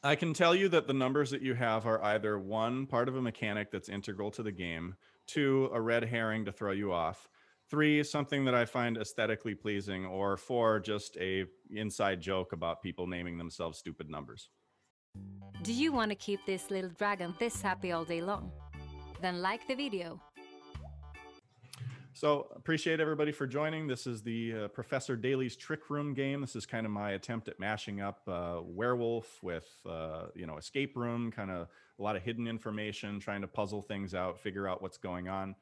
I can tell you that the numbers that you have are either one, part of a mechanic that's integral to the game, two, a red herring to throw you off, three, something that I find aesthetically pleasing, or four, just a inside joke about people naming themselves stupid numbers. Do you want to keep this little dragon this happy all day long? Then like the video. So appreciate everybody for joining. This is the Professor Daly's Trick Room game. This is kind of my attempt at mashing up werewolf with escape room, kind of a lot of hidden information, trying to puzzle things out, figure out what's going on.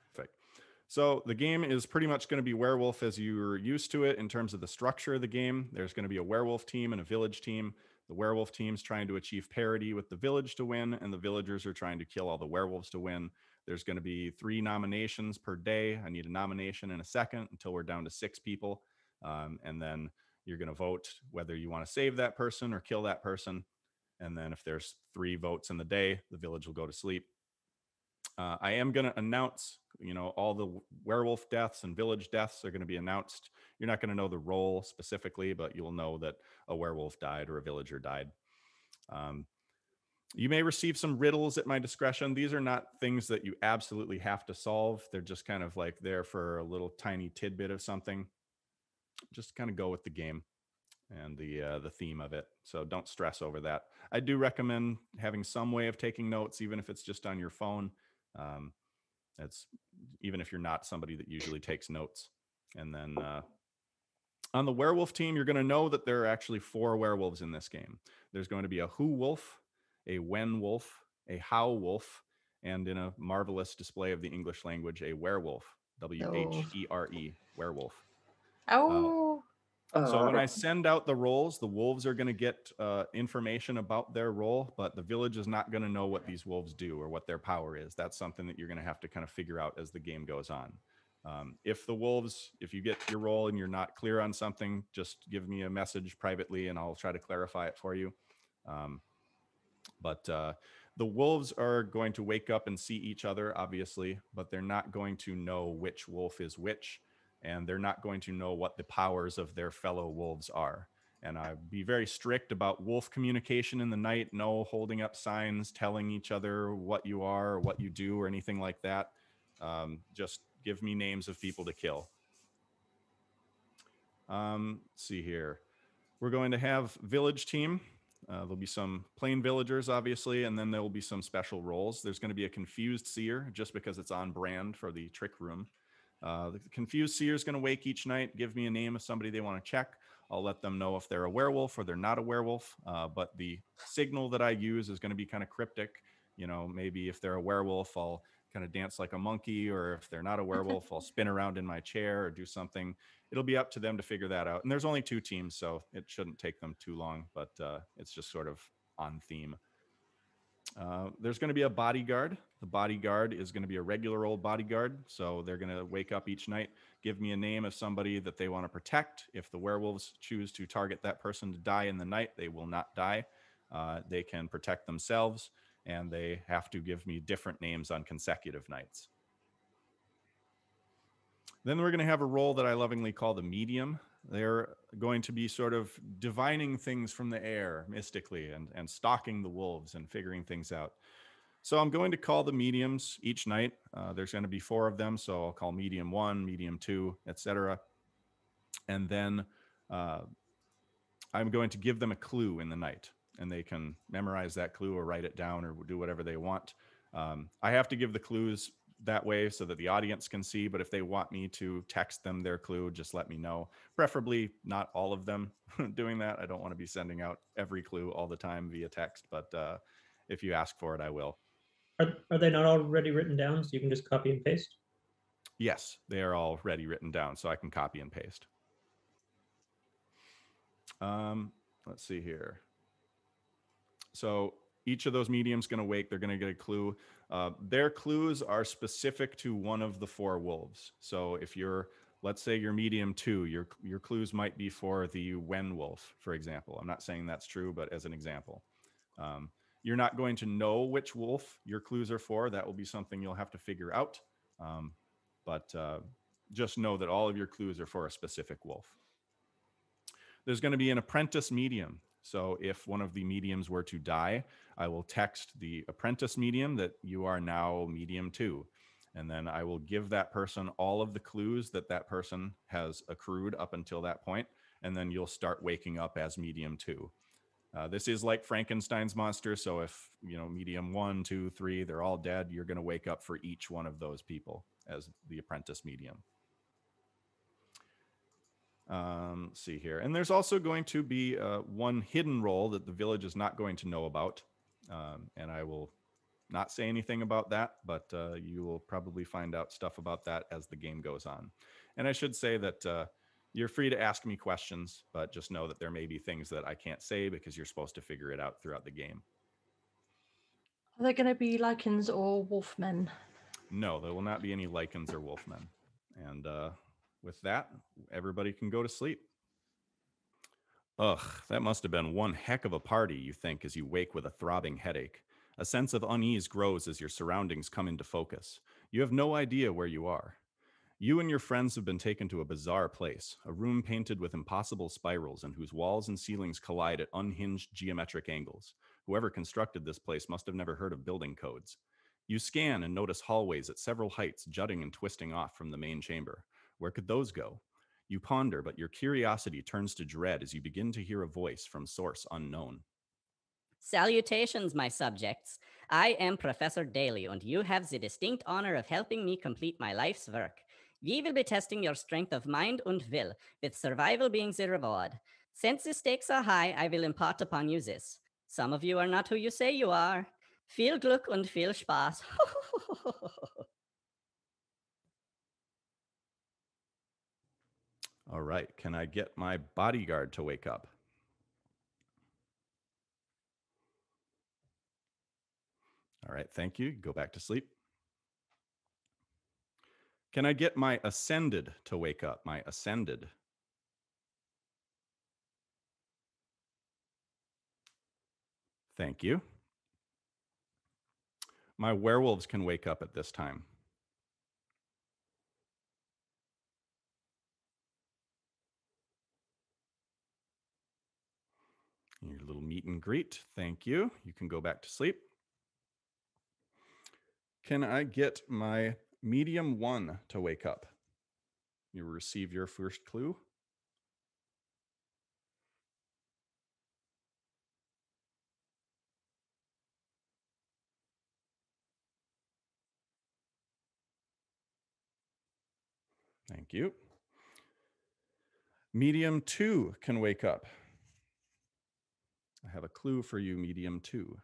So the game is pretty much going to be werewolf as you're used to it in terms of the structure of the game. There's going to be a werewolf team and a village team. The werewolf team's trying to achieve parity with the village to win, and the villagers are trying to kill all the werewolves to win. There's going to be 3 nominations per day. I need a nomination in a second until we're down to 6 people. And then you're going to vote whether you want to save that person or kill that person. And then if there's 3 votes in the day, the village will go to sleep. I am going to announce, all the werewolf deaths and village deaths are going to be announced. You're not going to know the role specifically, but you'll know that a werewolf died or a villager died. You may receive some riddles at my discretion. These are not things that you absolutely have to solve. They're just kind of like there for a little tiny tidbit of something. Just kind of go with the game and the theme of it. So don't stress over that. I do recommend having some way of taking notes, even if it's just on your phone. That's even if you're not somebody that usually takes notes. And then on the werewolf team, you're going to know that there are actually 4 werewolves in this game. There's going to be a who wolf, a when wolf, a how wolf, and in a marvelous display of the English language, a werewolf, WHERE, werewolf. Oh. So when I send out the roles, the wolves are going to get information about their role, but the village is not going to know what these wolves do or what their power is. That's something that you're going to have to kind of figure out as the game goes on. If you get your role and you're not clear on something, just give me a message privately and I'll try to clarify it for you. But the wolves are going to wake up and see each other, obviously, but they're not going to know which wolf is which, and they're not going to know what the powers of their fellow wolves are. And I'd be very strict about wolf communication in the night, no holding up signs, telling each other what you are or what you do or anything like that. Just give me names of people to kill. Let's see here. We're going to have village team. There'll be some plain villagers, obviously, and then there will be some special roles. There's going to be a confused seer, just because it's on brand for the trick room. The confused seer is going to wake each night, give me a name of somebody they want to check. I'll let them know if they're a werewolf or they're not a werewolf. But the signal that I use is going to be kind of cryptic. Maybe if they're a werewolf, I'll kind of dance like a monkey, or if they're not a werewolf, I'll spin around in my chair or do something. It'll be up to them to figure that out. And there's only 2 teams, so it shouldn't take them too long, but it's just sort of on theme. There's going to be a bodyguard. The bodyguard is going to be a regular old bodyguard. So they're going to wake up each night, give me a name of somebody that they want to protect. If the werewolves choose to target that person to die in the night, they will not die. They can protect themselves, and they have to give me different names on consecutive nights. Then we're going to have a role that I lovingly call the medium. They're going to be sort of divining things from the air mystically and stalking the wolves and figuring things out. So I'm going to call the mediums each night. There's going to be 4 of them, so I'll call medium 1, medium 2, etc. And then I'm going to give them a clue in the night, and they can memorize that clue or write it down or do whatever they want. I have to give the clues that way so that the audience can see, but if they want me to text them their clue, just let me know. Preferably not all of them doing that. I don't want to be sending out every clue all the time via text, but if you ask for it, I will. Are they not already written down so you can just copy and paste? Yes, they are already written down, so I can copy and paste. Let's see here. So each of those mediums going to wake. They're going to get a clue. Their clues are specific to one of the 4 wolves. So if let's say you're medium 2, your clues might be for the wen wolf, for example. I'm not saying that's true, but as an example. You're not going to know which wolf your clues are for. That will be something you'll have to figure out. But just know that all of your clues are for a specific wolf. There's going to be an apprentice medium. So if one of the mediums were to die, I will text the apprentice medium that you are now medium 2. And then I will give that person all of the clues that that person has accrued up until that point. And then you'll start waking up as medium 2. This is like Frankenstein's monster. So if, medium 1, 2, 3, they're all dead, you're going to wake up for each one of those people as the apprentice medium. Let's see here. And there's also going to be one hidden role that the village is not going to know about. And I will not say anything about that, but you will probably find out stuff about that as the game goes on. And I should say that you're free to ask me questions, but just know that there may be things that I can't say because you're supposed to figure it out throughout the game. Are there going to be Lycans or Wolfmen? No, there will not be any Lycans or Wolfmen. And with that, everybody can go to sleep. Ugh, that must have been one heck of a party, you think, as you wake with a throbbing headache. A sense of unease grows as your surroundings come into focus. You have no idea where you are. You and your friends have been taken to a bizarre place, a room painted with impossible spirals and whose walls and ceilings collide at unhinged geometric angles. Whoever constructed this place must have never heard of building codes. You scan and notice hallways at several heights jutting and twisting off from the main chamber. Where could those go? You ponder, but your curiosity turns to dread as you begin to hear a voice from source unknown. Salutations, my subjects. I am Professor Daly, and you have the distinct honor of helping me complete my life's work. We will be testing your strength of mind and will, with survival being the reward. Since the stakes are high, I will impart upon you this. Some of you are not who you say you are. Viel Glück und viel Spaß. All right, can I get my bodyguard to wake up? All right, thank you. Go back to sleep. Can I get my ascended to wake up? My ascended. Thank you. My werewolves can wake up at this time. Your little meet and greet. Thank you. You can go back to sleep. Can I get my medium 1 to wake up? You will receive your first clue. Thank you. Medium 2 can wake up. I have a clue for you, medium 2.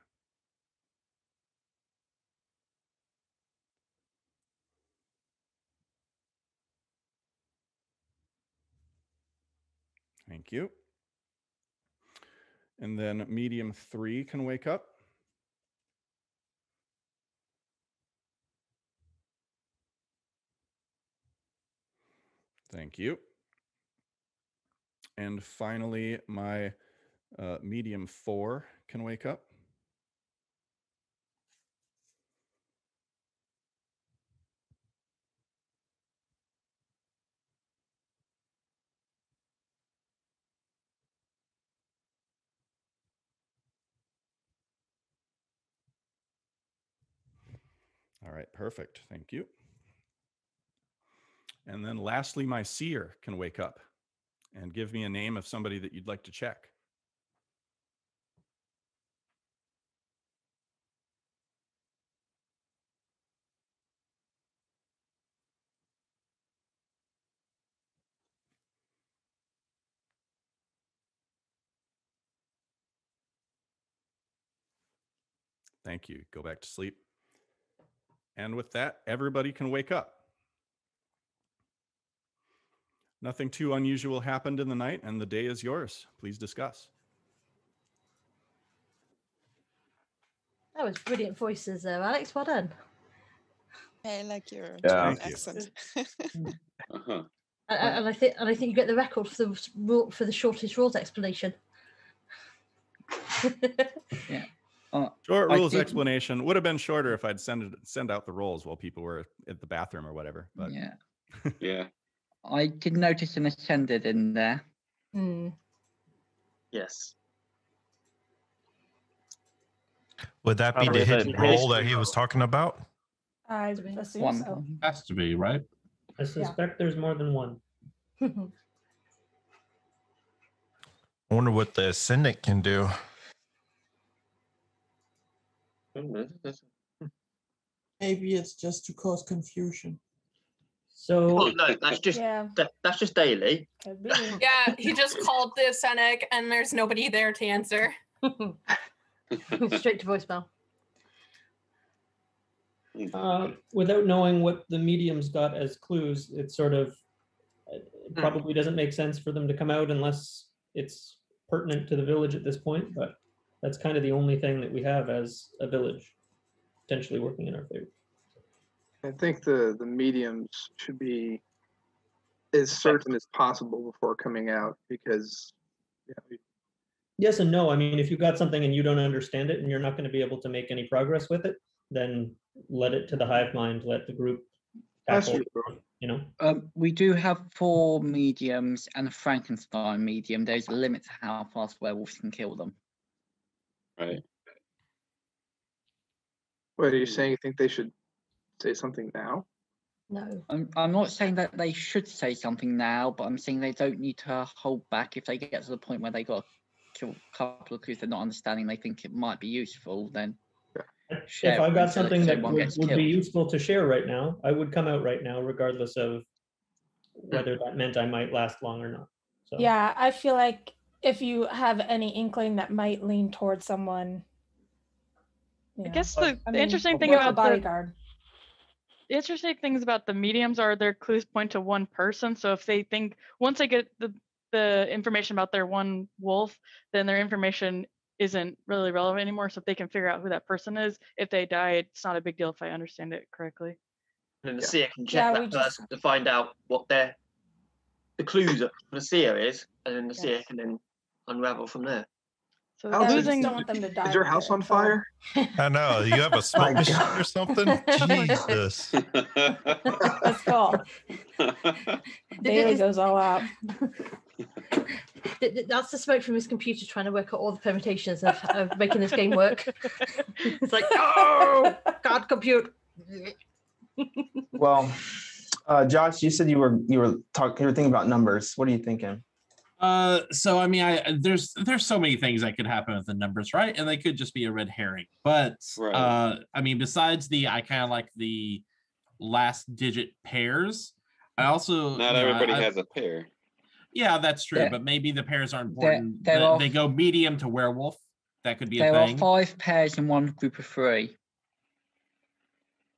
Thank you. And then medium 3 can wake up. Thank you. And finally, my medium 4 can wake up. All right, perfect. Thank you. And then lastly, my seer can wake up and give me a name of somebody that you'd like to check. Thank you. Go back to sleep. And with that, everybody can wake up. Nothing too unusual happened in the night, and the day is yours. Please discuss. That was brilliant voices there, Alex. Well done. I like your Thank you. accent. Uh-huh. And I think you get the record for the shortest rules explanation. Yeah. Short I rules did- explanation would have been shorter if I'd send out the rolls while people were at the bathroom or whatever. But Yeah. Yeah. I did notice an ascended in there. Hmm. Yes. Would that be Probably the the hidden history role that he was talking about? I assume One. so. Has to be, right? I suspect there's more than one. I wonder what the Ascendant can do. Maybe it's just to cause confusion. So Oh, no, that's just Yeah, that's just daily. could be. Yeah, he just called the Senec and there's nobody there to answer. Straight to voicemail. without knowing what the mediums got as clues, it's sort of it probably doesn't make sense for them to come out unless it's pertinent to the village at this point. But that's kind of the only thing that we have as a village potentially working in our favor. I think the mediums should be as certain as possible before coming out, because Yes and no. I mean, if you got something and you don't understand it and you're not going to be able to make any progress with it, then let it to the hive mind, let the group tackle, you know. We do have 4 mediums and a Frankenstein medium. There's a limit to how fast werewolves can kill them. Right. What are you saying? You think they should say something now? No. I'm not saying that they should say something now, but I'm saying they don't need to hold back. If they get to the point where they got to kill a couple of clues they're not understanding, they think it might be useful, then share If I it got until something that everyone would gets be killed. useful to share right now, I would come out right now, regardless of whether that meant I might last long or not. So Yeah, I feel like if you have any inkling that might lean towards someone. I guess the I mean, interesting thing or a about bodyguard. the interesting things about the mediums are their clues point to one person. So if they think once they get the information about their one wolf, then their information isn't really relevant anymore. So if they can figure out who that person is, if they die, it's not a big deal if I understand it correctly. And then the seer can Yeah, check we that just- person to find out what the clues for the seer is, and then the seer can then unravel from there. So Alex, I is- just don't want them to die. Is your with house it, on so- fire? I know. You have a smoke My machine God. or something? Jesus. Let's go. Daily goes all out. That's the smoke from his computer trying to work out all the permutations of making this game work. It's like, oh, God, compute. Well, Josh, you said you were thinking about numbers. What are you thinking? So I mean, there's so many things that could happen with the numbers, right? And they could just be a red herring. But Right. I mean, besides I kind of like the last digit pairs. I also Not everybody has a pair. Yeah, that's true. There- but maybe the pairs are important. there are- They go medium to werewolf. That could be a There are thing. 5 pairs in one group of 3.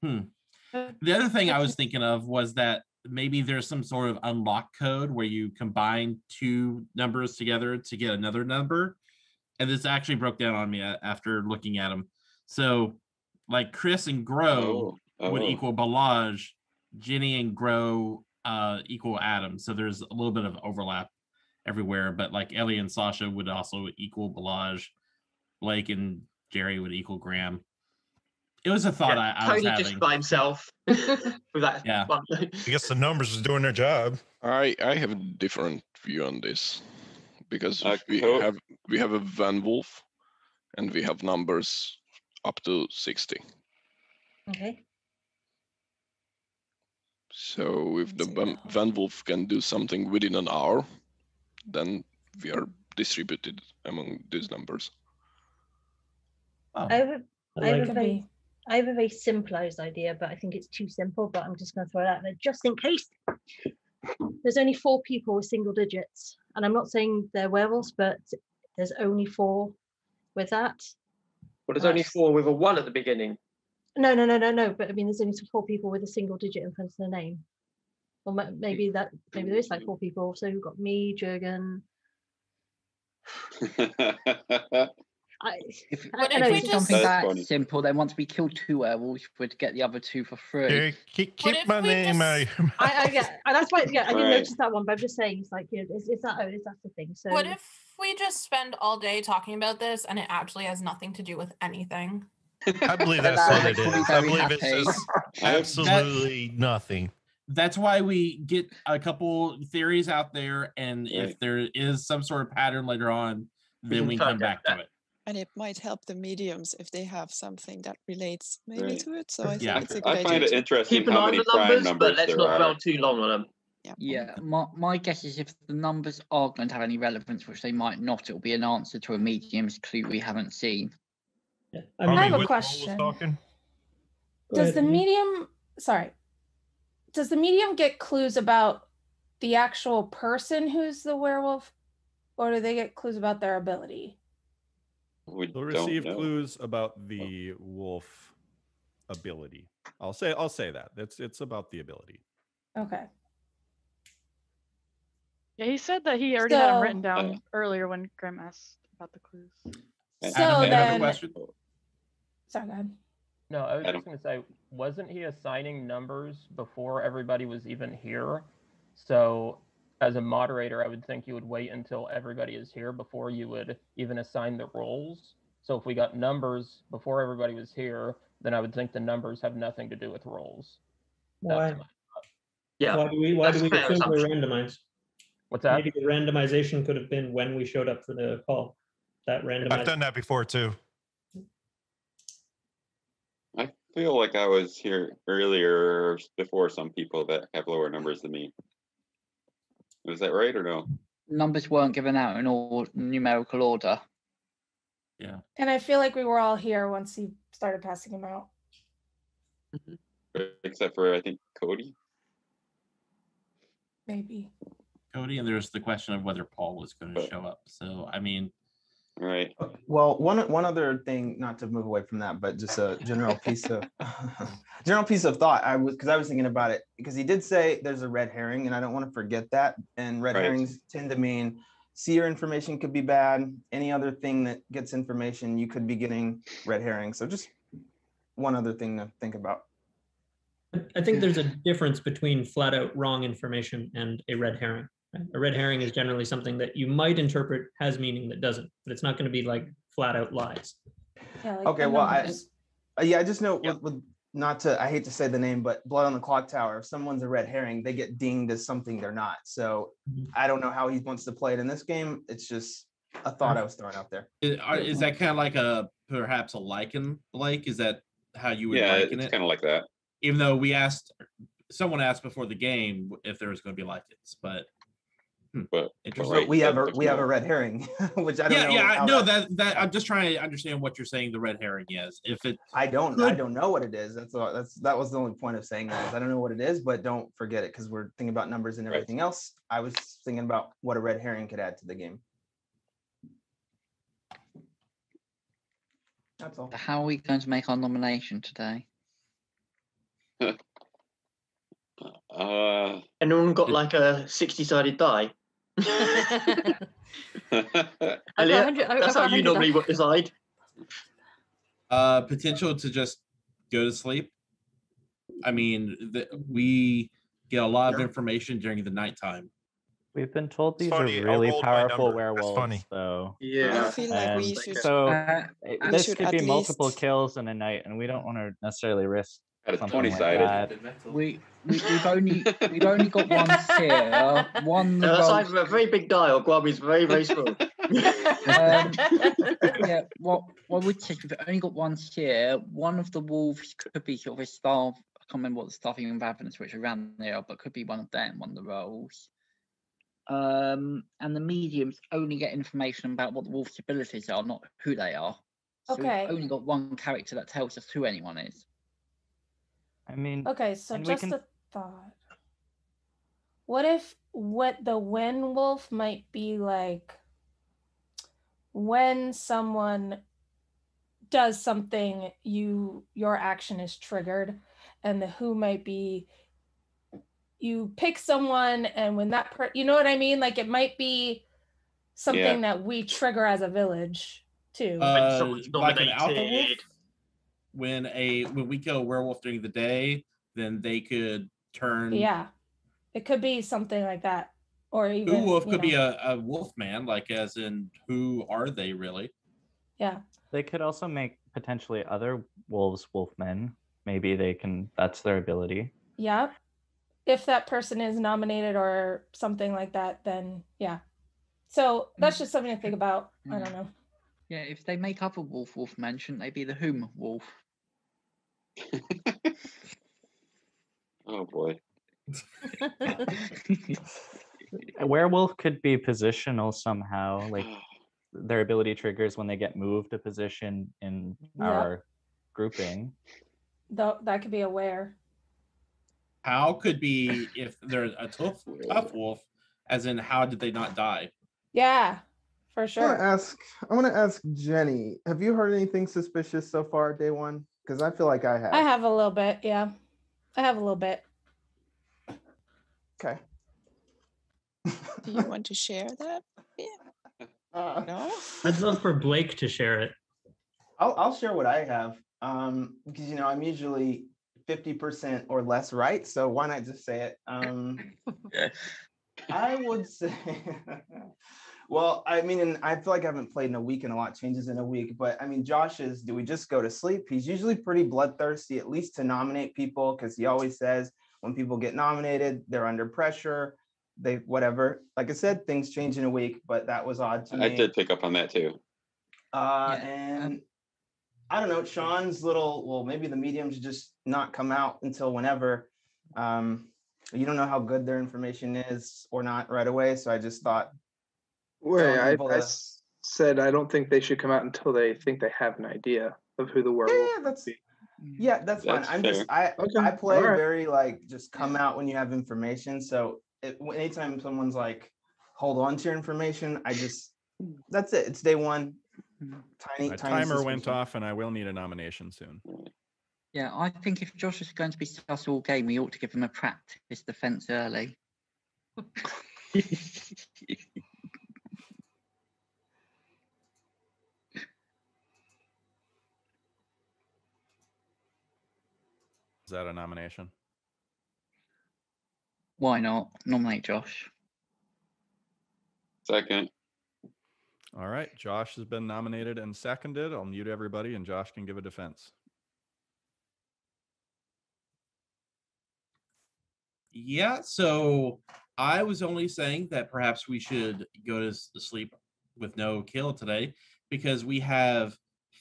The other thing I was thinking of was that maybe there's some sort of unlock code where you combine 2 numbers together to get another number. And this actually broke down on me after looking at them. So like Chris and Grow would equal Balaj, Ginny and Grow equal Adam. So there's a little bit of overlap everywhere, but like Ellie and Sasha would also equal Balaj. Blake and Jerry would equal Graham. It was a thought I was Tony having. just by himself with that. Yeah. one. I guess the numbers is doing their job. I have a different view on this because cool. we have a Van Wolf and we have numbers up to 60. Okay. So if the Van Wolf can do something within an hour, then we are distributed among these numbers. I have a Could very, be. I have a very simplified idea, but I think it's too simple. But I'm just going to throw it out there just in case. There's only 4 people with single digits, and I'm not saying they're werewolves, but there's only 4 with that. Well, there's only 4 with a 1 at the beginning. No. But I mean, there's only 4 people with a single digit in front of their name. Or maybe there is like 4 people. So you've got me, Jurgen. If know, it's something That's that funny. simple, then once we kill 2 werewolves, we'd get the other 2 for free. Hey, keep my name out of your I yeah, and that's why I didn't Right. notice that one, but I'm just saying it's like, you know, it's that's the thing. So What if we just spend all day talking about this and it actually has nothing to do with anything? I believe that's That what would it make me is. I very believe it's happy. just absolutely nothing. That's why we get a couple theories out there, and if there is some sort of pattern later on, then we can come back to it. And it might help the mediums if they have something that relates maybe Right. to it. So I think Yeah. it's a good I idea. find it to- interesting Keep an how eye on many the prime numbers, numbers but let's there not are. dwell too long on them. Yeah, my guess is if the numbers are going to have any relevance, which they might not, it'll be an answer to a medium's clue we haven't seen. Yeah. I have a which role was question. talking? Go Does ahead, the Ian. medium, sorry, does the medium get clues about the actual person who's the werewolf, or do they get clues about their ability? We They'll don't receive know. clues about the wolf ability. I'll say that. It's about the ability. Okay. Yeah, he said that he already had them So- written down earlier when Grim asked about the clues. So Adam, another then, question? sorry, go ahead. No, I was Adam. just going to say, wasn't he assigning numbers before everybody was even here? So, as a moderator, I would think you would wait until everybody is here before you would even assign the roles. So, if we got numbers before everybody was here, then I would think the numbers have nothing to do with roles. Why? Yeah. Why do we that's a assume fair they're assumption. randomized? What's that? Maybe the randomization could have been when we showed up for the call. That I've randomized. done that before too. I feel like I was here earlier before some people that have lower numbers than me. Is that right or no? Numbers weren't given out in all numerical order. Yeah. And I feel like we were all here once he started passing them out. Except for I think Cody. Maybe. Cody, and there's the question of whether Paul was going to show up. So, I mean, right. Well, one other thing, not to move away from that, but just a general piece of thought. I was thinking about it because he did say there's a red herring, and I don't want to forget that. And red Right. herrings tend to mean seer information could be bad. Any other thing that gets information, you could be getting red herring. So just one other thing to think about. I think there's a difference between flat out wrong information and a red herring. Right? A red herring is generally something that you might interpret has meaning that doesn't, but it's not going to be like flat out lies. Yeah, like Okay, the well, numbers. I just know with not to, I hate to say the name, but Blood on the Clock Tower, if someone's a red herring, they get dinged as something they're not. So I don't know how he wants to play it in this game. It's just a thought I was throwing out there. is that kind of like perhaps a lichen, Blake? Is that how you would Yeah, liken it's it? kind of like that. Even though someone asked before the game if there was going to be lichens, but interesting. We have a red herring, which I don't know. Yeah, how no, that- that I'm just trying to understand what you're saying. The red herring is. If it, I don't know what it is. That was the only point of saying that. Is I don't know what it is, but don't forget it because we're thinking about numbers and everything else. I was thinking about what a red herring could add to the game. That's all. How are we going to make our nomination today? Anyone got like a 60-sided die? Elliot, that's how you normally would decide. potential to just go to sleep. I mean, we get a lot of information during the nighttime. We've been told these funny, are I really rolled my powerful number. That's werewolves, funny. though. Yeah. I feel like we And should. so we this should could at be multiple least- kills in a night, and we don't want to necessarily risk At a something like 20-sided. that. We've only got one here. One. No, that's roll- either a very big die or Grubby's very, very small. Yeah, what I would say, we've only got one here. One of the wolves could be sort of a starve. I can't remember what the starving and ravenous which are around there, but could be one of them, one of the roles. And the mediums only get information about what the wolf's abilities are, not who they are. So Okay. we've only got one character that tells us who anyone is. I mean, Okay, so and we just can- a thought. What if what the when wolf might be like when someone does something, your action is triggered, and the who might be you pick someone, and when that you know what I mean? Like it might be something that we trigger as a village too. Like an alpha wolf. When we kill a werewolf during the day, then they could turn. Yeah, it could be something like that, or even Who wolf you could be know. a wolf man, like as in who are they really? Yeah. They could also make potentially other wolves wolfmen. Maybe they can. That's their ability. Yeah. If that person is nominated or something like that, then yeah. So that's just something to think about. I don't know. Yeah, if they make other wolf men, shouldn't they be the whom wolf? Oh boy. A werewolf could be positional somehow, like their ability triggers when they get moved a position in our grouping. Though that could be aware. How could be if they're a tough wolf, as in how did they not die? Yeah, for sure. I want to ask Jenny, have you heard anything suspicious so far day one? Because I feel like I have. I have a little bit, yeah. I have a little bit. Okay. Do you want to share that? Yeah. No. I'd love for Blake to share it. I'll share what I have. Because I'm usually 50% or less right, so why not just say it? I would say, well, I mean, and I feel like I haven't played in a week and a lot changes in a week, but I mean, Josh's, do we just go to sleep? He's usually pretty bloodthirsty, at least to nominate people, because he always says when people get nominated, they're under pressure. They whatever. Like I said, things change in a week, but that was odd to me. I did pick up on that too. And I don't know, Sean's little, well, maybe the mediums just not come out until whenever. You don't know how good their information is or not right away. So I just thought. Wait, I said I don't think they should come out until they think they have an idea of who the werewolf that's fine. I'm fair. just, I play All right. very like, just come out when you have information. So anytime someone's like, hold on to your information, that's it. It's day one. My timer went off and I will need a nomination soon. Yeah, I think if Josh is going to be sus all game, we ought to give him a practice defense early. Is that a nomination? Why not? Nominate Josh. Second. All right, Josh has been nominated and seconded. I'll mute everybody and Josh can give a defense. Yeah, so I was only saying that perhaps we should go to sleep with no kill today because we have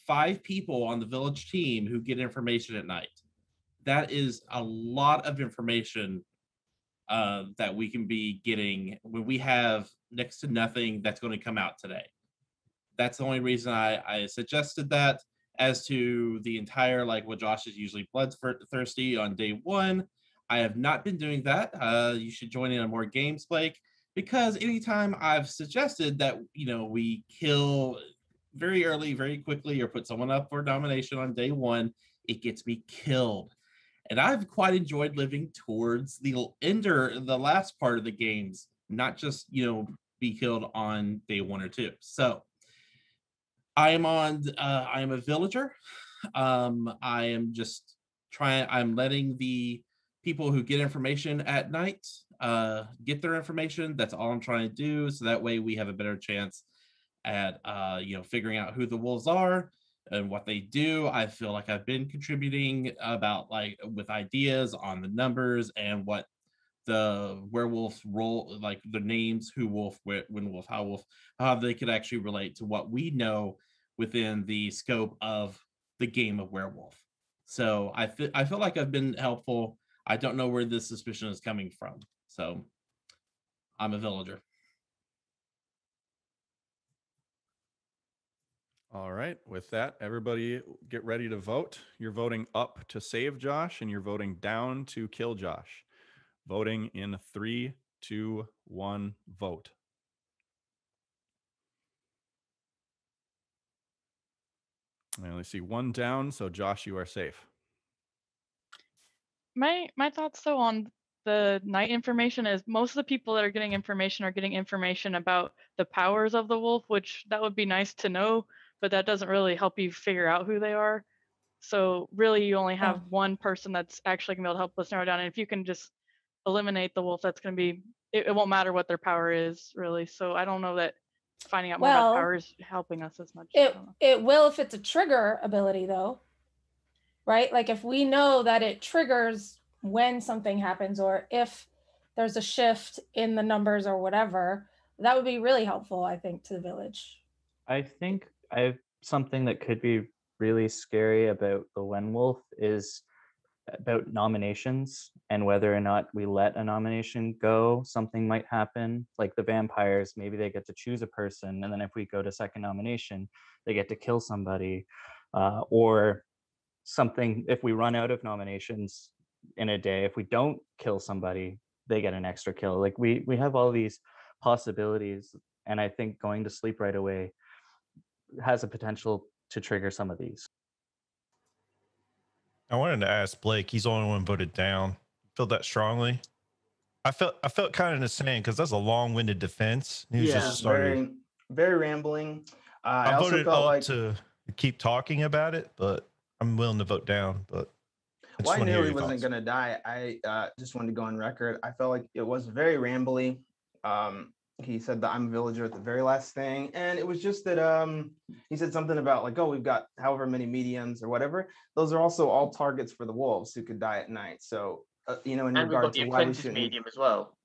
5 people on the village team who get information at night. That is a lot of information that we can be getting when we have next to nothing that's going to come out today. That's the only reason I suggested that. As to the entire, like what Josh is usually bloodthirsty on day 1, I have not been doing that. You should join in on more games, Blake, because anytime I've suggested that, we kill very early, very quickly, or put someone up for nomination on day 1, it gets me killed. And I've quite enjoyed living towards the last part of the games, not just, be killed on day 1 or 2. So I am a villager. I am just I'm letting the people who get information at night get their information. That's all I'm trying to do. So that way we have a better chance at, figuring out who the wolves are and what they do. I feel like I've been contributing about with ideas on the numbers and what the werewolf role, like the names, who wolf, when wolf, how they could actually relate to what we know within the scope of the game of werewolf. So I feel like I've been helpful. I don't know where this suspicion is coming from. So I'm a villager. All right. With that, everybody get ready to vote. You're voting up to save Josh and you're voting down to kill Josh. Voting in 3, 2, 1, vote. I only see 1 down, so Josh, you are safe. My thoughts though on the night information is most of the people that are getting information about the powers of the wolf, which that would be nice to know, but that doesn't really help you figure out who they are. So really you only have one person that's actually gonna be able to help us narrow down. And if you can just eliminate the wolf, that's gonna be, it won't matter what their power is really. So I don't know that finding out more about power is helping us as much. It will if it's a trigger ability though, right? Like if we know that it triggers when something happens or if there's a shift in the numbers or whatever, that would be really helpful, I think, to the village. I think I have something that could be really scary about the Wen Wolf is about nominations and whether or not we let a nomination go, something might happen. Like the vampires, maybe they get to choose a person, and then if we go to second nomination, they get to kill somebody, or something. If we run out of nominations in a day, if we don't kill somebody, they get an extra kill. Like we have all these possibilities, and I think going to sleep right away has a potential to trigger some of these. I wanted to ask Blake. He's the only one voted down. Feel that strongly? I felt kind of the same because that's a long-winded defense. He was just started. Very rambling. I I also voted felt up like to keep talking about it, but I'm willing to vote down. But I just well, I want to knew hear he your wasn't thoughts. going to die. I just wanted to go on record. I felt like it was very rambly. He said that I'm a villager at the very last thing, and it was just that he said something about like, oh, we've got however many mediums or whatever. Those are also all targets for the wolves who could die at night. So in And we've regard got to the why we apprentice shouldn't. medium as well.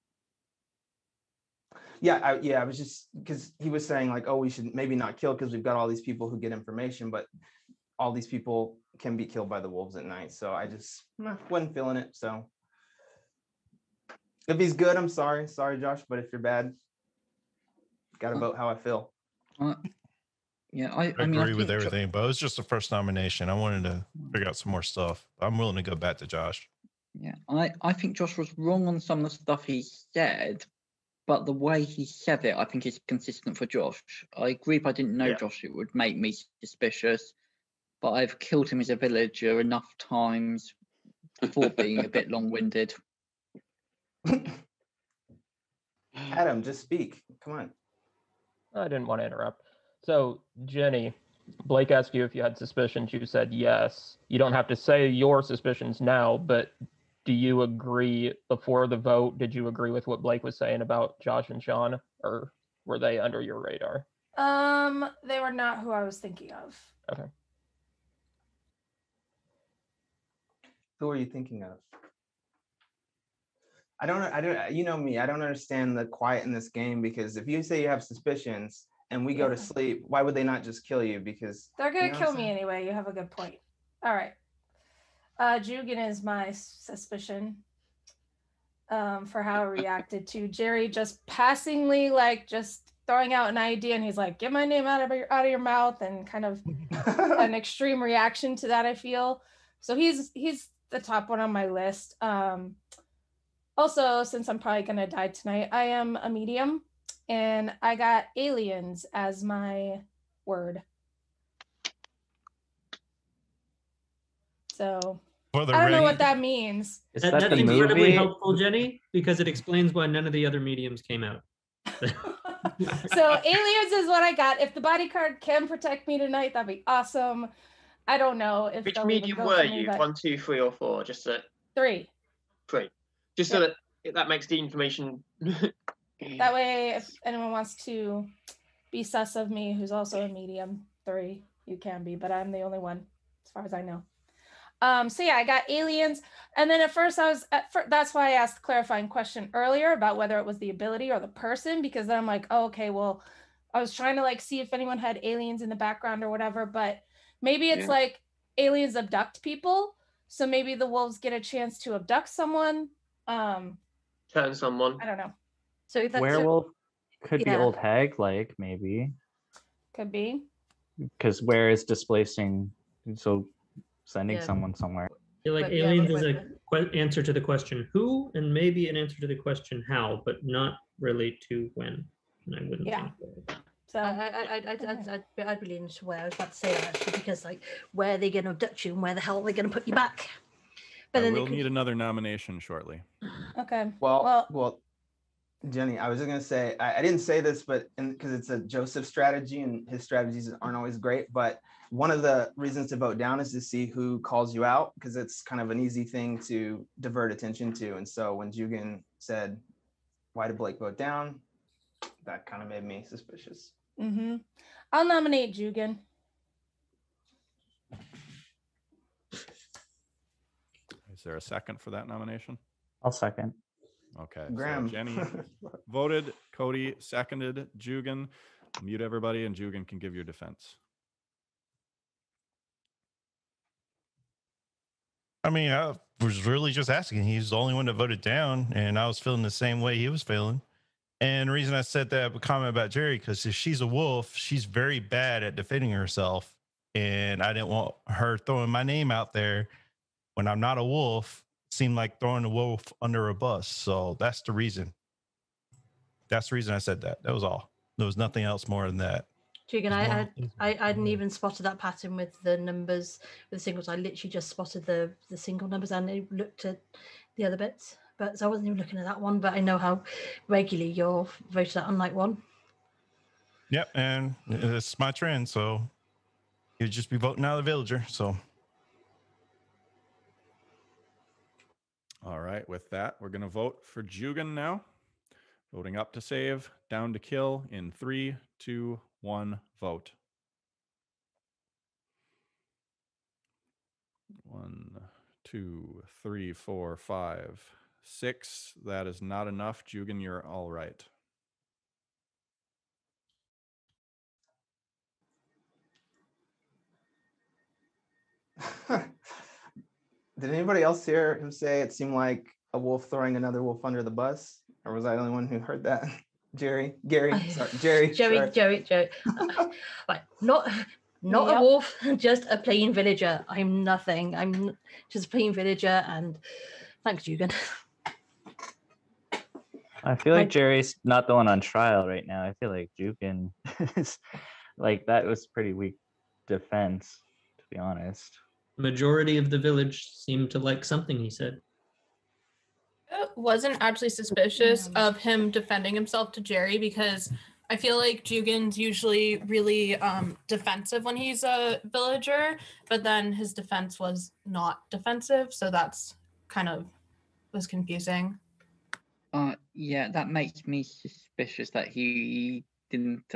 I was just because he was saying like, oh, we should maybe not kill because we've got all these people who get information, but all these people can be killed by the wolves at night. So I just wasn't feeling it. So if he's good, I'm sorry, Josh. But if you're bad, gotta vote how I feel. Yeah, I I mean, I agree with think everything, but it was just the first nomination. I wanted to figure out some more stuff. I'm willing to go back to Josh. Yeah, I think Josh was wrong on some of the stuff he said, but the way he said it, I think is consistent for Josh. I agree if I didn't know Josh, it would make me suspicious, but I've killed him as a villager enough times for being a bit long-winded. Adam, just speak. Come on. I didn't want to interrupt. So, Jenny, Blake asked you if you had suspicions. You said yes. You don't have to say your suspicions now, but do you agree before the vote? Did you agree with what Blake was saying about Josh and Sean, or were they under your radar? They were not who I was thinking of. Okay. Who are you thinking of? I don't, you know me, I don't understand the quiet in this game, because if you say you have suspicions and we go to sleep, why would they not just kill you? Because They're gonna you know kill what I'm me saying? anyway. You have a good point. All right. Jugan is my suspicion for how I reacted to Jerry just passingly, like just throwing out an idea, and he's like, "Get my name out of your mouth," and kind of an extreme reaction to that, I feel. So he's the top one on my list. Also, since I'm probably gonna die tonight, I am a medium, and I got aliens as my word. So For the I don't know ring. what that means. Is That's the incredibly movie? helpful, Jenny, because it explains why none of the other mediums came out. So aliens is what I got. If the bodyguard can protect me tonight, that'd be awesome. I don't know if Which they'll even medium go were for me, you? but 1, 2, 3, or 4? Just that. 3. 3. Just so that that makes the information. That way, if anyone wants to be sus of me, who's also a medium 3, you can be, but I'm the only one, as far as I know. So yeah, I got aliens, and then at first that's why I asked the clarifying question earlier about whether it was the ability or the person, because then I'm like, oh, okay, well, I was trying to like see if anyone had aliens in the background or whatever, but maybe it's like aliens abduct people, so maybe the wolves get a chance to abduct someone. Turn someone. I don't know. So that's Werewolf could be yeah. old hag, like maybe, Could be. because where is displacing, so sending Yeah. someone somewhere. I feel like But, yeah, aliens but- is a answer to the question who, and maybe an answer to the question how, but not really to when. And I wouldn't Yeah. think. So I'd be leaning to where I was about to say that, actually, because like, where are they going to abduct you and where the hell are they going to put you back? But then we'll they could... need another nomination shortly. Okay. Well, Jenny, I was just gonna say I didn't say this, but because it's a Joseph strategy and his strategies aren't always great. But one of the reasons to vote down is to see who calls you out, because it's kind of an easy thing to divert attention to. And so when Jugan said, "Why did Blake vote down?" that kind of made me suspicious. Mm-hmm. I'll nominate Jugan. Is there a second for that nomination? I'll second. Okay. Graham. So Jenny voted, Cody seconded, Jugan. Mute everybody, and Jugan can give your defense. I mean, I was really just asking. He's the only one that voted down, and I was feeling the same way he was feeling. And the reason I said that comment about Jerry, because if she's a wolf, she's very bad at defending herself. And I didn't want her throwing my name out there when I'm not a wolf. Seemed like throwing a wolf under a bus. So that's the reason. That's the reason I said that. That was all. There was nothing else more than that. Jugan, I hadn't even spotted that pattern with the numbers, with the singles. I literally just spotted the single numbers and I looked at the other bits. But so I wasn't even looking at that one, but I know how regularly you're voted out on night one. Yep, and it's my trend, so you'd just be voting out of the villager. So All right, with that, we're gonna vote for Jugan now. Voting up to save, down to kill in 3, 2, 1, vote. 1, 2, 3, 4, 5, 6. That is not enough. Jugan, you're all right. Did anybody else hear him say it seemed like a wolf throwing another wolf under the bus? Or was I the only one who heard that? Gary, sorry, Jerry. Jerry. Right, not a wolf, just a plain villager. I'm nothing. I'm just a plain villager, and thanks, Jugan. I feel like Jerry's not the one on trial right now. I feel like Jugan is like that was pretty weak defense, to be honest. Majority of the village seemed to like something he said. I wasn't actually suspicious of him defending himself to Jerry because I feel like Jugan's usually really defensive when he's a villager, but then his defense was not defensive, so that's kind of was confusing. Yeah, that makes me suspicious that he didn't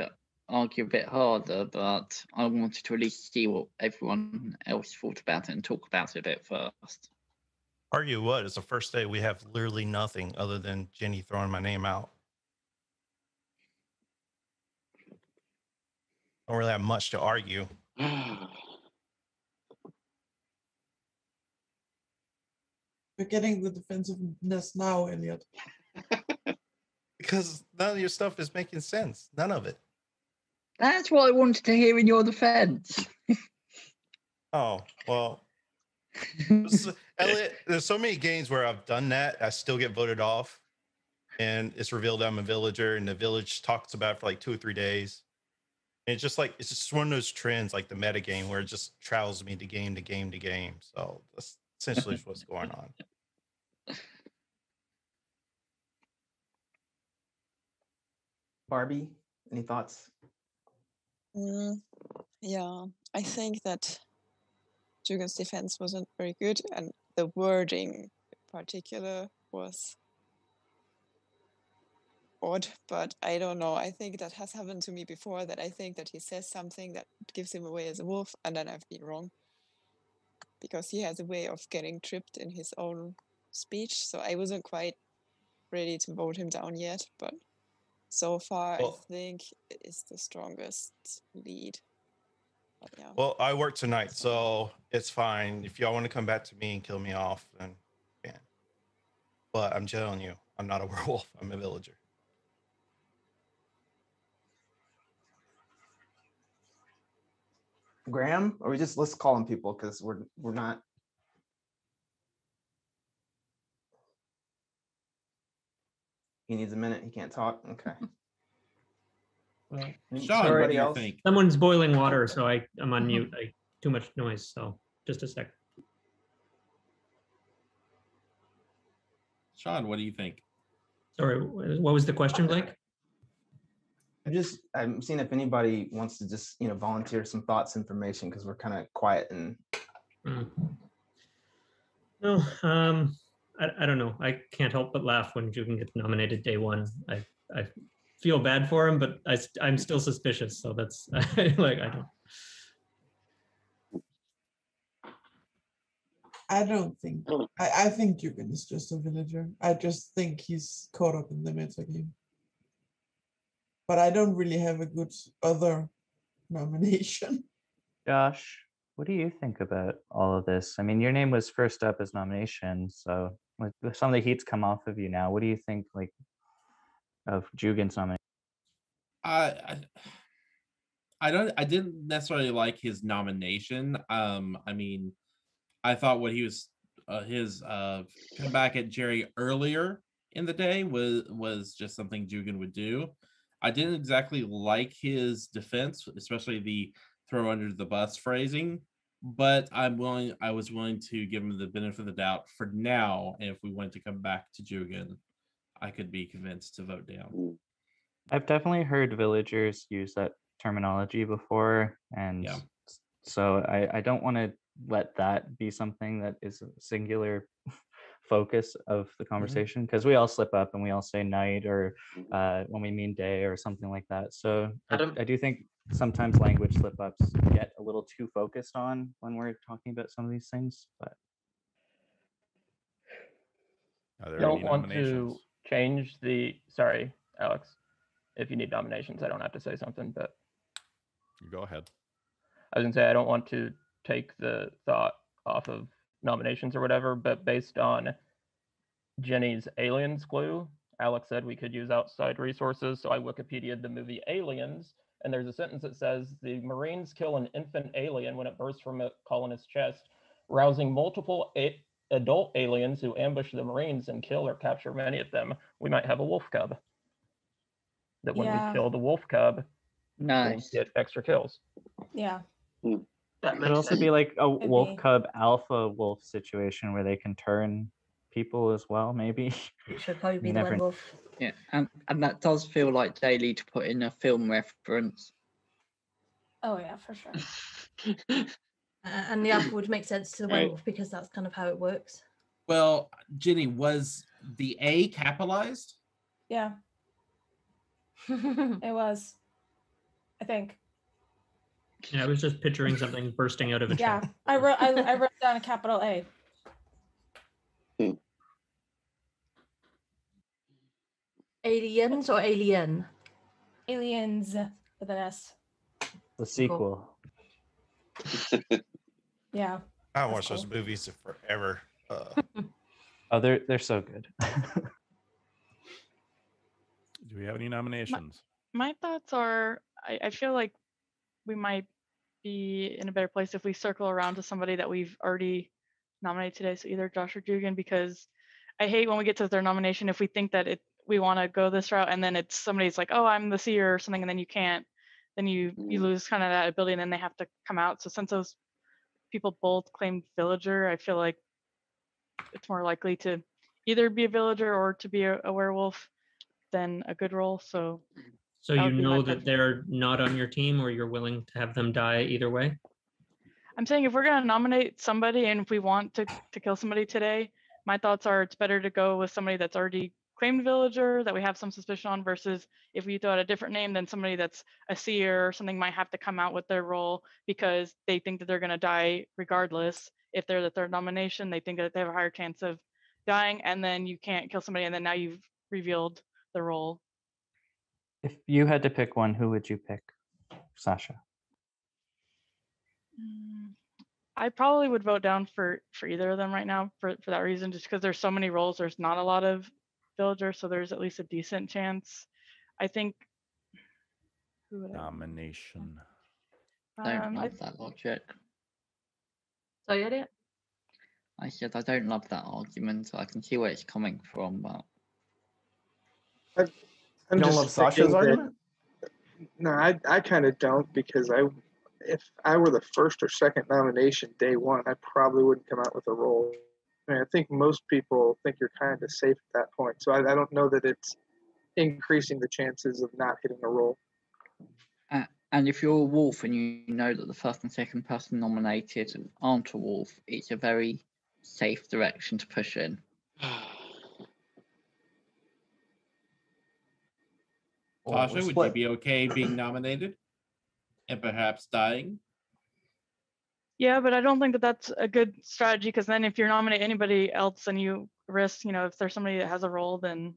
argue a bit harder, but I wanted to at least see what everyone else thought about it and talk about it a bit first. Argue what? It's the first day. We have literally nothing other than Jenny throwing my name out. Don't really have much to argue. We're getting the defensiveness now, Elliot. Because none of your stuff is making sense. None of it. That's what I wanted to hear in your defense. Oh, well. Elliot, there's so many games where I've done that. I still get voted off. And it's revealed I'm a villager, and the village talks about it for like 2 or 3 days. And it's just one of those trends, like the meta game, where it just travels me to game to game to game. So that's essentially what's going on. Barbie, any thoughts? Yeah, I think that Jugan's defense wasn't very good, and the wording in particular was odd, but I don't know. I think that has happened to me before, that I think that he says something that gives him away as a wolf, and then I've been wrong. Because he has a way of getting tripped in his own speech, so I wasn't quite ready to vote him down yet, but so far I think it is the strongest lead. But yeah. Well, I work tonight, so it's fine. If y'all want to come back to me and kill me off, then you can. But I'm telling you, I'm not a werewolf. I'm a villager. Graham, or let's call him people because we're not. He needs a minute. He can't talk. Okay. Well, Sean, what do you think? Someone's boiling water, so I'm on mute. Too much noise, so just a sec. Sean, what do you think? Sorry, what was the question, Blake? I'm seeing if anybody wants to just volunteer some thoughts, information, because we're kind of quiet and. No, I don't know. I can't help but laugh when Jugan gets nominated day one. I feel bad for him, but I'm still suspicious. So that's I don't think. I think Jugan is just a villager. I just think he's caught up in the meta game. But I don't really have a good other nomination. Josh, What do you think about all of this? I mean, your name was first up as nomination, so with some of the heat's come off of you now. What do you think, like, of Jugin's nomination? I didn't necessarily like his nomination. I mean, I thought what he was his comeback at Jerry earlier in the day was just something Jugin would do. I didn't exactly like his defense, especially the throw under the bus phrasing, but I was willing to give him the benefit of the doubt for now. And if we wanted to come back to Jugin, I could be convinced to vote down. I've definitely heard villagers use that terminology before, and so I don't want to let that be something that is a singular focus of the conversation, because we all slip up and we all say night or when we mean day or something like that. So I do think sometimes language slip ups get a little too focused on when we're talking about some of these things. But are there Don't any want nominations? to change the. Sorry, Alex. If you need nominations, I don't have to say something, but You go ahead. I was gonna say I don't want to take the thought off of nominations or whatever, but based on Jenny's aliens clue, Alex said we could use outside resources, so I Wikipedia'd the movie Aliens, and there's a sentence that says the Marines kill an infant alien when it bursts from a colonist's chest, rousing multiple adult aliens who ambush the Marines and kill or capture many of them. We might have a wolf cub. That when we kill the wolf cub, we'll get extra kills. Yeah. it could also be like a wolf cub alpha wolf situation where they can turn people as well, maybe. It should probably be You the never- werewolf. Yeah, and that does feel like Daily to put in a film reference. Oh yeah, for sure. And the alpha would make sense to the Right. werewolf because that's kind of how it works. Well, Jenny, was the A capitalized? Yeah. It was. I think. Yeah, I was just picturing something bursting out of a Yeah. chest. I wrote down a capital A. Aliens or alien? Aliens with an S. The sequel. Yeah. I watched those movies forever. Oh, they're so good. Do we have any nominations? My thoughts are I feel like we might be in a better place if we circle around to somebody that we've already nominated today. So either Josh or Jugan, because I hate when we get to their nomination if we think that we want to go this route and then it's somebody's like, oh, I'm the seer or something, and then you can't, then you lose kind of that ability and then they have to come out. So since those people both claimed villager, I feel like it's more likely to either be a villager or to be a werewolf than a good role. So So that you would be my know preference. that they're not on your team, or you're willing to have them die either way? I'm saying if we're going to nominate somebody and if we want to kill somebody today, my thoughts are it's better to go with somebody that's already claimed villager that we have some suspicion on versus if we throw out a different name, then somebody that's a seer or something might have to come out with their role because they think that they're going to die regardless. If they're the third nomination, they think that they have a higher chance of dying, and then you can't kill somebody and then now you've revealed the role. If you had to pick one, who would you pick, Sasha? I probably would vote down for either of them right now for that reason, just because there's so many roles. There's not a lot of villagers, so there's at least a decent chance. I think. Who would I? Nomination. Don't love that logic. Sorry, Elliot? I said I don't love that argument. I can see where it's coming from, but You don't love Sasha's argument? No, I kind of don't, because if I were the first or second nomination day one, I probably wouldn't come out with a role. I mean, I think most people think you're kind of safe at that point. So I don't know that it's increasing the chances of not hitting a role. and if you're a wolf and you know that the first and second person nominated aren't a wolf, it's a very safe direction to push in. Tasha, would you be okay being nominated and perhaps dying? Yeah, but I don't think that that's a good strategy, because then if you nominate anybody else, then you risk, if there's somebody that has a role, then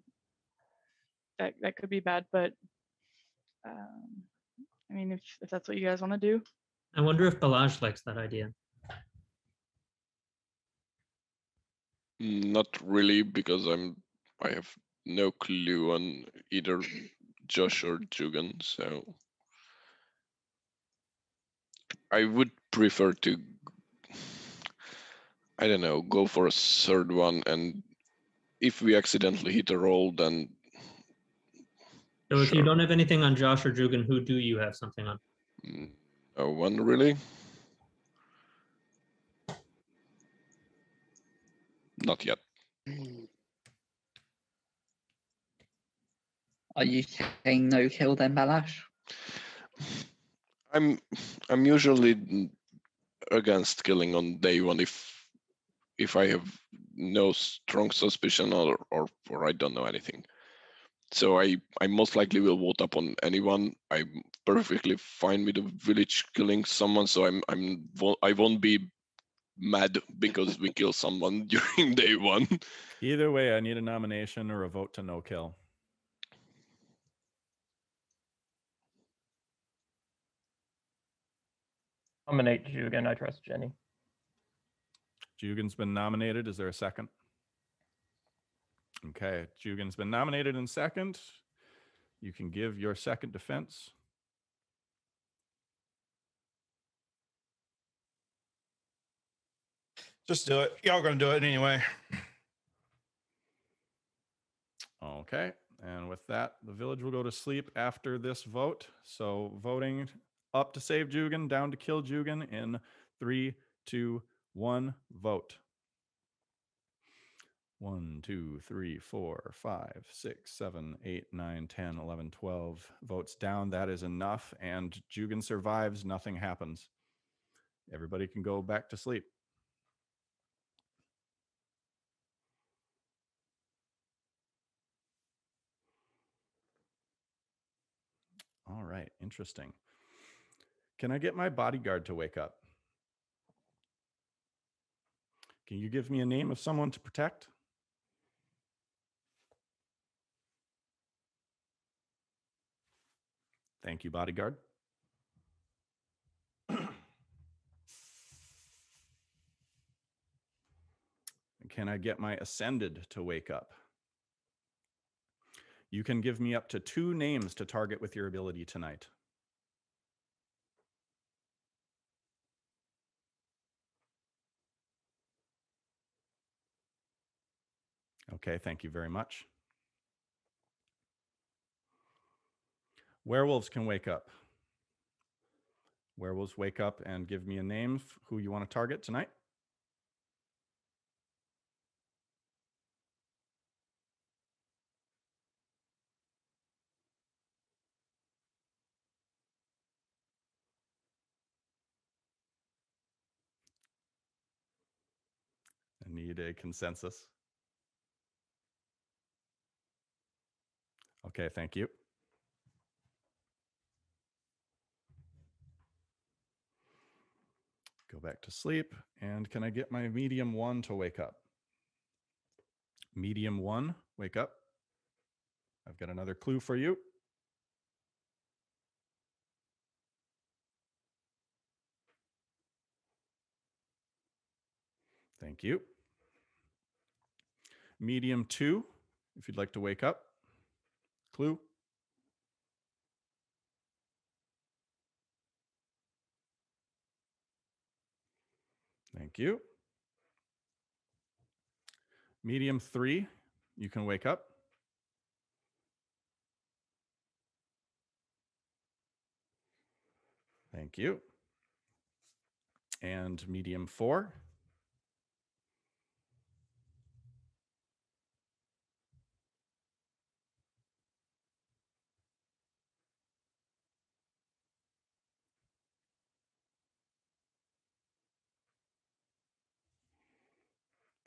that could be bad. But I mean, if that's what you guys want to do. I wonder if Balazs likes that idea. Not really, because I have no clue on either Josh or Jugan, so I would prefer to, I don't know, go for a third one, and if we accidentally hit a roll, then So if you don't have anything on Josh or Jugan, who do you have something on? no one really. Not yet. Are you saying no kill then, Balazs? I'm usually against killing on day one if I have no strong suspicion or I don't know anything. So I most likely will vote up on anyone. I'm perfectly fine with the village killing someone, so I won't be mad because we kill someone during day one. Either way, I need a nomination or a vote to no kill. Nominate Jugan. I trust Jenny. Jugan's been nominated. Is there a second? Okay, Jugan's been nominated in second. You can give your second defense. Just do it. Y'all gonna do it anyway. Okay, and with that, the village will go to sleep after this vote. So voting up to save Jugan, down to kill Jugan in 3, 2, 1, vote. 1, 2, 3, 4, 5, 6, 7, 8, 9, 10, 11, 12 votes down. That is enough. And Jugan survives. Nothing happens. Everybody can go back to sleep. All right. Interesting. Can I get my bodyguard to wake up? Can you give me a name of someone to protect? Thank you, bodyguard. Can I get my ascended to wake up? You can give me up to 2 names to target with your ability tonight. Okay, thank you very much. Werewolves can wake up. Werewolves wake up and give me a name who you want to target tonight. I need a consensus. Okay, thank you. Go back to sleep. And can I get my medium 1 to wake up? Medium 1, wake up. I've got another clue for you. Thank you. Medium 2, if you'd like to wake up. Clue. Thank you. Medium 3, you can wake up. Thank you. And medium 4.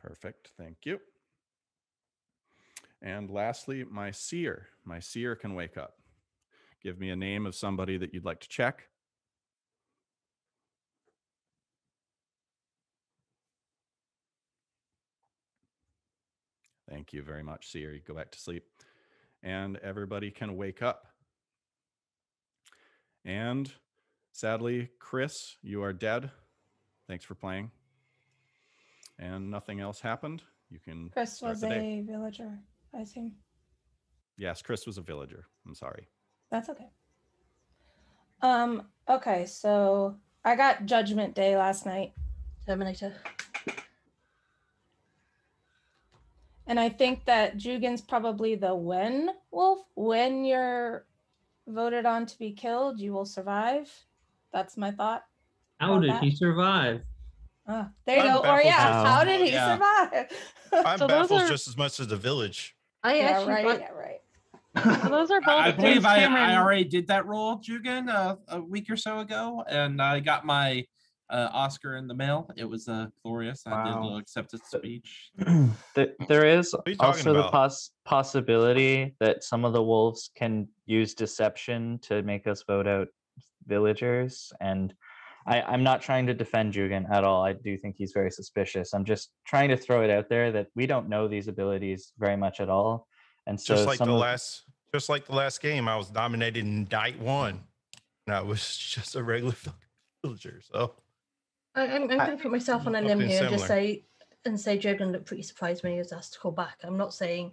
Perfect. Thank you. And lastly, my seer. My seer can wake up. Give me a name of somebody that you'd like to check. Thank you very much, seer. You go back to sleep. And everybody can wake up. And Sadly, Chris, you are dead. Thanks for playing. And nothing else happened. You can Chris start was the day. a villager, I assume. Yes, Chris was a villager. I'm sorry. That's okay. Okay, so I got Judgment Day last night. Terminator. And I think that Jugin's probably the when wolf. When you're voted on to be killed, you will survive. That's my thought. How about did that. he survive? There you I'm go. Or baffled yeah, just- how did he Yeah. survive? I'm So those baffled are- just as much as the village. Yeah, right. Yeah, right. So those are both I James believe I Cameron. already did that role, Jugan, a week or so ago, and I got my Oscar in the mail. It was glorious. I did a little acceptance speech. There is are you talking also the about? possibility that some of the wolves can use deception to make us vote out villagers. And I'm not trying to defend Jugan at all. I do think he's very suspicious. I'm just trying to throw it out there that we don't know these abilities very much at all. And so Just like some the of, last game, I was nominated in night 1. And I was just a regular villager. So I'm going to put myself on a limb Something here and just similar. say Jurgen looked pretty surprised when he was asked to call back. I'm not saying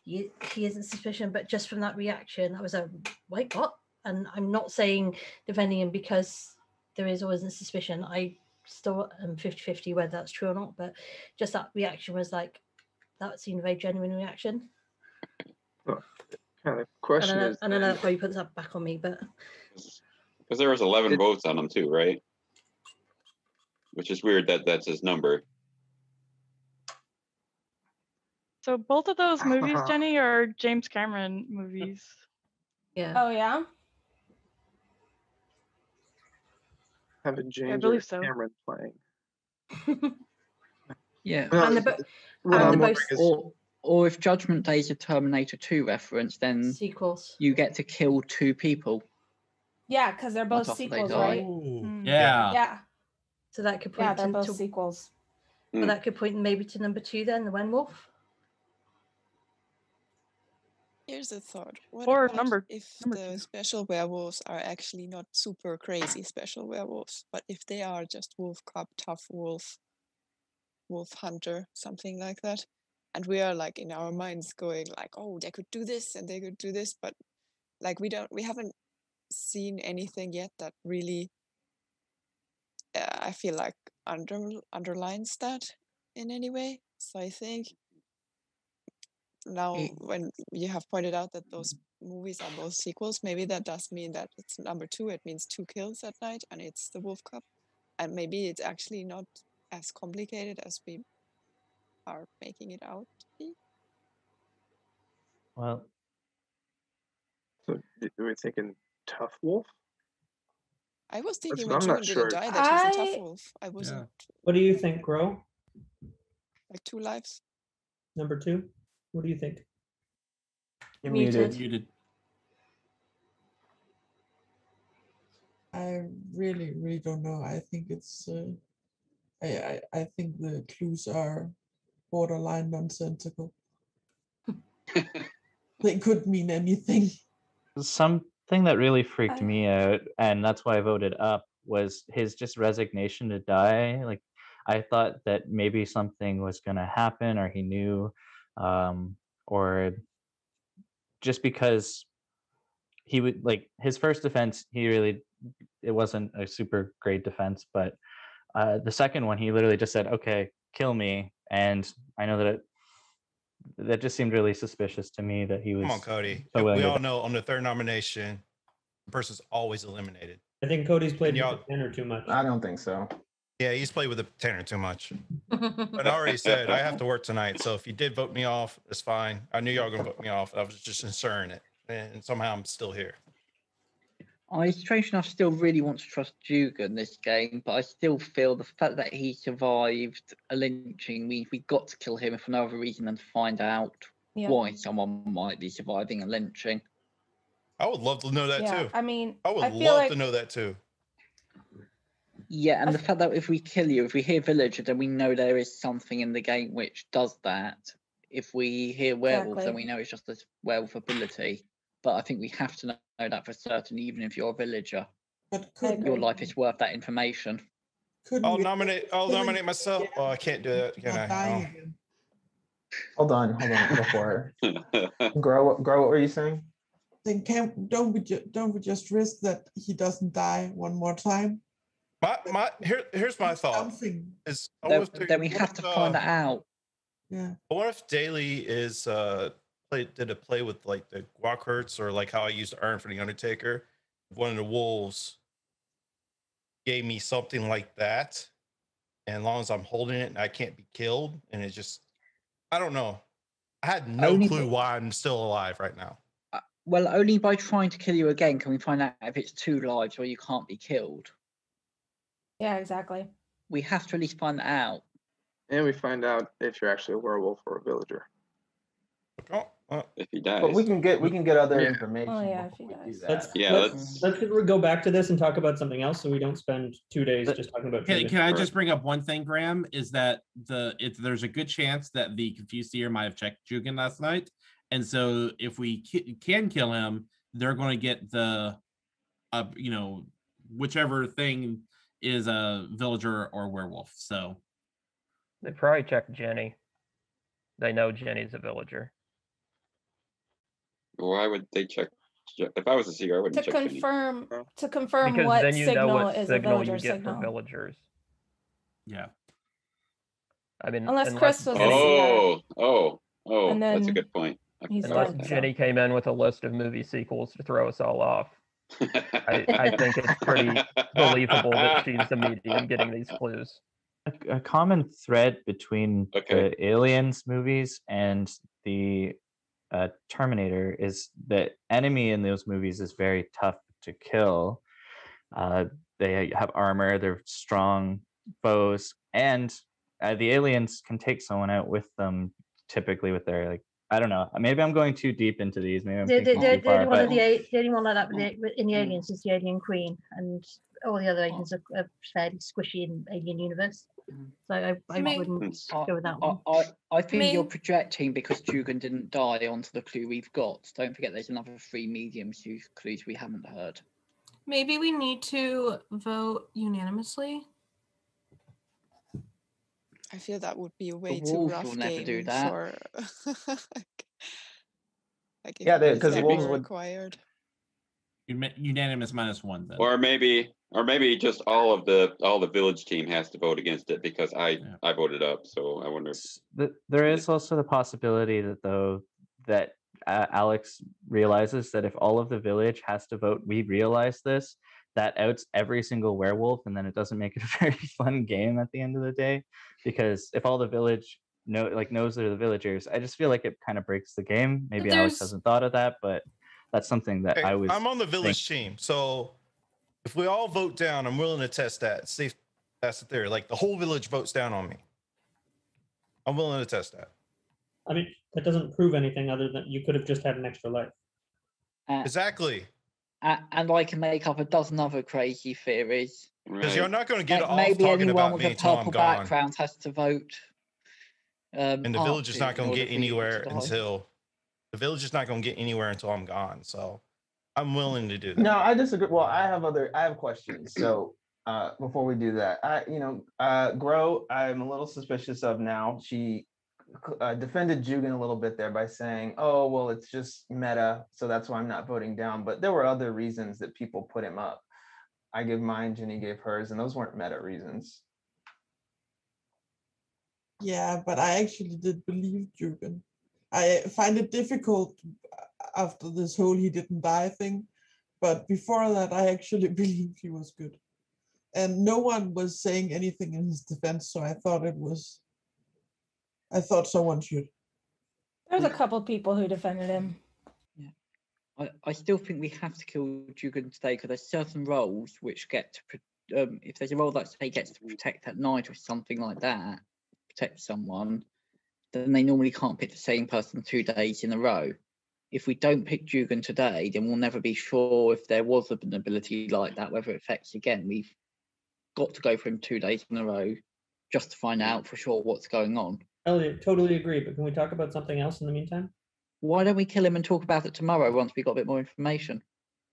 he isn't suspicious, but just from that reaction, I was like, wait, what? And I'm not saying defending him because there is always a suspicion. I still am 50-50 whether that's true or not, but just that reaction was like, that seemed a very genuine reaction. Kind of question is, I don't know why you put that back on me, but Because there was 11 votes on him too, right? Which is weird that that's his number. So both of those movies, Jenny, are James Cameron movies. Yeah. Oh yeah. having James or believe so. Cameron playing. Yeah. No, And it's- the what and I'm the wondering most- is, Or if Judgment Day is a Terminator 2 reference, then sequels. you get to kill 2 people. Yeah, because they're both after they sequels, die. right? Yeah. Yeah. So that could point Yeah, they're both to sequels. but that could point maybe to number 2 then, the Wenwolf. Here's a thought. What Or about number the special werewolves are actually not super crazy special werewolves, but if they are just wolf cub, tough wolf, wolf hunter, something like that, and we are like in our minds going like, oh, they could do this and they could do this, but like we haven't seen anything yet that really, I feel like underlines that in any way. So I think now when you have pointed out that those movies are both sequels, maybe that does mean that it's number 2. It means 2 kills at night, and it's the Wolf Cub, and maybe it's actually not as complicated as we are making it out to be. well, so are we thinking Tough Wolf? I was thinking what when I'm not Julian didn't sure. die that he's a tough wolf. I wasn't What do you think, Gro? like 2 lives. Number 2? What do you think? You're Muted. Muted. I really don't know. I think it's I think the clues are borderline nonsensical. They could mean anything. something that really freaked me out, and that's why I voted up, was his just resignation to die. Like, I thought that maybe something was going to happen, or he knew, or just because he would, like, his first defense, it wasn't a super great defense, but the second one, he literally just said, okay, kill me. And I know that that just seemed really suspicious to me that he was. Come on, Cody. so willing We to all die. know on the third nomination, the person's always eliminated. I think Cody's played And with y'all- the tenor too much. I don't think so. Yeah, he's played with the tenor too much. But I already said I have to work tonight. So if you did vote me off, it's fine. I knew y'all were gonna vote me off. I was just insuring it. And somehow I'm still here. I, strange enough, still really want to trust Jugan this game, but I still feel the fact that he survived a lynching means we got to kill him for no other reason than to find out Yeah. why someone might be surviving a lynching. I would love to know that Yeah, too. I mean, I would I feel love like to know that too. Yeah, and the fact that if we kill you, if we hear villager, then we know there is something in the game which does that. If we hear werewolf, then Exactly. we know it's just a werewolf ability. But I think we have to know that for certain, even if you're a villager. But could Your life is worth that information. I'll nominate myself. Oh, I can't do that, can I? Oh. Hold on before. Grow, what were you saying? Then don't we just risk that he doesn't die one more time? Here's my thought. Is Then we have to find that out. Yeah. What if Daly is did a play with like the guac hurts, or like how I used to earn for the Undertaker? One of the wolves gave me something like that, and as long as I'm holding it and I can't be killed, and it just, I don't know. I had no clue why I'm still alive right now. Well, only by trying to kill you again can we find out if it's 2 lives or you can't be killed. Yeah, exactly. We have to at least find that out. And we find out if you're actually a werewolf or a villager. If he dies. But we can get other Yeah. information. Oh yeah, if he does. Let's go back to this and talk about something else, so we don't spend 2 days just talking about. Can I just bring up one thing, Graham? Is that there's a good chance that the Confused Seer might have checked Jugan last night, and so if we can kill him, they're going to get the, whichever thing is a villager or werewolf. So They probably checked Jenny. They know Jenny's a villager. Why would they check? If I was a seeker, I wouldn't To check Jenny. confirm Because what then you know signal what is a signal you villager get signal. for villagers. Yeah. I mean, Unless Chris was the Oh, And that's a then good point. he's Unless dead, so. Jenny came in with a list of movie sequels to throw us all off. I think it's pretty believable that she's the medium getting these clues. A common thread between the Aliens movies and the Terminator is the enemy in those movies is very tough to kill. They have armor, they're strong foes, and the aliens can take someone out with them, typically with their, like, I don't know, maybe I'm going too deep into these, maybe I'm thinking too far, The but only one like that in the Aliens is the Alien Queen, and all the other aliens are fairly squishy in Alien Universe. So I wouldn't go with that one. I think you're projecting because Jugan didn't die onto the clue we've got. Don't forget there's another 3 mediums whose clues we haven't heard. Maybe we need to vote unanimously. I feel that would be a way The too wolves rough will never game do that. for like if Yeah, it was because ever wolves would. required. Unanimous -1 then. Or maybe just all the village team has to vote against it because I voted up. So I wonder. there is also the possibility that Alex realizes that if all of the village has to vote, we realize this, that outs every single werewolf, and then it doesn't make it a very fun game at the end of the day. Because if all the village knows they're the villagers, I just feel like it kind of breaks the game. Maybe Alex hasn't thought of that, but that's something that I'm on the village team, so if we all vote down, I'm willing to test that. See if that's the theory. Like the whole village votes down on me. I'm willing to test that. I mean, that doesn't prove anything other than you could have just had an extra life. Exactly. And I can make up a dozen other crazy theories. Because you're not going to get off Maybe talking anyone about with me a until I'm purple gone. background has to vote. And the village is not going to get anywhere die. until I'm gone. So I'm willing to do that. No, I disagree. Well, I have questions. So before we do that, Grow, I'm a little suspicious of now. She defended Jugan a little bit there by saying, oh, well, it's just meta, so that's why I'm not voting down. But there were other reasons that people put him up. I gave mine, Jenny gave hers, and those weren't meta reasons. Yeah, but I actually did believe Jugan. I find it difficult after this whole he didn't die thing, but before that, I actually believed he was good. And no one was saying anything in his defense, so I thought someone should. There's a couple people who defended him. I still think we have to kill Jugan today because there's certain roles which get to, if there's a role that say gets to protect at night or something like that, protect someone, then they normally can't pick the same person 2 days in a row. If we don't pick Jugan today, then we'll never be sure if there was an ability like that, whether it affects again. We've got to go for him 2 days in a row just to find out for sure what's going on. Elliot, totally agree, but can we talk about something else in the meantime? Why don't we kill him and talk about it tomorrow once we got a bit more information?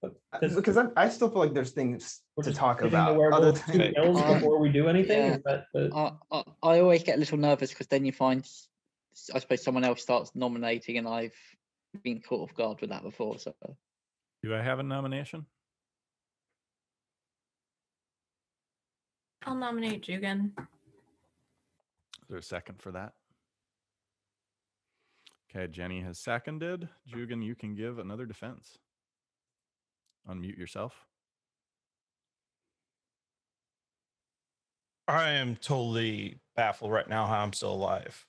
Because I still feel like there's things to talk giving the about. werewolf Other two than kills before we do anything. Yeah. Is that the... I always get a little nervous because then you find, I suppose, someone else starts nominating, and I've been caught off guard with that before. So, Do I have a nomination? I'll nominate Jugan. Is there a second for that? Okay, Jenny has seconded. Jugan, you can give another defense. Unmute yourself. I am totally baffled right now how I'm still alive.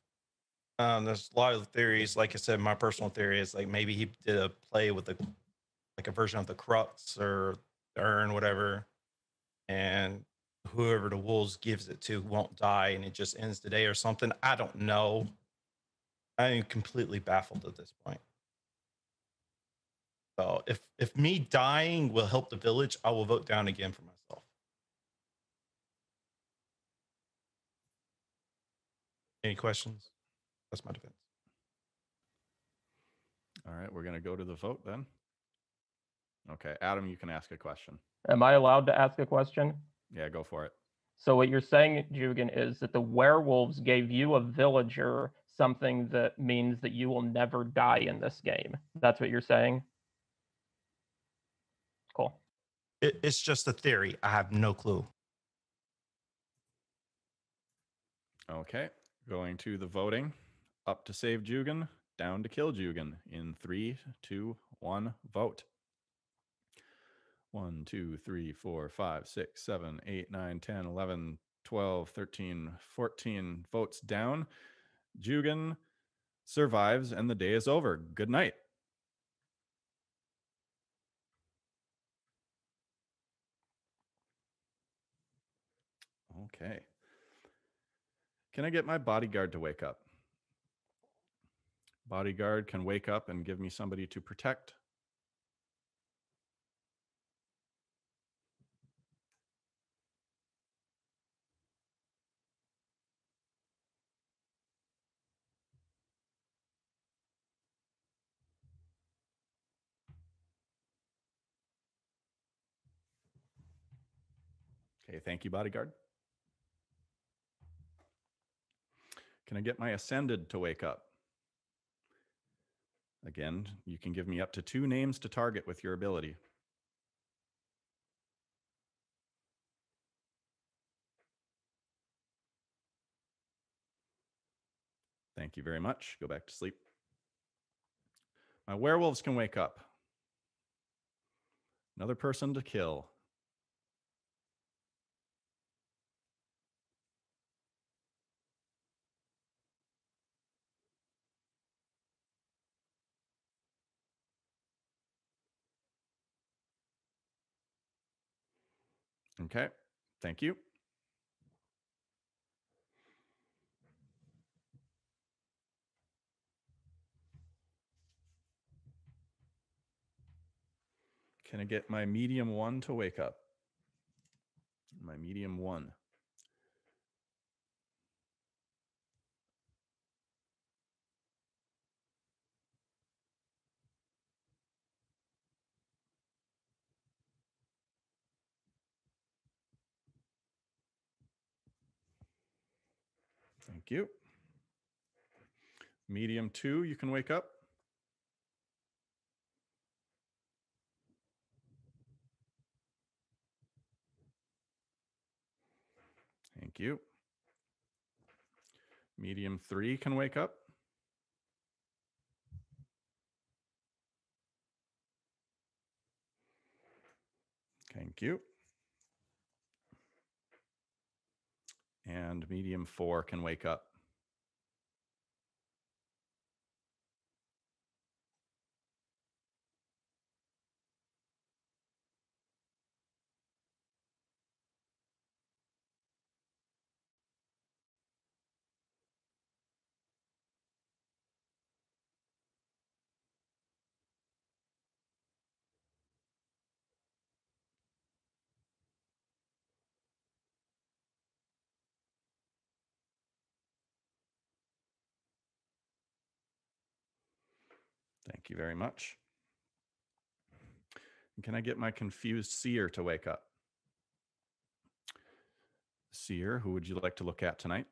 There's a lot of theories. Like I said, my personal theory is like maybe he did a play with a version of the crux or the urn, whatever, and whoever the wolves gives it to won't die, and it just ends the day or something. I don't know. I am completely baffled at this point. So if me dying will help the village, I will vote down again for myself. Any questions? That's my defense. All right, we're going to go to the vote then. Okay, Adam, you can ask a question. Am I allowed to ask a question? Yeah, go for it. So what you're saying, Jugan, is that the werewolves gave you, a villager, something that means that you will never die in this game. That's what you're saying? Cool. It's just a theory. I have no clue. Okay, going to the voting. Up to save Jugan, down to kill Jugan. In 3, 2, 1, vote. 1, 2, 3, 4, 5, 6, 7, 8, 9, 10, 11, 12, 13, 14 votes down. Jugan survives and the day is over. Good night. Okay. Can I get my bodyguard to wake up? Bodyguard can wake up and give me somebody to protect. Okay, thank you, bodyguard. Can I get my ascended to wake up? Again, you can give me up to 2 names to target with your ability. Thank you very much. Go back to sleep. My werewolves can wake up. Another person to kill. Okay, thank you. Can I get my medium 1 to wake up? My medium 1. Thank you. Medium 2, you can wake up. Thank you. Medium 3 can wake up. Thank you. And medium 4 can wake up. Thank you very much. Can I get my confused seer to wake up? Seer, who would you like to look at tonight?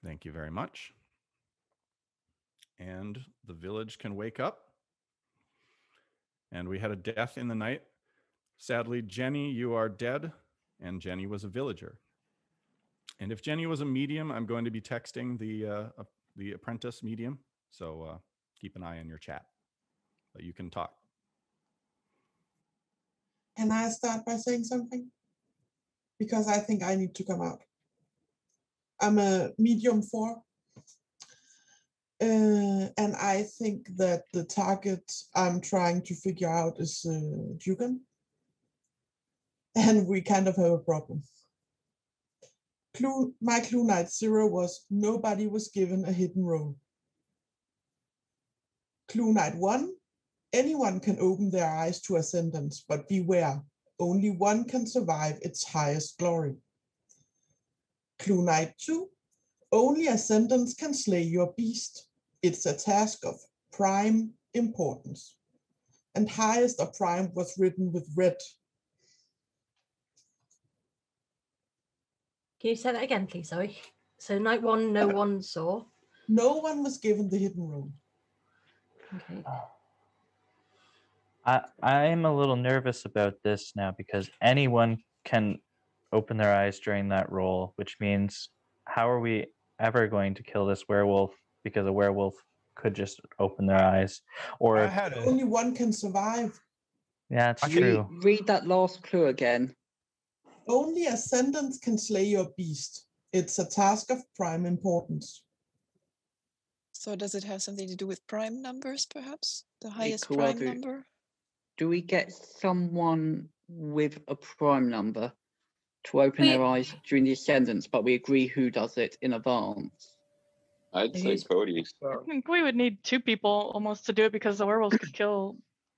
Thank you very much. And the village can wake up. And we had a death in the night. Sadly, Jenny, you are dead, and Jenny was a villager. And if Jenny was a medium, I'm going to be texting the apprentice medium. So keep an eye on your chat, but you can talk. Can I start by saying something? Because I think I need to come out. I'm a medium 4. And I think that the target I'm trying to figure out is Dugan. And we kind of have a problem. My Clue Night 0 was nobody was given a hidden role. Clue Night 1, anyone can open their eyes to ascendance, but beware, only one can survive its highest glory. Clue Night 2, only ascendance can slay your beast. It's a task of prime importance. And highest of prime was written with red. Can you say that again, please? Sorry. So night 1, no one saw. No one was given the hidden role. Okay. I'm a little nervous about this now because anyone can open their eyes during that roll, which means how are we ever going to kill this werewolf? Because a werewolf could just open their eyes, or only one can survive. Yeah, it's true. Read that last clue again. Only ascendants can slay your beast. It's a task of prime importance. So does it have something to do with prime numbers, perhaps? The highest Cool, prime number? Do we get someone with a prime number to open their eyes during the ascendance, but we agree who does it in advance? I'd say Cody. I think we would need 2 people almost to do it because the werewolves could kill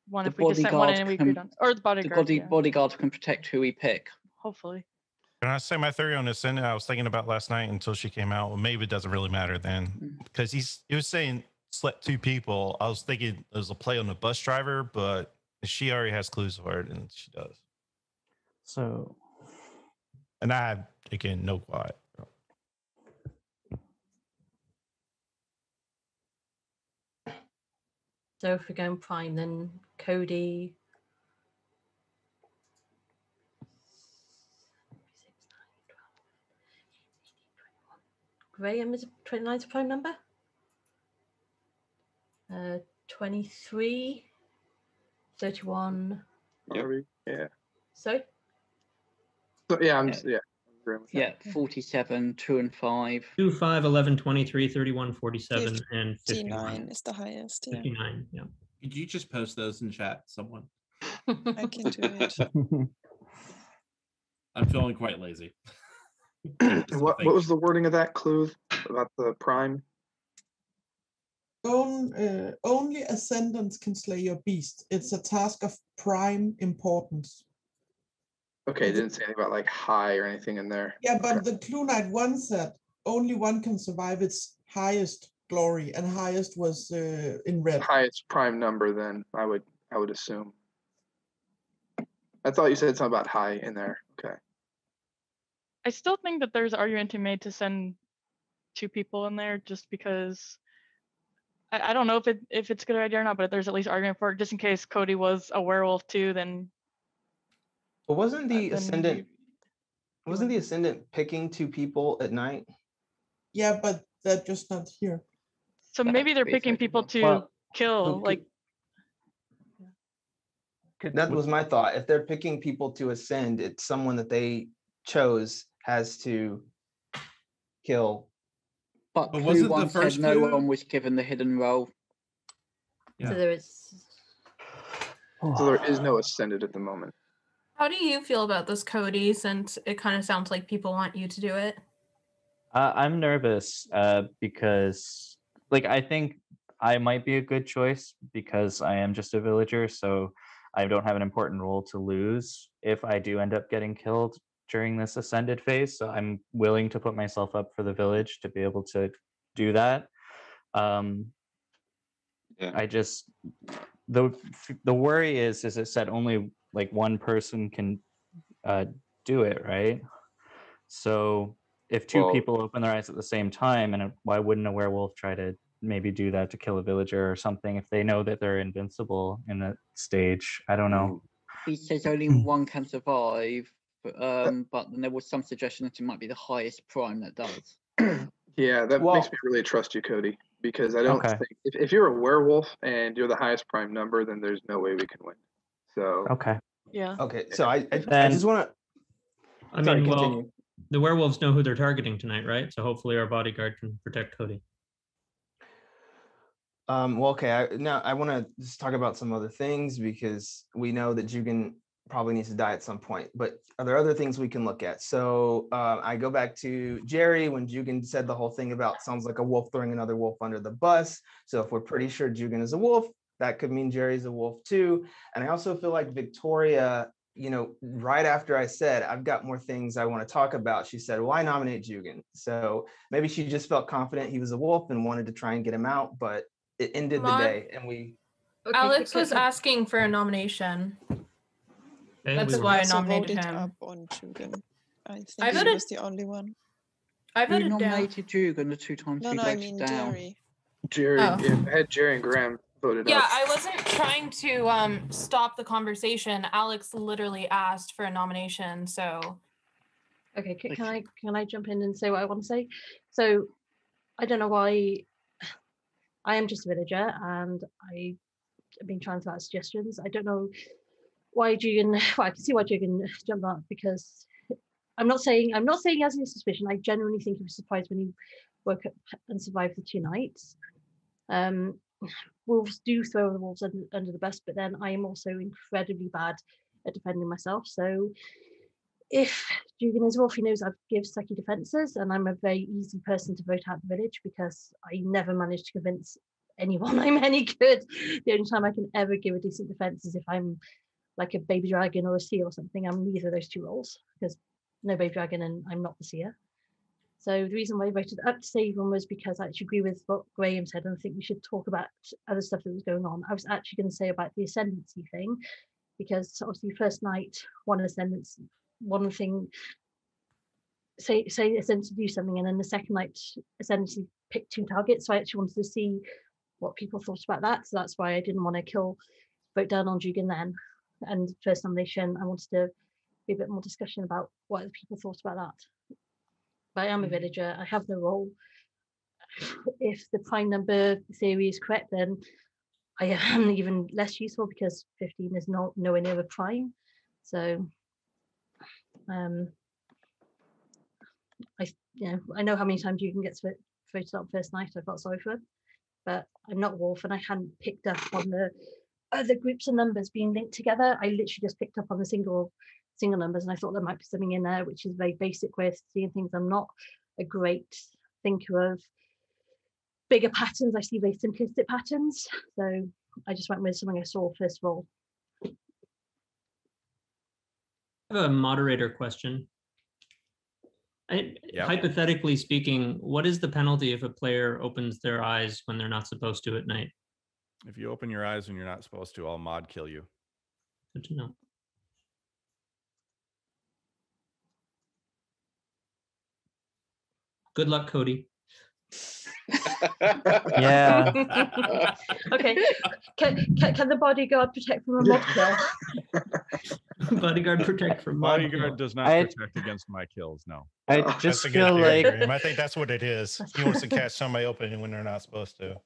one The if we just sent one in bodyguard and we can- agreed on, or the bodyguard. Yeah, bodyguard can protect who we pick. hopefully. Can I say my theory on Ascendant? I was thinking about last night until she came out. Well, maybe it doesn't really matter then because he was saying slept 2 people. I was thinking it was a play on the bus driver, but she already has clues for it, and she does. So, and I have again no quiet. So if we're going prime, then Cody. Graham is 29's prime number. 23, 31. Yeah. Sorry? So, yeah, I'm just, yeah. Yeah, 47, 2 and 5. 2, 5, 11, 23, 31, 47, and 59 59. is the highest. Yeah. 59, yeah. Could you just post those in chat, someone? I can do it. I'm feeling quite lazy. What was the wording of that clue about the prime? Only ascendants can slay your beast. It's a task of prime importance. Okay, it didn't say anything about like high or anything in there. Yeah, but the Clue Night 1 said only one can survive its highest glory, and highest was in red. Highest prime number, then I would assume. I thought you said something about high in there. Okay. I still think that there's argument to be made to send 2 people in there just because I don't know if it's a good idea or not, but there's at least argument for it just in case Cody was a werewolf too, then. But wasn't the then ascendant picking 2 people at night? Yeah, but they're just not here. So maybe they're picking people to kill, like. That was my thought. If they're picking people to ascend, it's someone that they chose has to kill. But But Clue wasn't the 1 said first no clue- one was given the hidden role. Yeah. So there is. So there is no ascended at the moment. How do you feel about this, Cody, since it kind of sounds like people want you to do it? I'm nervous because, like, I think I might be a good choice because I am just a villager, so I don't have an important role to lose if I do end up getting killed. during this ascended phase, so I'm willing to put myself up for the village to be able to do that. I just the worry is it said only like one person can do it, right? So if two people open their eyes at the same time, and why wouldn't a werewolf try to maybe do that to kill a villager or something if they know that they're invincible in that stage? I don't know. He says only one can survive, but then there was some suggestion that it might be the highest prime that does. Yeah, that makes me really trust you, Cody, because I don't think if you're a werewolf and you're the highest prime number, then there's no way we can win. So Yeah. Okay, so I just want to. I mean, well, the werewolves know who they're targeting tonight, right? So hopefully our bodyguard can protect Cody. Well, okay. Now I want to just talk about some other things because we know that Jugan probably needs to die at some point. But are there other things we can look at? So I go back to Jerry when Jugan said the whole thing about sounds like a wolf throwing another wolf under the bus. So if we're pretty sure Jugan is a wolf, that could mean Jerry's a wolf too. And I also feel like Victoria, you know, right after I said I've got more things I want to talk about, she said, "Why nominate Jugan?" So maybe she just felt confident he was a wolf and wanted to try and get him out, but it ended the day and we Alex was asking for a nomination. That's why I nominated him. Up on Jugan. I think I he voted- was the only one. I Who voted down. nominated Jugan the 2 times No, he no, I voted mean down? Jerry. Jerry, Oh. yeah, I had Jerry and Graham voted Yeah, up. I wasn't trying to stop the conversation. Alex literally asked for a nomination, so Okay, can I jump in and say what I want to say? So I don't know why I am just a villager and I've been trying to ask suggestions. I don't know why Jugan, well, I can see why Jugan jumped up because I'm not saying he has any suspicion. I genuinely think he was surprised when he woke up and survived the 2 nights. Wolves do throw the wolves under the bus, but then I am also incredibly bad at defending myself. So if Jugan is a wolf, he knows I give sucky defenses, and I'm a very easy person to vote out the village because I never manage to convince anyone I'm any good. The only time I can ever give a decent defense is if I'm like a baby dragon or a seer or something. I'm neither of those 2 roles because no baby dragon and I'm not the seer. So the reason why I voted up to save him was because I actually agree with what Graham said, and I think we should talk about other stuff that was going on. I was actually going to say about the ascendancy thing, because obviously first night, one thing, say ascendancy do something, and then the second night ascendancy pick 2 targets. So I actually wanted to see what people thought about that. So that's why I didn't want to vote down on Jugan then. And first nomination, I wanted to be a bit more discussion about what other people thought about that. But I am a villager, I have the role. If the prime number theory is correct, then I am even less useful because 15 is nowhere near a prime. So I know how many times you can get voted up first night. I felt sorry for it, but I'm not a wolf and I hadn't picked up on the other groups of numbers being linked together. I literally just picked up on the single numbers, and I thought there might be something in there, which is a very basic way of seeing things. I'm not a great thinker of bigger patterns. I see very simplistic patterns, so I just went with something I saw first of all. I have a moderator question. Hypothetically speaking, what is the penalty if a player opens their eyes when they're not supposed to at night? If you open your eyes when you're not supposed to, I'll mod kill you. Good to know. Good luck, Cody. Yeah. Okay. Can the bodyguard protect from a mod kill? Bodyguard protect from mod kill. Bodyguard does not protect against my kills. No. I That's just a good feel theory, like Graham. I think that's what it is. He wants to catch somebody opening when they're not supposed to.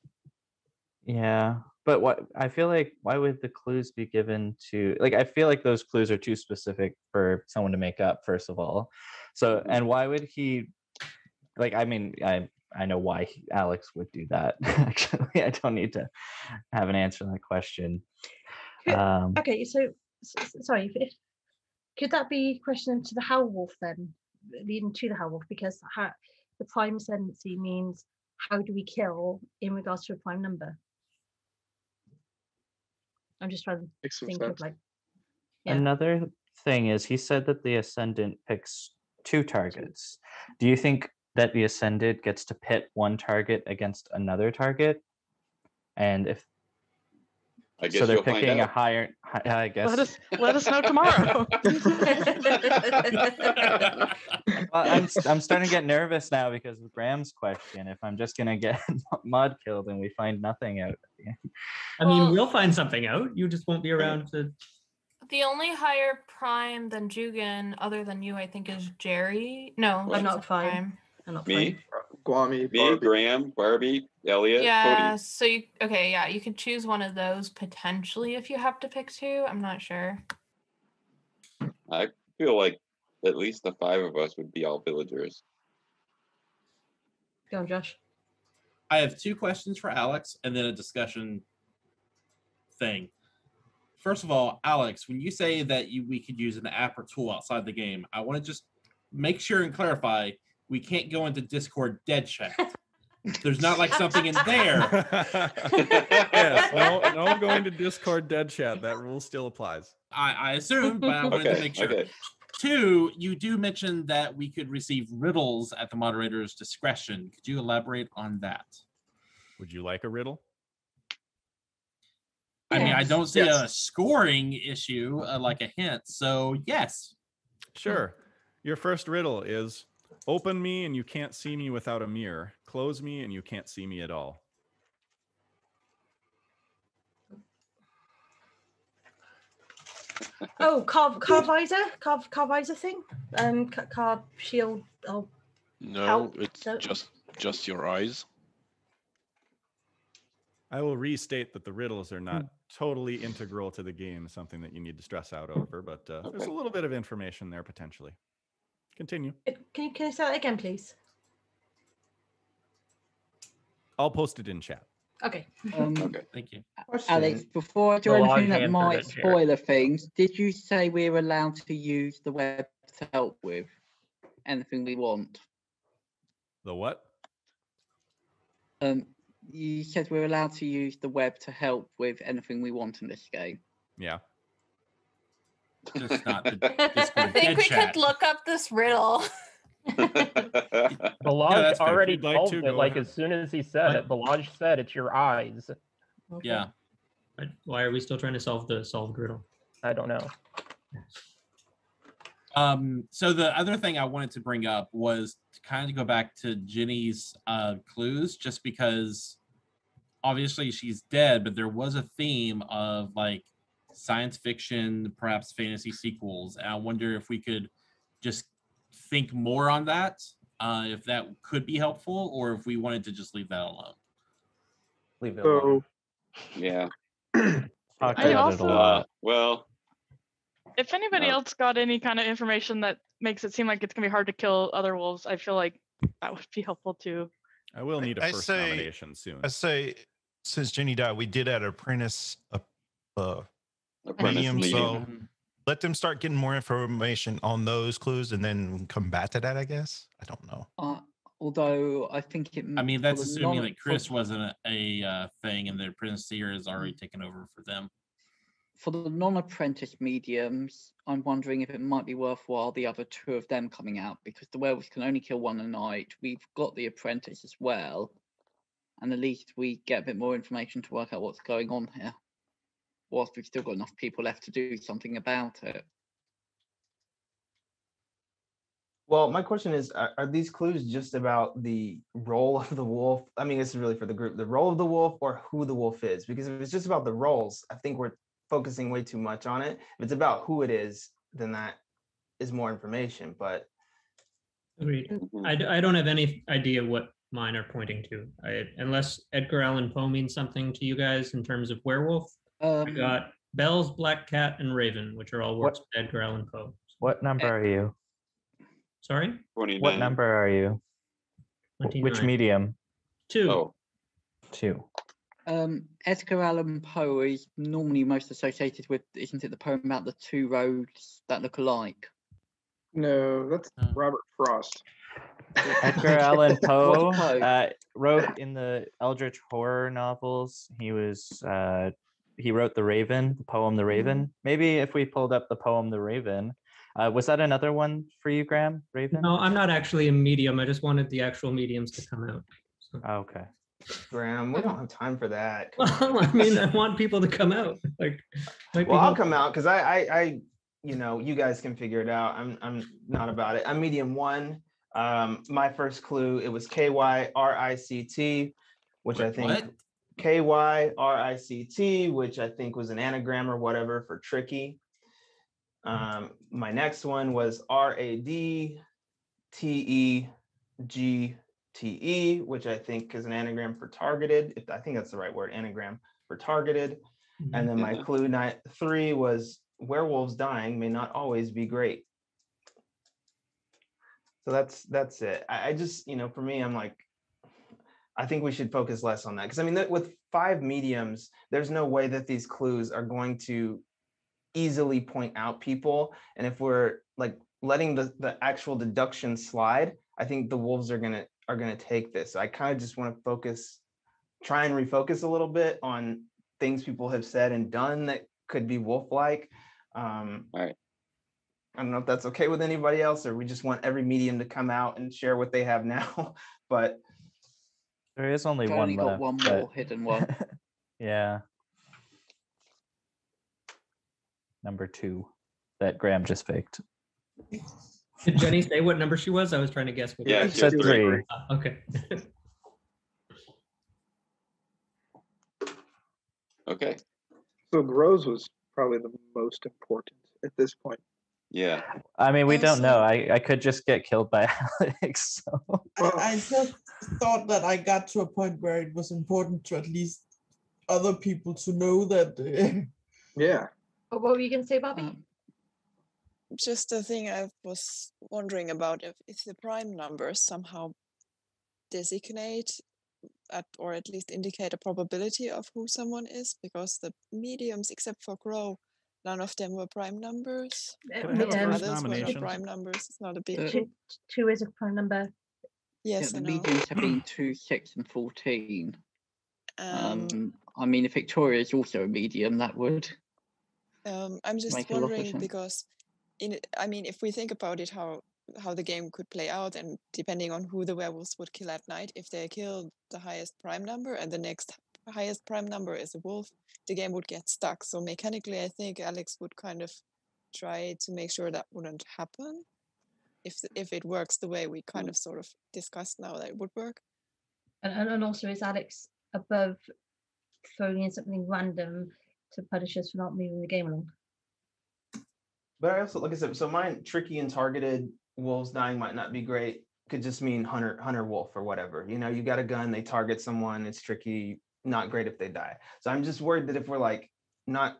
Yeah, but I feel like why would the clues be given to, like, I feel like those clues are too specific for someone to make up, first of all. So, and why would he, like, I mean, I know why Alex would do that. Actually, I don't need to have an answer to that question. Okay, so sorry, could that be question to the Howl Wolf then, leading to the Howl Wolf, because the prime ascendancy means how do we kill in regards to a prime number? I'm just trying to think of like Another thing is, he said that the Ascendant picks 2 targets. Do you think that the Ascendant gets to pit one target against another target? And if I guess so, they're you'll find picking a out. higher. I guess. Let us know tomorrow. Well, I'm starting to get nervous now because of Graham's question. If I'm just gonna get mod killed and we find nothing out. I mean, Well- we'll find something out. You just won't be around to. The only higher prime than Jugan, other than you, I think, is Jerry. No, I'm she's not prime. I'm not Me, Guami, me, Barbie. Graham, Barbie, Elliot, Yeah, Cody. so you okay, yeah, you could choose one of those potentially if you have to pick 2. I'm not sure. I feel like at least the 5 of us would be all villagers. Go on, Josh. I have 2 questions for Alex and then a discussion thing. First of all, Alex, when you say that we could use an app or tool outside the game, I want to just make sure and clarify we can't go into Discord dead chat. There's not like something in there. Yes, no going to Discord dead chat. That rule still applies. I assume, but I wanted to Okay, make sure. okay. 2, you do mention that we could receive riddles at the moderator's discretion. Could you elaborate on that? Would you like a riddle? I mean, I Yes. don't see Yes. a scoring issue like a hint. So yes. Sure. Your first riddle is: open me and you can't see me without a mirror. Close me and you can't see me at all. Oh, carb visor thing. Carb shield. Oh, No, Help. it's So- just your eyes. I will restate that the riddles are not totally integral to the game, something that you need to stress out over, but there's a little bit of information there potentially. Continue. can you say that again, please? I'll post it in chat. Okay. Okay. Thank you. Alex, before I do The large anything that answer might to Jared. spoil things, did you say we're allowed to use the web to help with anything we want? The what? You said we're allowed to use the web to help with anything we want in this game. Yeah. Just not the I Discord think dead we chat. could look up this riddle. Balaj that's fair. already If you'd like solved to, it. go Like ahead. as soon as he said it, Balaj said it's your eyes. Yeah. But why are we still trying to solve the solved riddle? I don't know. So the other thing I wanted to bring up was to kind of go back to Jenny's clues, just because obviously she's dead, but there was a theme of like science fiction, perhaps fantasy sequels. And I wonder if we could just think more on that, if that could be helpful, or if we wanted to just leave that alone. Leave it alone. So Yeah. Talked I about it a also- lot. Well, If anybody No. else got any kind of information that makes it seem like it's gonna be hard to kill other wolves, I feel like that would be helpful too. I will need a I first say- nomination soon. I say, since Jenny died, we did add apprentice apprentice medium, so medium. let them start getting more information on those clues and then come back to that, I guess. I don't know. Although I think it. I mean, for that's the assuming non- that Chris wasn't a thing and the apprentice seer has already taken over for them. For the non-apprentice mediums, I'm wondering if it might be worthwhile the other 2 of them coming out, because the werewolves can only kill 1 a night. We've got the apprentice as well, and at least we get a bit more information to work out what's going on here, whilst we've still got enough people left to do something about it. Well, my question is, are these clues just about the role of the wolf? I mean, this is really for the group, the role of the wolf or who the wolf is? Because if it's just about the roles, I think we're focusing way too much on it. If it's about who it is, then that is more information, but Agreed. I don't have any idea what mine are pointing to. Unless Edgar Allan Poe means something to you guys in terms of werewolf. I got Bells, Black Cat, and Raven, which are all works by Edgar Allan Poe. What number are you? Sorry? 29. What number are you? Which 29. medium? 2. Oh, 2. Edgar Allan Poe is normally most associated with, isn't it, the poem about the 2 roads that look alike? no, that's Robert Frost. Edgar Allan Poe Poe? wrote in the Eldritch horror novels. He was he wrote The Raven, the poem The Raven. Maybe if we pulled up the poem The Raven, was that another one for you, Graham? Raven? No, I'm not actually a medium. I just wanted the actual mediums to come out. So. Okay. Graham, we don't have time for that. Well, I mean, I want people to come out. Like, well, I'll come out because I, you know, you guys can figure it out. I'm not about it. I'm medium 1. My first clue, it was KYRICT, which I think what? KYRICT, which I think was an anagram or whatever for tricky. My next one was RADTEGTE, which I think is an anagram for targeted. I think that's the right word, anagram for targeted. And then my clue 3 was werewolves dying may not always be great. So that's it. I just, you know, for me, I'm like, I think we should focus less on that. Because I mean, with 5 mediums, there's no way that these clues are going to easily point out people. And if we're like letting the actual deduction slide, I think the wolves are gonna take this. So I kind of just want to try and refocus a little bit on things people have said and done that could be wolf-like. All right. I don't know if that's okay with anybody else, or we just want every medium to come out and share what they have now. But there is only I've one only got left, one but- more hidden one. Yeah. Number 2 that Graham just faked. Did Jenny say what number she was? I was trying to guess. What Yeah, it she said 3. Okay. Okay. So Rose was probably the most important at this point. Yeah. I mean, we don't know. I could just get killed by Alex. So. I just thought that I got to a point where it was important to at least other people to know that. Yeah. What were you going to say, Bobby? Just the thing I was wondering about, if the prime numbers somehow designate or at least indicate a probability of who someone is, because the mediums, except for Crow, none of them were prime numbers. Could I have a first Others were not nomination? prime numbers. It's not a big Uh, group. 2 is a prime number. Yes, the I know. mediums have been 2, 6, and 14. Um, I mean, if Victoria is also a medium, that would. I'm just Make a lot of wondering sense. because, I mean, if we think about it, how the game could play out, and depending on who the werewolves would kill at night, if they kill the highest prime number and the next highest prime number is a wolf, the game would get stuck. So mechanically, I think Alex would kind of try to make sure that wouldn't happen. If it works the way we kind of sort of discussed now that it would work. And also, is Alex above throwing in something random to punish us for not moving the game along? But I also, like I said, so mine, tricky and targeted, wolves dying might not be great. Could just mean hunter wolf or whatever. You know, you got a gun, they target someone, it's tricky, not great if they die. So I'm just worried that if we're like not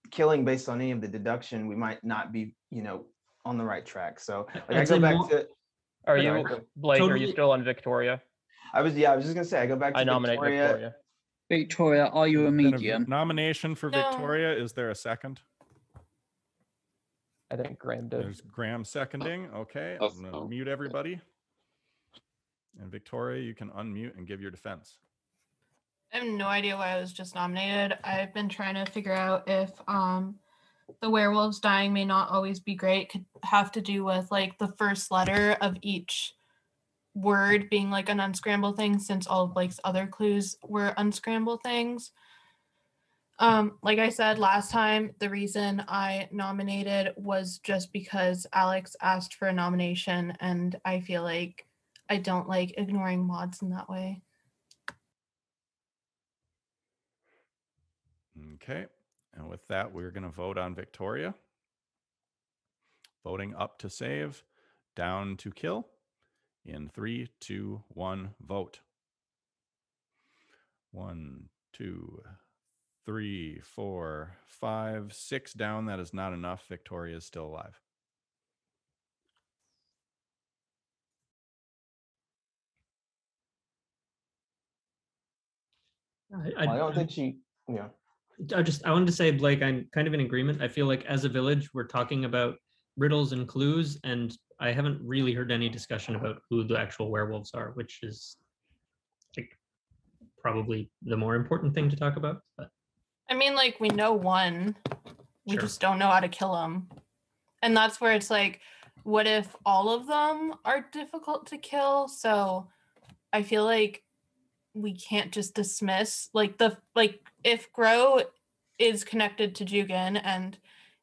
killing based on any of the deduction, we might not be, you know, on the right track. So like I go back to. Are Sorry, you, go- Blake, are Totally- you still on Victoria? I was just gonna say I go back to I nominate Victoria. Victoria. Victoria, are you a Been medium? nomination for No. Victoria. Is there a second? I think Graham did. There's Graham seconding. Okay, I'll- I'm gonna mute everybody. And Victoria, you can unmute and give your defense. I have no idea why I was just nominated. I've been trying to figure out if the werewolves dying may not always be great could have to do with like the first letter of each word being like an unscramble thing, since all of Blake's other clues were unscramble things. Like I said last time, the reason I nominated was just because Alex asked for a nomination, and I feel like I don't like ignoring mods in that way. Okay, and with that, we're going to vote on Victoria. Voting up to save, down to kill. In 3, 2, 1, vote. 1, 2, 3, 4, 5, 6 down. That is not enough. Victoria is still alive. I don't think she. Yeah. I wanted to say, Blake, I'm kind of in agreement. I feel like as a village, we're talking about riddles and clues, and I haven't really heard any discussion about who the actual werewolves are, which is like probably the more important thing to talk about. But I mean, like, we know one, we just don't know how to kill him. And that's where it's like, what if all of them are difficult to kill? So I feel like we can't just dismiss like if Grow is connected to Jugen and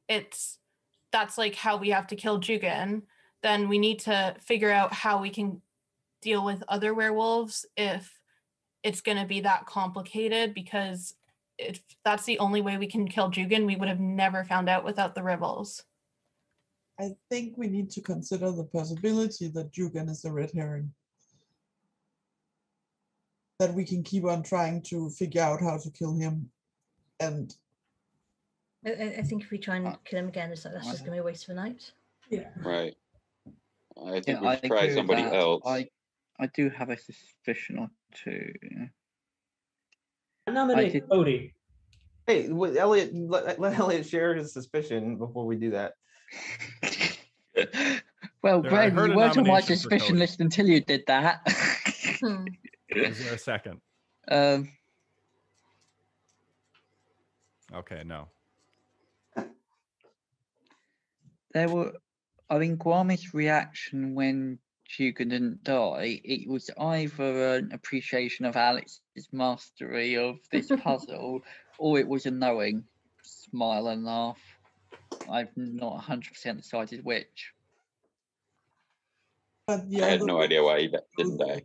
that's like how we have to kill Jugen, then we need to figure out how we can deal with other werewolves if it's going to be that complicated, because if that's the only way we can kill Jugen, we would have never found out without the Ribbles. I think we need to consider the possibility that Jugen is a red herring. That we can keep on trying to figure out how to kill him. And I think if we try and kill him again, it's like that's just going to be a waste of a night. Yeah. Right. I think Yeah, we I should try agree with somebody that. else. I do have a suspicion or two. I nominate did- Cody. Hey, Elliot, let Elliot share his suspicion before we do that. Well, There, I Brad, heard you a weren't on my nomination for suspicion Cody. list until you did that. Is there a second? um, Okay, no. there were, I mean, Guami's reaction when Jugen didn't die, it was either an appreciation of Alex's mastery of this puzzle, or it was a knowing smile and laugh. I've not 100% decided which. But I had no idea why he didn't die.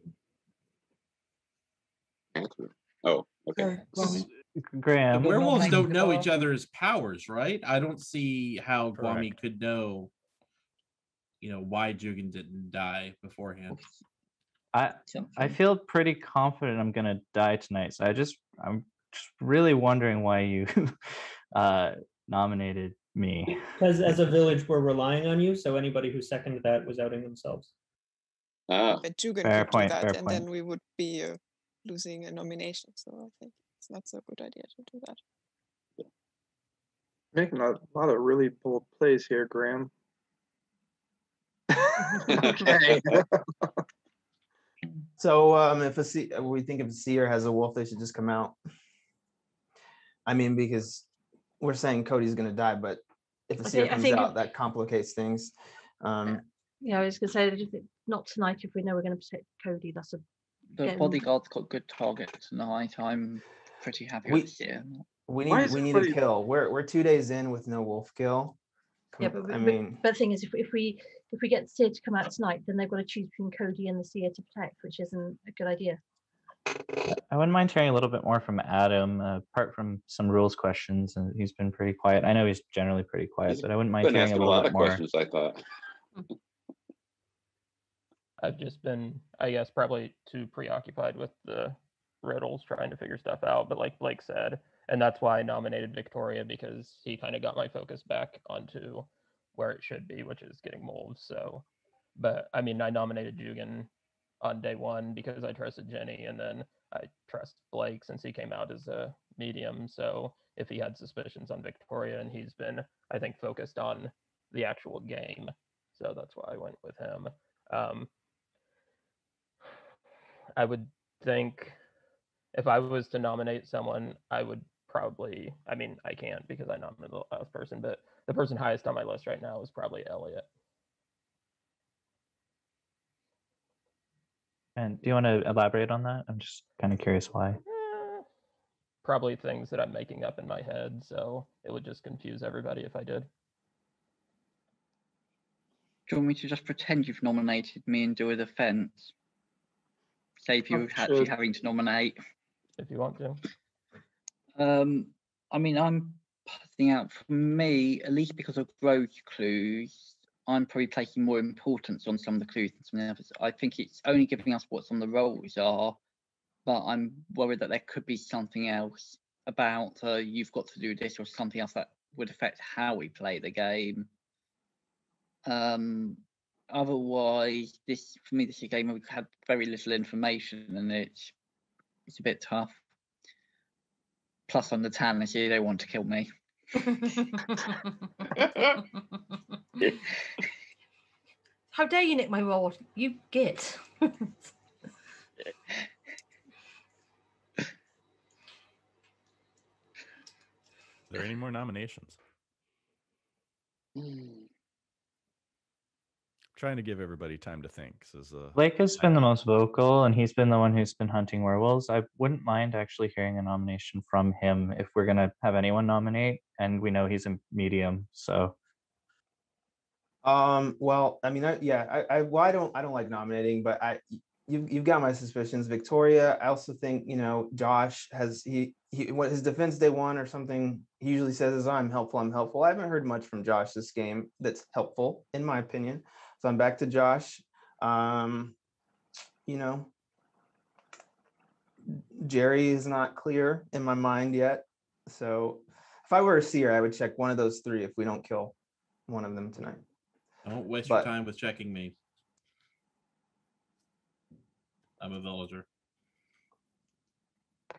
Oh, okay. Graham. The werewolves Thank don't you, know Bob. each other's powers, right? I don't see how Guami could know, why Jugen didn't die beforehand. I feel pretty confident I'm gonna die tonight. So I'm just really wondering why you nominated me. Because as a village, we're relying on you, so anybody who seconded that was outing themselves. But Jugen Fair could point, do that, fair and point. then we would be losing a nomination. So I think it's not so good idea to do that. Making a lot of really bold plays here, Graham. Okay. So if we think if a seer has a wolf, they should just come out. I mean, because we're saying Cody's going to die, but if a seer I comes think- out, that complicates things. Yeah, I was going to say that if not tonight, if we know we're going to protect Cody, that's a The Getting- bodyguard's got good target tonight. I'm pretty happy with this year. We Why need is a everybody- kill. We're 2 days in with no wolf kill. Yeah, but I mean, but the thing is, if we get the seer to come out tonight, then they've got to choose between Cody and the seer to protect, which isn't a good idea. I wouldn't mind hearing a little bit more from Adam, apart from some rules questions, and he's been pretty quiet. I know he's generally pretty quiet, He's but I wouldn't mind been hearing a asking a little lot bit of more. questions, I thought. I've just been, I guess, probably too preoccupied with the riddles trying to figure stuff out. But like Blake said, and that's why I nominated Victoria, because he kind of got my focus back onto where it should be, which is getting mold. So, but I mean, I nominated Jugen on day one because I trusted Jenny, and then I trust Blake since he came out as a medium. So if he had suspicions on Victoria, and he's been, I think, focused on the actual game, so that's why I went with him. I would think if I was to nominate someone, I would probably, I mean, I can't because I nominated the last person, but the person highest on my list right now is probably Elliot. And do you want to elaborate on that? I'm just kind of curious why. Probably things that I'm making up in my head, so it would just confuse everybody if I did. Do you want me to just pretend you've nominated me and do a defense? Save you actually should. having to nominate. If you want to. I mean, I'm passing out for me, at least because of road clues, I'm probably placing more importance on some of the clues than some of the others. I think it's only giving us what some of the roles are, but I'm worried that there could be something else about you've got to do this or something else that would affect how we play the game. Otherwise, for me, this is a game where we've had very little information, and it's a bit tough. Plus, I'm the Tannis, they want to kill me. How dare you nick my role? You git. there any more nominations? Trying to give everybody time to think. This is Blake has been the most vocal, and he's been the one who's been hunting werewolves. I wouldn't mind actually hearing a nomination from him if we're gonna have anyone nominate, and we know he's a medium. So Well, I mean, well, I don't like nominating, but you've got my suspicions. Victoria, I also think, you know, Josh has what his defense day one or something, he usually says is, I'm helpful. I haven't heard much from Josh this game that's helpful, in my opinion. So I'm back to Josh. You know, Jerry is not clear in my mind yet. So if I were a seer, I would check one of those three if we don't kill one of them tonight. Don't waste your time with checking me. I'm a villager.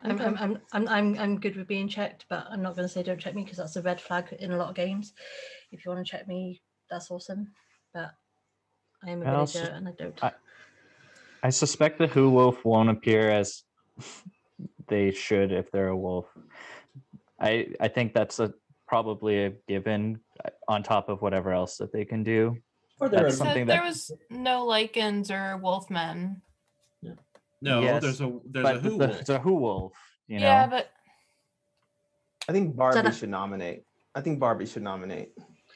I'm good with being checked, but I'm not going to say don't check me because that's a red flag in a lot of games. If you want to check me, that's awesome. But I am a villager and I don't. I suspect the Who Wolf won't appear as they should if they're a wolf. I think that's probably a given on top of whatever else that they can do. Or that's Said there was no Lycans or Wolfmen. No, Yes, there's a but Who there's Wolf. a Who Wolf. You know. Yeah, but I think Barbie should nominate.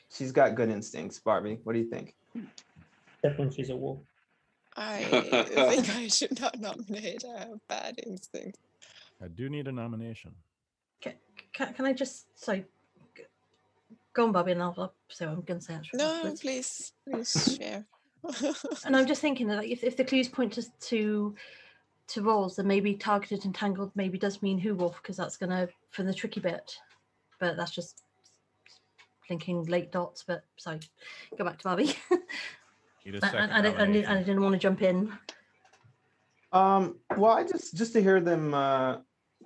She's got good instincts. Barbie, what do you think? Definitely, she's a wolf. I think I should not nominate. I have bad instincts. I do need a nomination. Can I just go on, Bobby, and I'll say what I'm going to say. No, please share. And I'm just thinking that like, if the clues point to roles, then maybe targeted and tangled maybe does mean Who Wolf because that's gonna for the tricky bit. But that's just thinking late dots. But sorry, go back to Bobby. Need a second I didn't want to jump in. Well, I just to hear them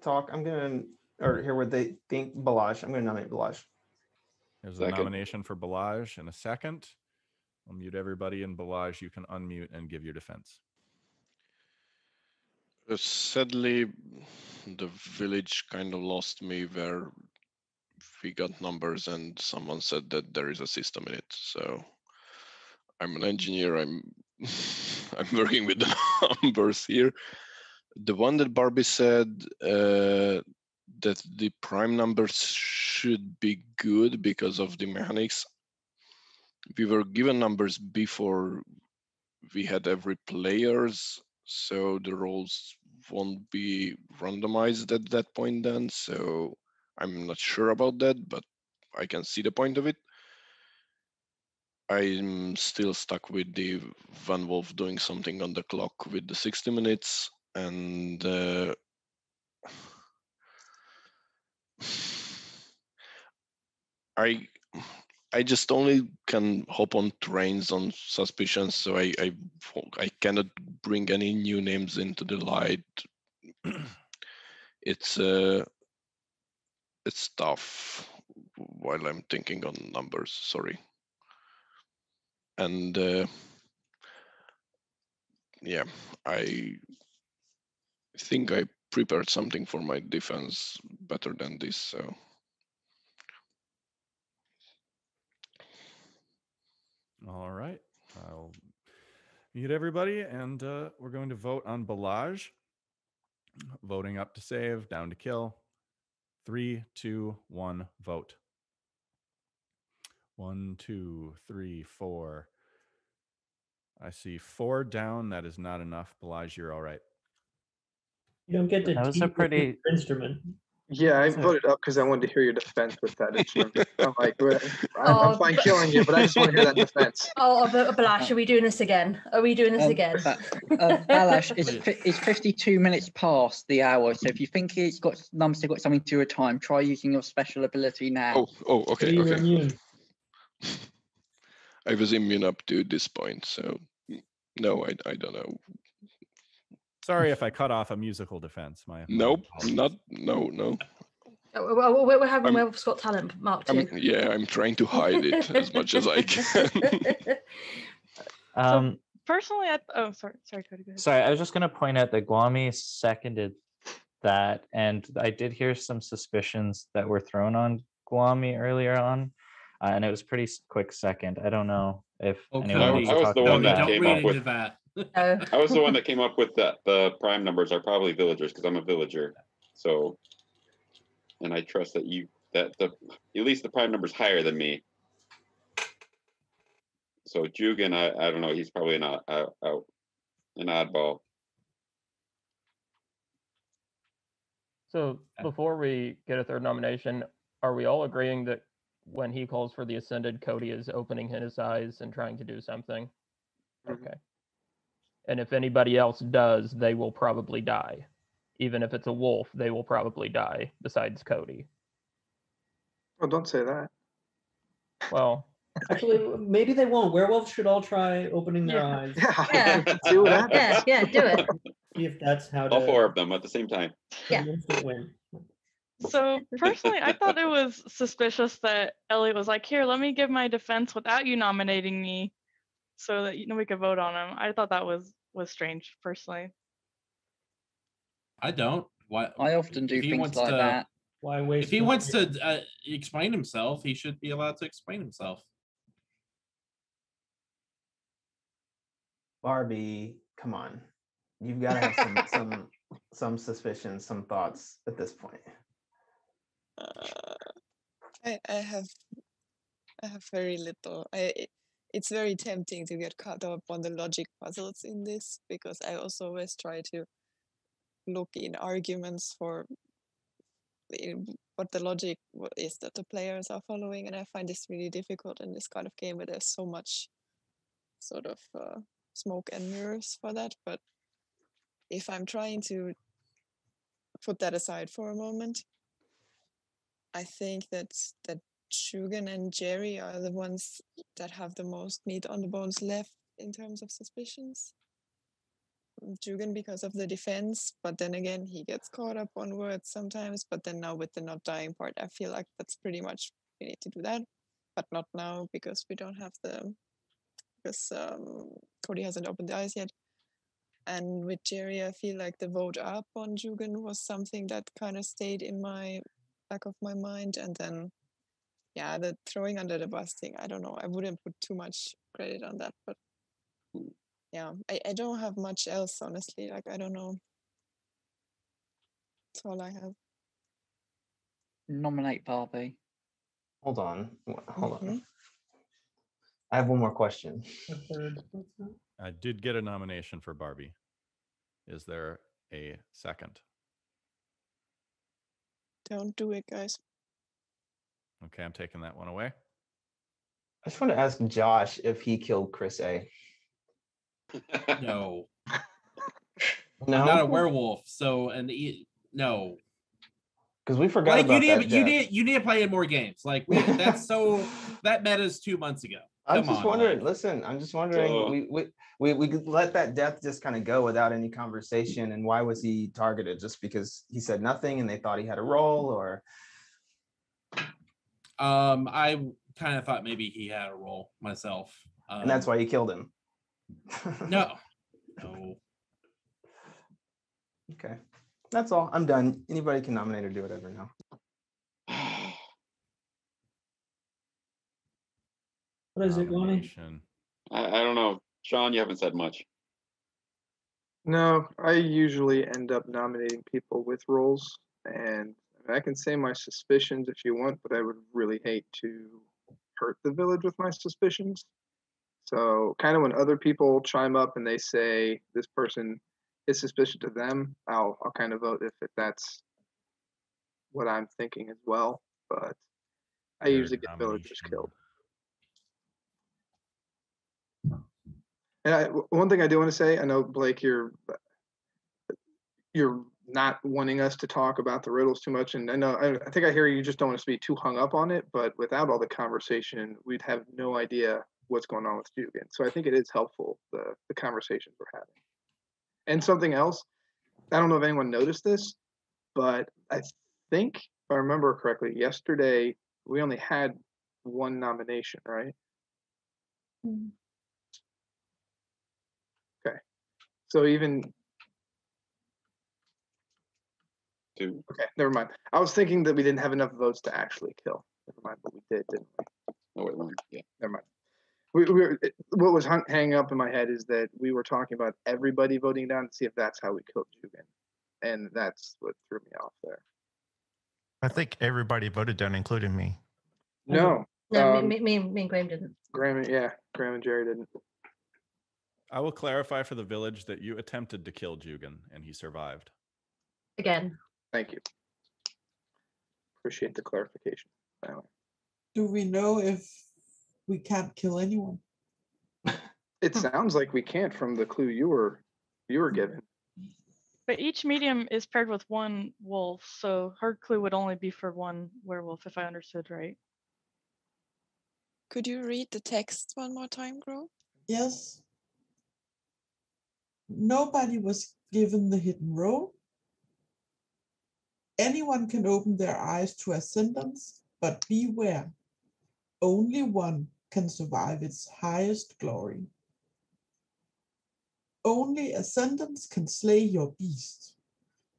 talk, hear what they think. Balazs, I'm gonna nominate Balazs. There's a nomination for Balazs in a second. I'll mute everybody, and Balazs, you can unmute and give your defense. Sadly, the village kind of lost me where we got numbers and someone said that there is a system in it. So I'm an engineer. I'm working with the numbers here. The one that Barbie said that the prime numbers should be good because of the mechanics. We were given numbers before we had every players, so the rolls won't be randomized at that point then. So I'm not sure about that, but I can see the point of it. I'm still stuck with the Van Wolf doing something on the clock with the 60 minutes, and I just only can hop on trains on suspicions, so I cannot bring any new names into the light. It's tough while I'm thinking on numbers. Sorry. And yeah, I think I prepared something for my defense better than this. So. All right, I'll mute everybody, and we're going to vote on Balazs. Voting up to save, down to kill. 3, 2, 1, vote. 1, 2, 3, 4. I see 4 down. That is not enough. Balazs, you're all right. You don't get to That was a tease with pretty- your instrument. Yeah, I voted up because I wanted to hear your defense with that instrument. I'm like, I'm fine killing you, but I just want to hear that defense. Oh, Balazs, are we doing this again? Are we doing this again? Balazs, it's 52 minutes past the hour, so if you think it's got numbers have got something to do with time, try using your special ability now. Oh, okay, You're okay. immune. I was immune up to this point, so no, I don't know. Sorry if I cut off a musical defense. Nope, no. We're having Werewolf's Got Talent, Mark too. I'm trying to hide it as much as I can. Personally, sorry, Cody, go ahead. Sorry, I was just going to point out that Guami seconded that, and I did hear some suspicions that were thrown on Guami earlier on, and it was pretty quick second. I don't know if Oh, anyone wants Cody. to I was talk the about one that that. came read up with into that. I was the one that came up with that the prime numbers are probably villagers because I'm a villager. So, and I trust that at least the prime number's higher than me. So Jugan, I don't know, he's probably an oddball. So before we get a third nomination, are we all agreeing that when he calls for the Ascended, Cody is opening his eyes and trying to do something? Okay. And if anybody else does, they will probably die. Even if it's a wolf, they will probably die, besides Cody. Oh, don't say that. Well, Actually, maybe they won't. Werewolves should all try opening their eyes. Yeah. See what happens. Yeah, do it. See if that's how to All four of them at the same time. Yeah. win. So personally, I thought it was suspicious that Elliot was like, "Here, let me give my defense without you nominating me, so that we could vote on him." I thought that was strange, personally. I don't. Why? I often do if he things wants like to, that. Why waste? If he wants to explain himself, he should be allowed to explain himself. Barbie, come on. You've got to have some suspicions, some thoughts at this point. I have very little. It's very tempting to get caught up on the logic puzzles in this because I also always try to look in arguments for what the logic is that the players are following, and I find this really difficult in this kind of game where there's so much sort of smoke and mirrors for that. But if I'm trying to put that aside for a moment, I think that Shugen and Jerry are the ones that have the most meat on the bones left in terms of suspicions. Jugan because of the defense, but then again he gets caught up on words sometimes. But then now with the not dying part, I feel like that's pretty much we need to do that, but not now because we don't have because Cody hasn't opened the eyes yet. And with Jerry, I feel like the vote up on Jugan was something that kind of stayed in my back of my mind, and then yeah, the throwing under the bus thing, I don't know. I wouldn't put too much credit on that, but yeah, I don't have much else, honestly. Like, I don't know. That's all I have. Nominate Barbie. Hold on. I have one more question. I did get a nomination for Barbie. Is there a second? Don't do it, guys. Okay, I'm taking that one away. I just want to ask Josh if he killed Chris A. No. No? I'm not a werewolf, so no. Because we forgot Like about you that. need to play in more games. Like that's so that meta's 2 months ago. I'm Come just on, wondering. like. Listen, I'm just wondering. We could let that death just kind of go without any conversation. And why was he targeted? Just because he said nothing and they thought he had a role, or? I kind of thought maybe he had a role myself. And that's why you killed him. No. Okay, that's all. I'm done. Anybody can nominate or do whatever now. What is it, Lonnie? I don't know. Sean, you haven't said much. No, I usually end up nominating people with roles, and I can say my suspicions if you want, but I would really hate to hurt the village with my suspicions. So kind of when other people chime up and they say this person is suspicious to them, I'll kind of vote if that's what I'm thinking as well. But I usually get villagers killed. And one thing I do want to say, I know Blake, you're not wanting us to talk about the riddles too much, and I think I hear you just don't want us to be too hung up on it. But without all the conversation, we'd have no idea what's going on with Jugan. So I think it is helpful the conversations we're having. And something else, I don't know if anyone noticed this, but I think if I remember correctly, yesterday we only had one nomination, right? Okay. So even two. Okay, never mind. I was thinking that we didn't have enough votes to actually kill. Never mind, but we did, didn't we? Oh, wait, yeah. Never mind. What was hanging up in my head is that we were talking about everybody voting down to see if that's how we killed Jugan, and that's what threw me off there. I think everybody voted down, including me. No, No, me and Graham didn't. Graham and Jerry didn't. I will clarify for the village that you attempted to kill Jugan and he survived. Again. Thank you. Appreciate the clarification. Finally. Do we know if we can't kill anyone? It sounds like we can't from the clue you were given. But each medium is paired with one wolf, so her clue would only be for one werewolf, if I understood right. Could you read the text one more time, Gro? Yes. Nobody was given the hidden row. Anyone can open their eyes to ascendance, but beware. Only one can survive its highest glory. Only ascendants can slay your beast.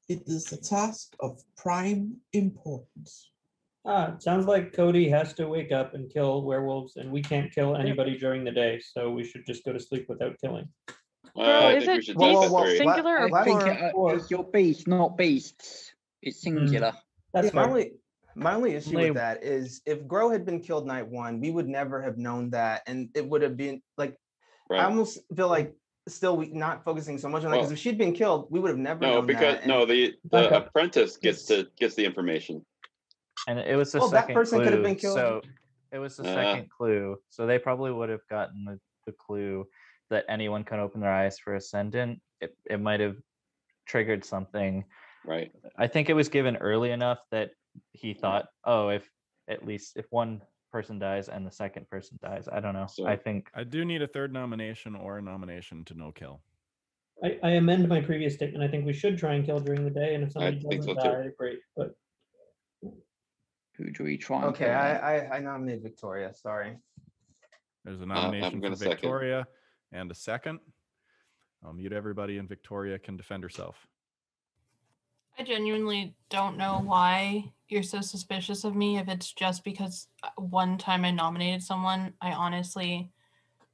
It is a task of prime importance. Sounds like Cody has to wake up and kill werewolves, and we can't kill anybody during the day, so we should just go to sleep without killing. I think we should take that three. Singular or plural? It's your beast, not beasts. It's singular. That's my only issue with that is if Gro had been killed night one, we would never have known that, and it would have been like I almost feel like still we not focusing so much on that because if she'd been killed, we would have never known because that. the apprentice gets the information. And it was the Well, second that person clue, could have been killed. So it was the second clue. So they probably would have gotten the clue that anyone can open their eyes for Ascendant. It might have triggered something. Right. I think it was given early enough that he thought, oh, if one person dies and the second person dies, I don't know. So I think I do need a third nomination or a nomination to no kill. I amend my previous statement. I think we should try and kill during the day, and if somebody think doesn't so, too. die, great. But who do we try? Okay, I nominate Victoria. Sorry. There's a I'm nomination for gonna second. Victoria and a second. I'll mute everybody and Victoria can defend herself. I genuinely don't know why you're so suspicious of me. If it's just because one time I nominated someone, I honestly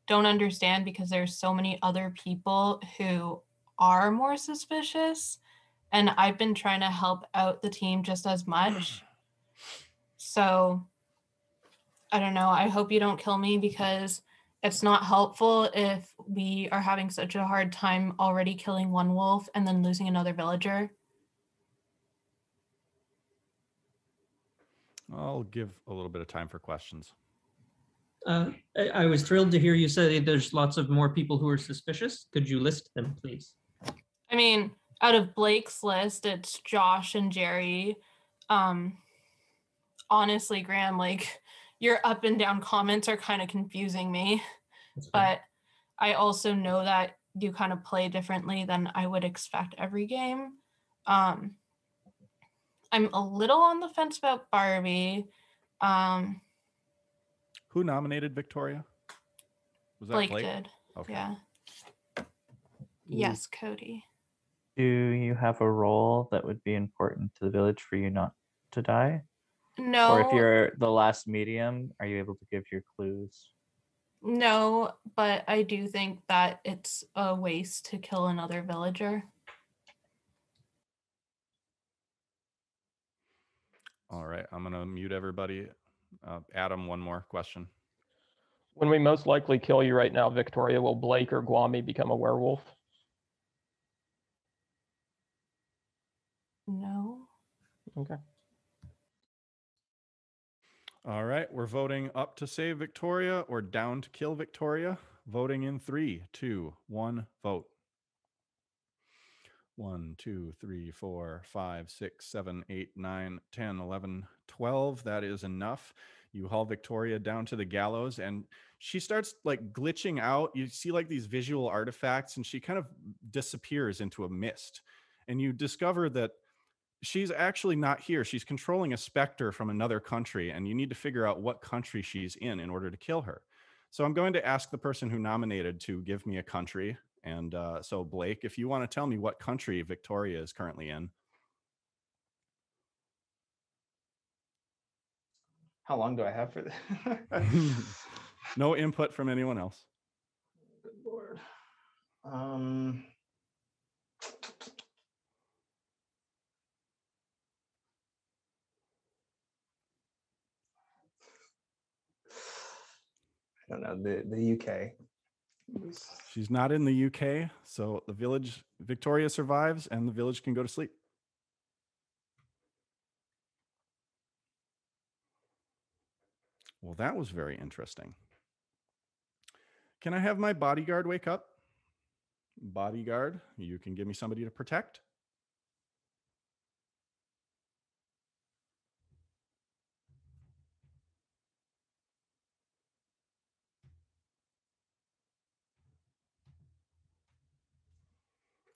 don't understand because there's so many other people who are more suspicious, and I've been trying to help out the team just as much. So I don't know. I hope you don't kill me because it's not helpful if we are having such a hard time already killing one wolf and then losing another villager. I'll give a little bit of time for questions. I was thrilled to hear you say there's lots of more people who are suspicious. Could you list them, please? I mean, out of Blake's list, it's Josh and Jerry. Honestly, Graham, like your up and down comments are kind of confusing me. But I also know that you kind of play differently than I would expect every game. I'm a little on the fence about Barbie. Who nominated Victoria? Was that Blake Blake? did. Okay. Yeah. Yes, Cody. do you have a role that would be important to the village for you not to die? No. Or if you're the last medium, are you able to give your clues? No, but I do think that it's a waste to kill another villager. All right, I'm gonna mute everybody. Adam, one more question. When we most likely kill you right now, Victoria, will Blake or Guami become a werewolf? No. Okay. All right, we're voting up to save Victoria or down to kill Victoria. Voting in 3, 2, 1, vote. 1, 2, 3, 4, 5, 6, 7, 8, 9, 10, 11, 12. That is enough. You haul Victoria down to the gallows and she starts like glitching out. You see like these visual artifacts and she kind of disappears into a mist. And you discover that she's actually not here. She's controlling a specter from another country, and you need to figure out what country she's in order to kill her. So I'm going to ask the person who nominated to give me a country. And so Blake, if you want to tell me what country Victoria is currently in. How long do I have for this? No input from anyone else. Good Lord. I don't know, the UK. She's not in the UK, so the village, Victoria survives and the village can go to sleep. Well, that was very interesting. Can I have my bodyguard wake up? Bodyguard, you can give me somebody to protect.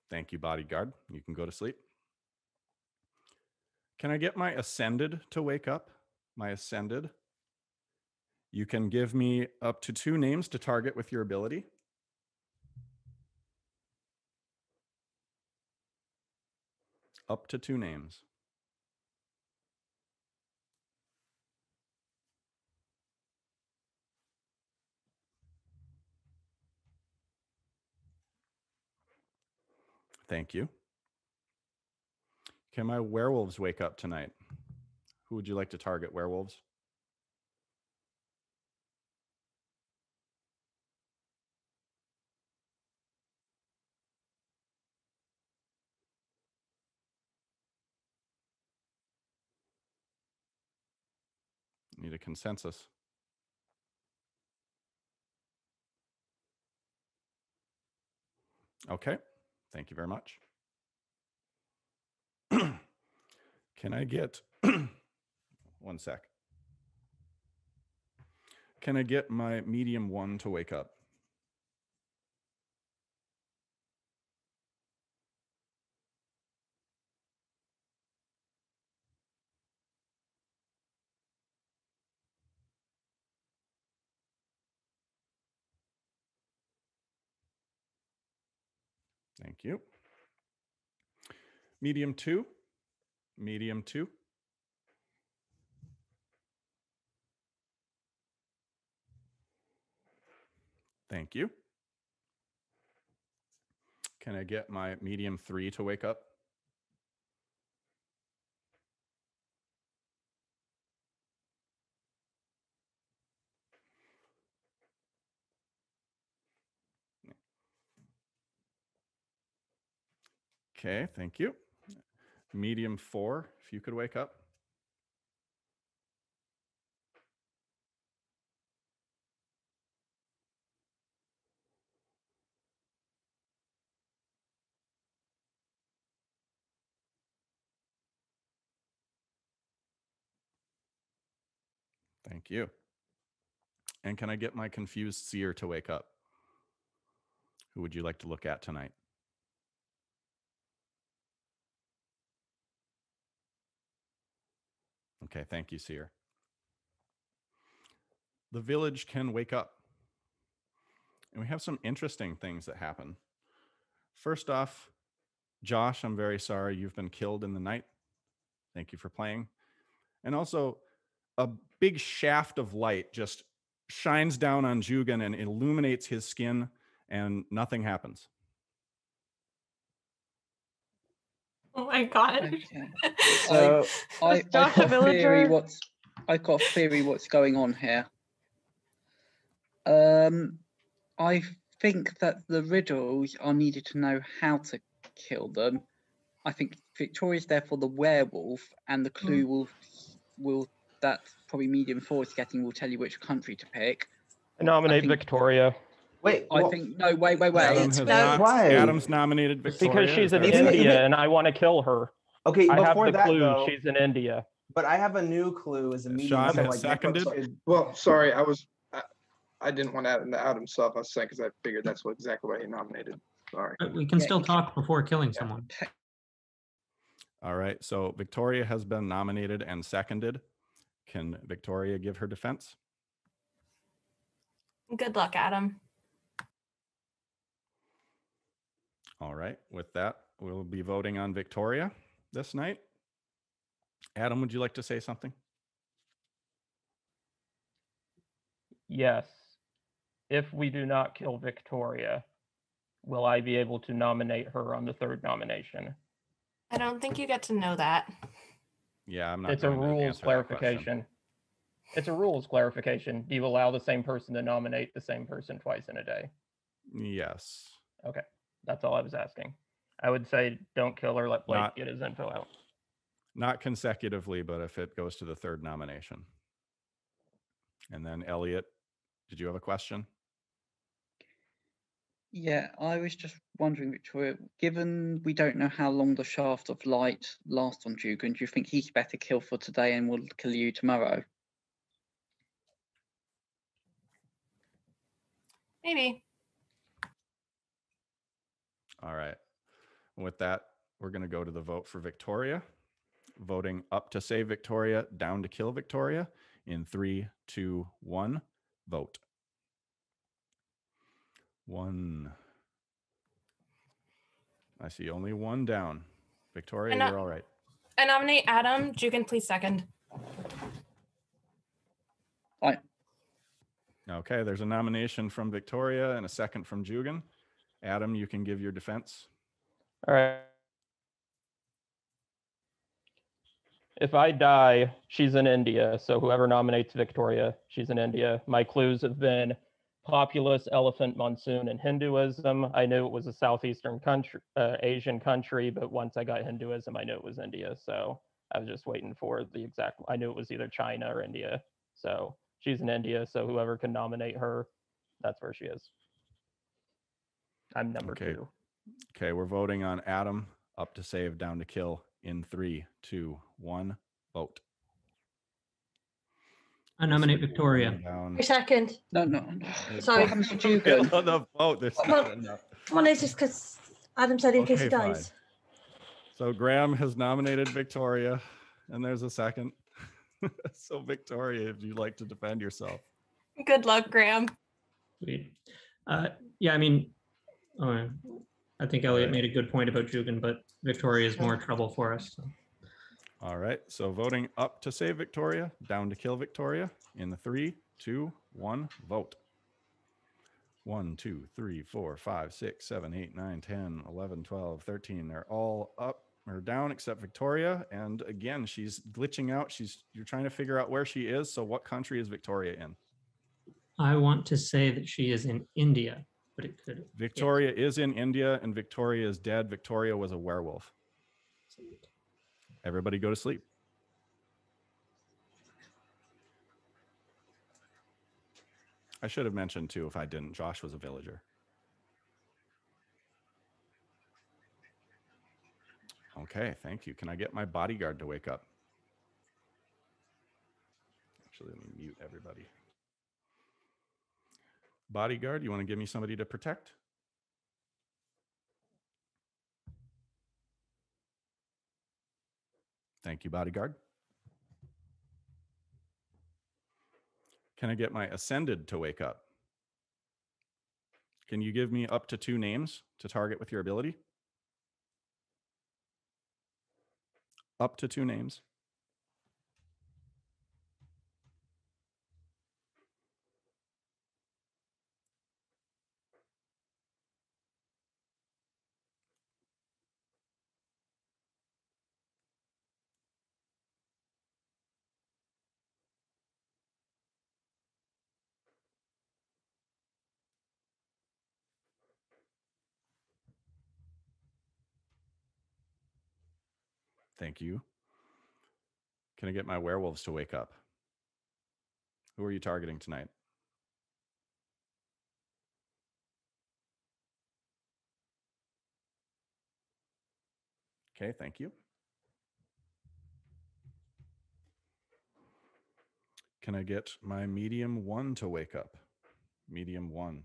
Thank you, bodyguard. You can go to sleep. Can I get my ascended to wake up? My ascended. You can give me up to 2 names to target with your ability. Up to 2 names. Thank you. Can my werewolves wake up tonight? Who would you like to target, werewolves? Need a consensus. Okay, thank you very much. Can I get, one sec. Can I get my medium 1 to wake up? Thank you. Medium 2. Medium 2. Thank you. Can I get my medium 3 to wake up? Okay, thank you. Medium 4, if you could wake up. Thank you. And can I get my confused seer to wake up? Who would you like to look at tonight? Okay, thank you, seer. The village can wake up. And we have some interesting things that happen. First off, Josh, I'm very sorry you've been killed in the night. Thank you for playing. And also, a big shaft of light just shines down on Jugan and illuminates his skin, and nothing happens. Oh my god. Okay. So I've got a theory what's going on here. I think that the riddles are needed to know how to kill them. I think Victoria's there for the werewolf, and the clue will that probably medium 4 is getting will tell you which country to pick. I nominate Victoria. Wait, I think no. Wait. Adam's nominated Victoria. Because she's in Even- India, and I want to kill her. Okay, I have before the that, clue. though- She's in India. But I have a new clue as a medium. Sean so, has like, seconded. Well, sorry, I didn't want Adam to out himself. I was saying because I figured that's exactly why he nominated. Sorry. But we can still talk before killing someone. All right, so Victoria has been nominated and seconded. Can Victoria give her defense? Good luck, Adam. All right, with that, we'll be voting on Victoria this night. Adam, would you like to say something? yes, if we do not kill Victoria, will I be able to nominate her on the third nomination? I don't think you get to know that. Yeah, I'm not It's a going to rules answer that question. clarification. It's a rules clarification. Do you allow the same person to nominate the same person twice in a day? Yes. Okay, that's all I was asking. I would say don't kill her, let Blake Not- get his info out. Not consecutively, but if it goes to the third nomination. And then Elliot, did you have a question? Yeah, I was just wondering, Victoria, given we don't know how long the shaft of light lasts on Dugan, do you think he's better kill for today and will kill you tomorrow? Maybe. All right. With that, we're going to go to the vote for Victoria. Voting up to save Victoria, down to kill Victoria. In 3, 2, 1, vote. 1. I see only 1 down. Victoria, And, you're all right. I nominate Adam. Jugan, please second. Aye. Okay, there's a nomination from Victoria and a second from Jugan. Adam, you can give your defense. All right. If I die, she's in India. So whoever nominates Victoria, she's in India. My clues have been populous, elephant, monsoon, and Hinduism. I knew it was a southeastern country, Asian country, but once I got Hinduism, I knew it was India. So I was just waiting for the exact. I knew it was either China or India. So she's in India. So whoever can nominate her, that's where she is. I'm number 2. Okay, we're voting on Adam, up to save, down to kill. In 3, 2, 1, vote. I nominate Victoria. Down. A second. No. Sorry. What happens to Dugan? On the vote, there's Come not on. enough. Come on, it's just because Adam said in case he Okay, fine. dies. So Graham has nominated Victoria, and there's a second. So Victoria, if you'd like to defend yourself. Good luck, Graham. Sweet. Yeah, I mean, I think Elliot made a good point about Jugan, but Victoria is more trouble for us. So. All right, so voting up to save Victoria, down to kill Victoria. In the 3, 2, 1, vote. 1, 2, 3, 4, 5, 6, 7, 8, 9, 10, 11, 12, 13. They're all up or down except Victoria. And again, she's glitching out. You're trying to figure out where she is. So what country is Victoria in? I want to say that she is in India, but it could. Victoria is in India, and Victoria is dead. Victoria was a werewolf. Everybody go to sleep. I should have mentioned too, if I didn't, Josh was a villager. Okay, thank you. Can I get my bodyguard to wake up? Actually, let me mute everybody. Bodyguard, you want to give me somebody to protect? Thank you, bodyguard. Can I get my ascended to wake up? Can you give me up to 2 names to target with your ability? Up to 2 names. Thank you. Can I get my werewolves to wake up? Who are you targeting tonight? Okay, thank you. Can I get my medium 1 to wake up? Medium 1.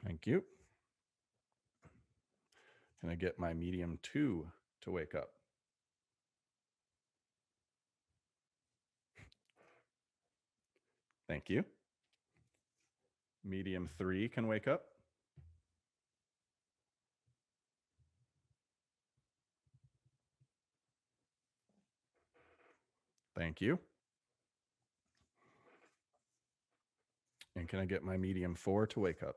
Thank you. Can I get my medium 2 to wake up? Thank you. Medium 3 can wake up. Thank you. And can I get my medium 4 to wake up?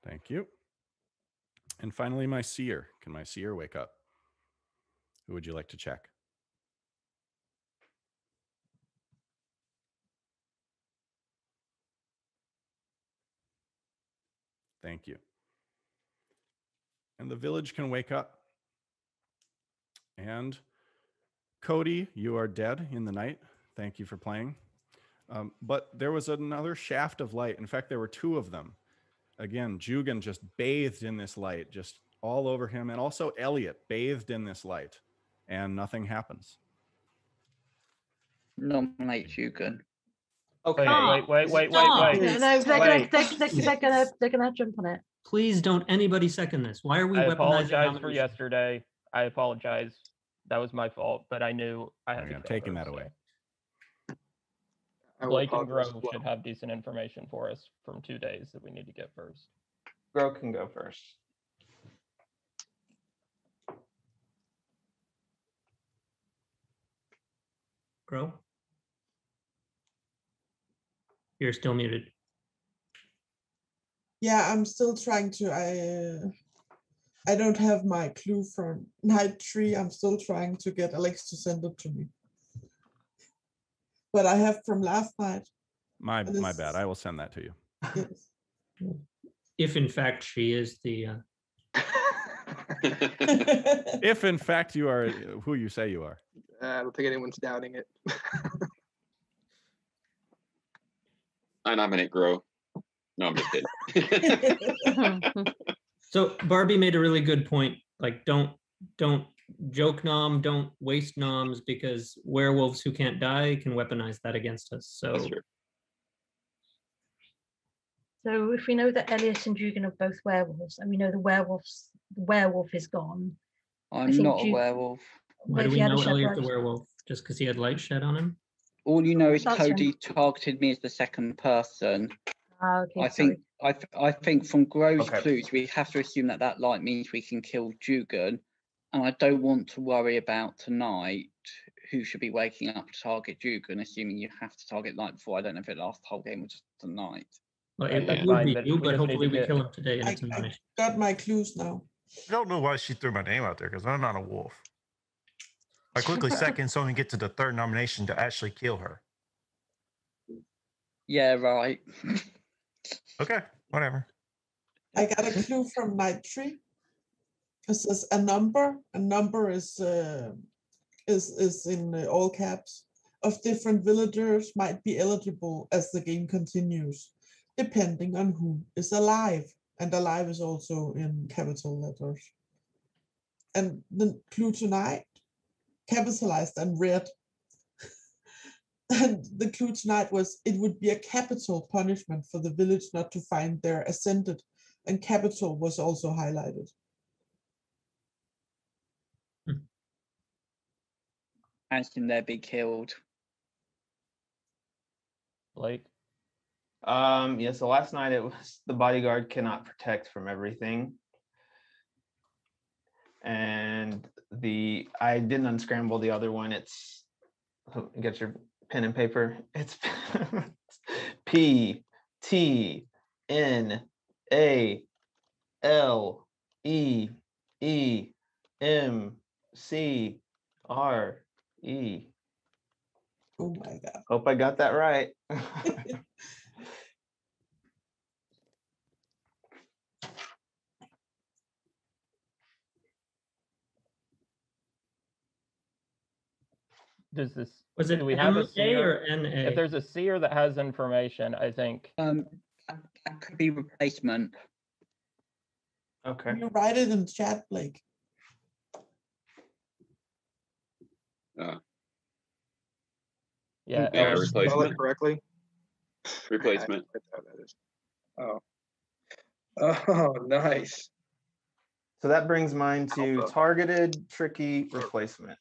Thank you. And finally, my seer. Can my seer wake up? Who would you like to check? Thank you. And the village can wake up. And Cody, you are dead in the night. Thank you for playing. But there was another shaft of light. In fact, there were 2 of them. Again, Jugan just bathed in this light, just all over him. And also Elliot bathed in this light. And nothing happens. Nominate Jugan. Okay. Stop. Wait. No, they're Wait. gonna jump on it. Please don't anybody second this. Why are we I weaponizing apologize for nomination? yesterday. I apologize. That was my fault, but I knew I had Okay, to I'm kill taking her, that away. I will Blake and apologize Grove as well. should have decent information for us from 2 days that we need to get first. Grow can go first. Grow? You're still muted. Yeah, I'm still trying to. I don't have my clue from night 3. I'm still trying to get Alex to send it to me. But I have from last night. My and bad. it's- I will send that to you. Yes. If in fact she is the If in fact you are who you say you are. I don't think anyone's doubting it. I nominate Grow. No, I'm just kidding. So Barbie made a really good point. Like, don't joke nom, don't waste noms, because werewolves who can't die can weaponize that against us. So That's true. So if we know that Elias and Jugan are both werewolves, and we know the werewolf is gone. I I'm think not a Ju- werewolf. why But do if we you had a know shed Elliot's a blood- werewolf? Just because he had light shed on him? All you know is That's Cody him. targeted me as the second person. Okay, I sorry. think I think from Grove's Okay. clues, we have to assume that that light means we can kill Jugan, and I don't want to worry about tonight who should be waking up to target Jugan, assuming you have to target light before. I don't know if it lasts the whole game or just tonight. Well, Right, it that's would fine, be but you, we but just need hopefully to we get- kill him today and I, it's I nomination. got my clues now. I don't know why she threw my name out there because I'm not a wolf. I quickly second so we can get to the 3rd nomination to actually kill her. Yeah, right. Okay, whatever. I got a clue from night 3. It says a number. A number is in all caps of different villagers might be eligible as the game continues, depending on who is alive. And alive is also in capital letters. And the clue tonight, capitalized and red. And the clue tonight was it would be a capital punishment for the village not to find their ascended. And capital was also highlighted. As in there be killed. Blake, Yeah, so last night it was the bodyguard cannot protect from everything. And I didn't unscramble the other one. It's get your pen and paper. It's PTNALEEMCRE. Oh my God. Hope I got that right. does this, Was it do we have a MA seer? or NA? If there's a seer that has information, I think. That could be replacement. Okay. Can you write it in chat, Blake? Yeah, Yeah, Ellis- Spell it replacement. correctly. Replacement. That's how that is. Oh. Oh, nice. So that brings mine to Alpha. targeted, tricky replacement.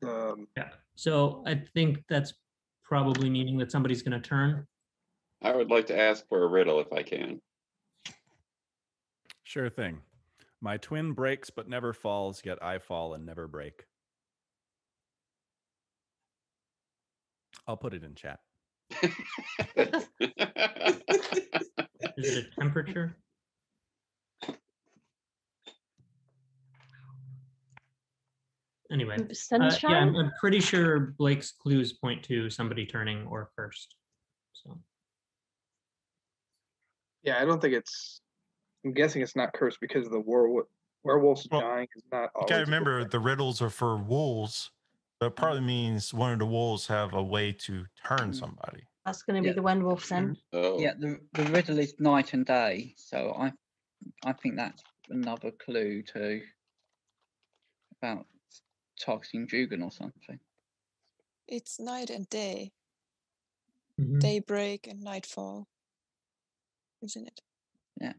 Yeah. So I think that's probably meaning that somebody's going to turn. I would like to ask for a riddle if I can. Sure thing. My twin breaks but never falls, yet I fall and never break. I'll put it in chat. Is it a temperature? Anyway, Sunshine? yeah, I'm pretty sure Blake's clues point to somebody turning or cursed. So Yeah, I don't think it's. I'm guessing it's not cursed because the werewolves dying is not You always. gotta remember the riddles are for wolves, but it probably means one of the wolves have a way to turn somebody. That's going to be the werewolf then. Oh. Yeah, the riddle is night and day, so I think that's another clue to about targeting Jugan or something. It's night and day. Mhm. Daybreak and nightfall. Isn't it? Yeah.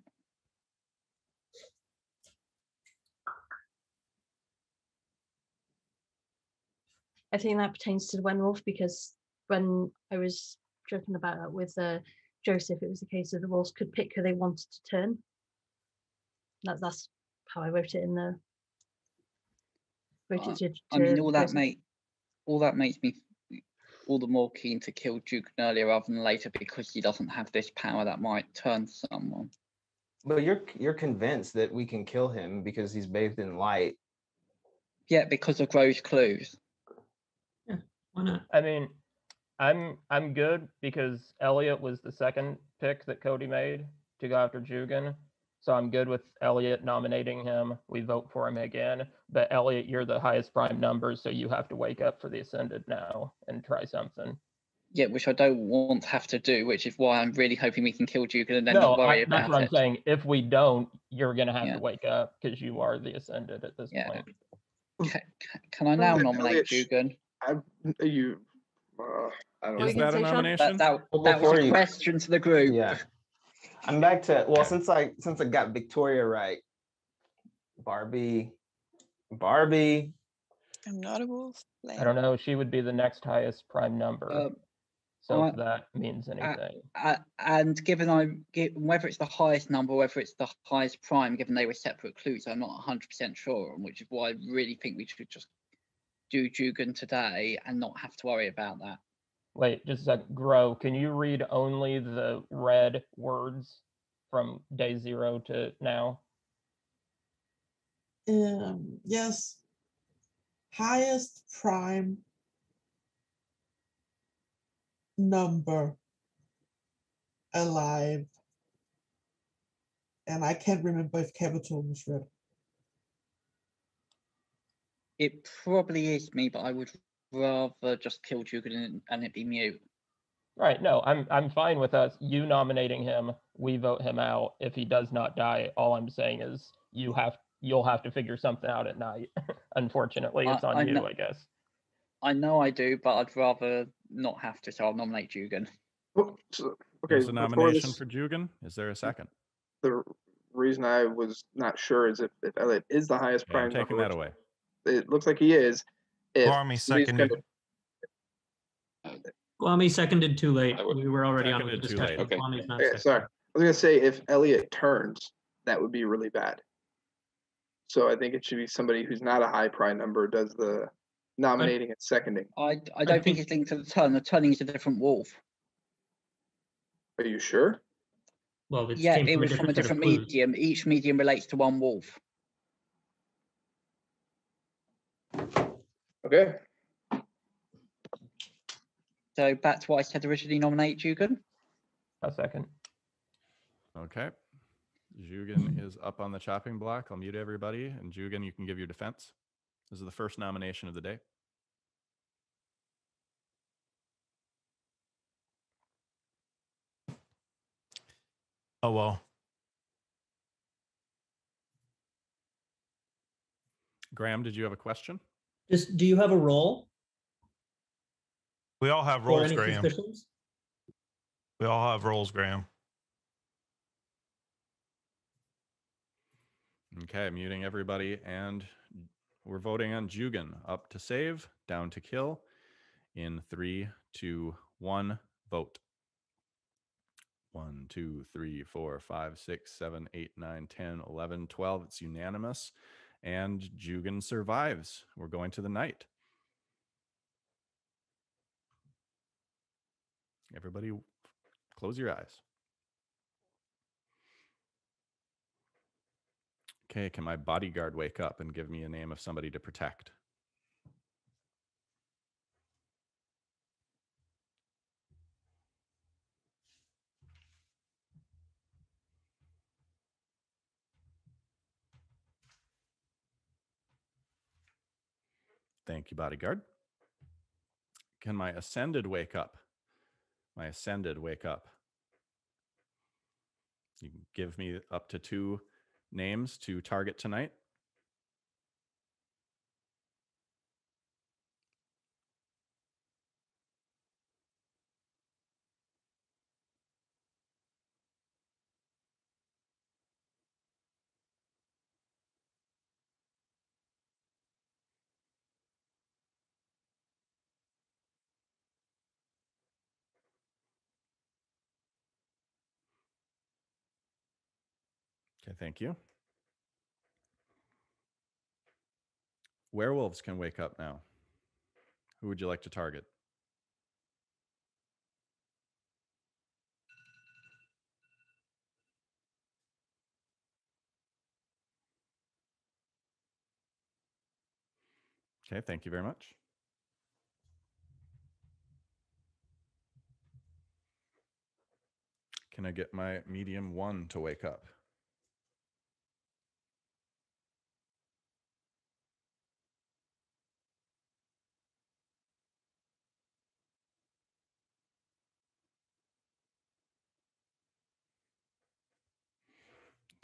I think that pertains to the werewolf because when I was joking about it with Joseph, it was the case of the wolves could pick who they wanted to turn. That's how I wrote it in the. I mean, all that makes me all the more keen to kill Duke earlier rather than later because he doesn't have this power that might turn someone. But you're convinced that we can kill him because he's bathed in light. Yeah, because of Grove's clues. Yeah, why not? I mean, I'm good because Elliot was the second pick that Cody made to go after Jugan. So I'm good with Elliot nominating him. We vote for him again. But Elliot, you're the highest prime number, so you have to wake up for the Ascended now and try something. Yeah, which I don't want to have to do, which is why I'm really hoping we can kill Jugan and then not worry about that's what I'm it. saying. If we don't, you're going to have Yeah. to wake up because you are the Ascended at this point. Can I now Elliot, nominate Jugan? I don't know. Is that a nomination? That was a question to the group. Yeah. I'm back to since I got Victoria right. Barbie. I'm not a wolf. I don't know. She would be the next highest prime number. So if I- that means anything. And given whether it's the highest number, whether it's the highest prime, given they were separate clues, I'm not 100% sure on, which is why I really think we should just do Jugan today and not have to worry about that. Wait, just a second. Grow, can you read only the red words from day 0 to now? Yes. Highest prime number alive. And I can't remember if capital was read. It probably is me, but I would rather just kill Jugan and it be mute. Right, no, I'm fine with us. You nominating him, we vote him out. If he does not die, all I'm saying is you'll have to figure something out at night. Unfortunately, it's on you, I guess. I know I do, but I'd rather not have to, so I'll nominate Jugan. Okay, There's a before nomination this- for Jugan. Is there a second? The reason I was not sure is if Elliot is the highest Yeah, I'm prime taking number, that away. it looks like he is. If Army somebody's seconded. Kwame seconded too late. We were already on Seconded with too discussion. late. Okay. Kwame's not Okay, seconded. sorry. I was gonna say if Elliot turns, that would be really bad. So I think it should be somebody who's not a high prime number does the nominating and seconding. I don't think it's linked to the turn. The turning is a different wolf. Are you sure? Well, Yeah, it was from a different medium. Each medium relates to one wolf. Okay. So back to what I said originally, nominate Jugan. A second. Okay. Jugan is up on the chopping block. I'll mute everybody. And Jugan, you can give your defense. This is the first nomination of the day. Oh, well. Graham, did you have a question? Just, do you have a role We all have for roles, any Graham. suspicions? We all have roles, Graham. Okay, muting everybody, and we're voting on Jugan. Up to save, down to kill. In 3, 2, 1, vote. 1, 2, 3, 4, 5, 6, 7, 8, 9, 10, 11, 12. It's unanimous. And Jugan survives. We're going to the night. Everybody, close your eyes. Okay, can my bodyguard wake up and give me a name of somebody to protect? Thank you, bodyguard. Can my ascended wake up? My ascended wake up. You can give me up to 2 names to target tonight. Okay, thank you. Werewolves can wake up now. Who would you like to target? Okay, thank you very much. Can I get my medium 1 to wake up?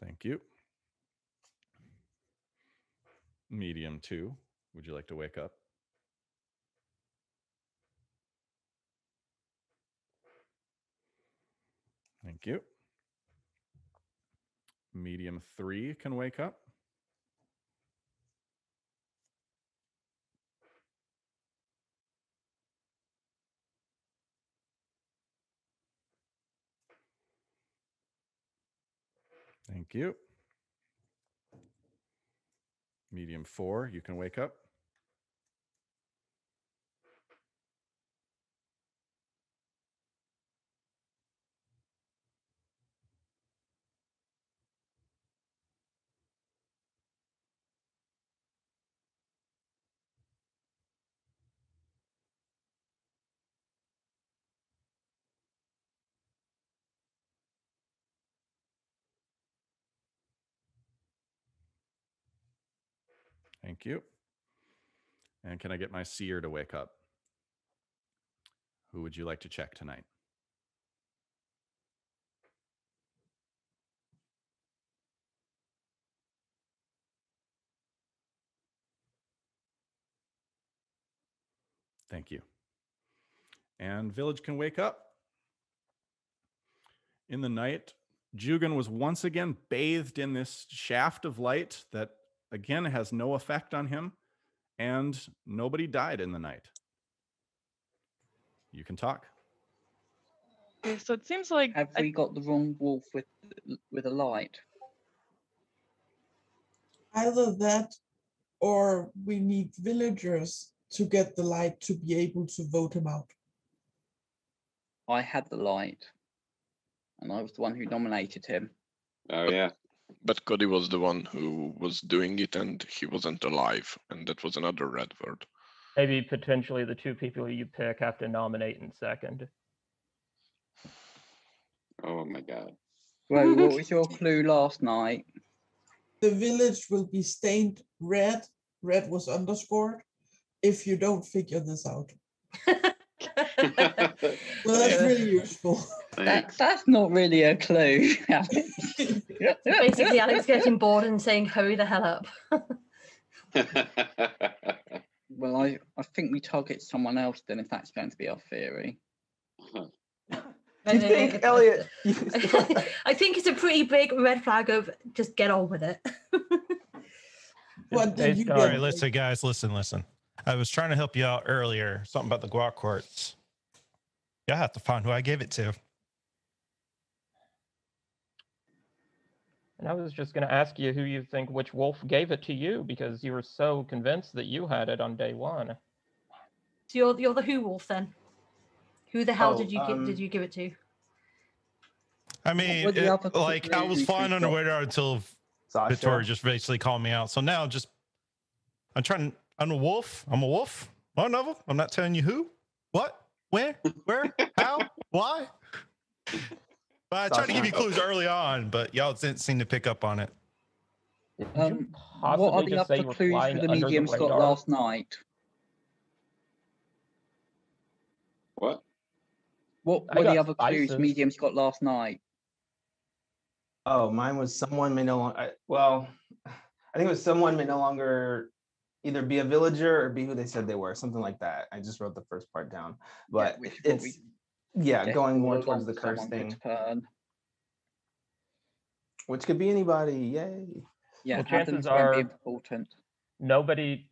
Thank you. Medium 2, would you like to wake up? Thank you. Medium 3 can wake up. Thank you. Medium 4, you can wake up. Thank you. And can I get my seer to wake up? Who would you like to check tonight? Thank you. And village can wake up. In the night, Jugan was once again bathed in this shaft of light that again has no effect on him, and nobody died in the night. You can talk. Okay, so it seems like Have we got the wrong wolf with a light? Either that, or we need villagers to get the light to be able to vote him out. I had the light, and I was the one who nominated him. Oh, yeah. But Cody was the one who was doing it and he wasn't alive. And that was another red word. Maybe potentially the 2 people you pick have to nominate in second. Oh my God. Well, what was your clue last night? The village will be stained red. Red was underscored. If you don't figure this out. Well, that's really useful. That's not really a clue. Basically, Alex getting bored and saying, "Hurry the hell up." Well, I think we target someone else then if that's going to be our theory. Do you think, Elliot? I think it's a pretty big red flag of just get on with it. What did you All get? right, listen, guys, listen. I was trying to help you out earlier. Something about the guac quartz. Y'all have to find who I gave it to. And I was just going to ask you who you think which wolf gave it to you because you were so convinced that you had it on day one. So you're the who wolf then? Who the hell Oh, did you give it to? I mean, were the other like I was clues flying we under got? radar until Sasha. Victoria just basically called me out. So now I'm a wolf. I'm a wolf. One of them. I'm not telling you who, what, when, where, how, why. But I tried to give you clues early on, but y'all didn't seem to pick up on it. What are Possibly the just say other you were clues flying for the under the mediums got radar? last night? What? What I were the got other clues spices. mediums got last night? Oh, mine was someone may no longer. Well, I think it was someone may no longer either be a villager or be who they said they were, something like that. I just wrote the first part down, but which is what it's we going all more along towards the curse someone thing, could turn. which could be anybody. Yay! Yeah, Well, Adam's chances going to be are important. nobody.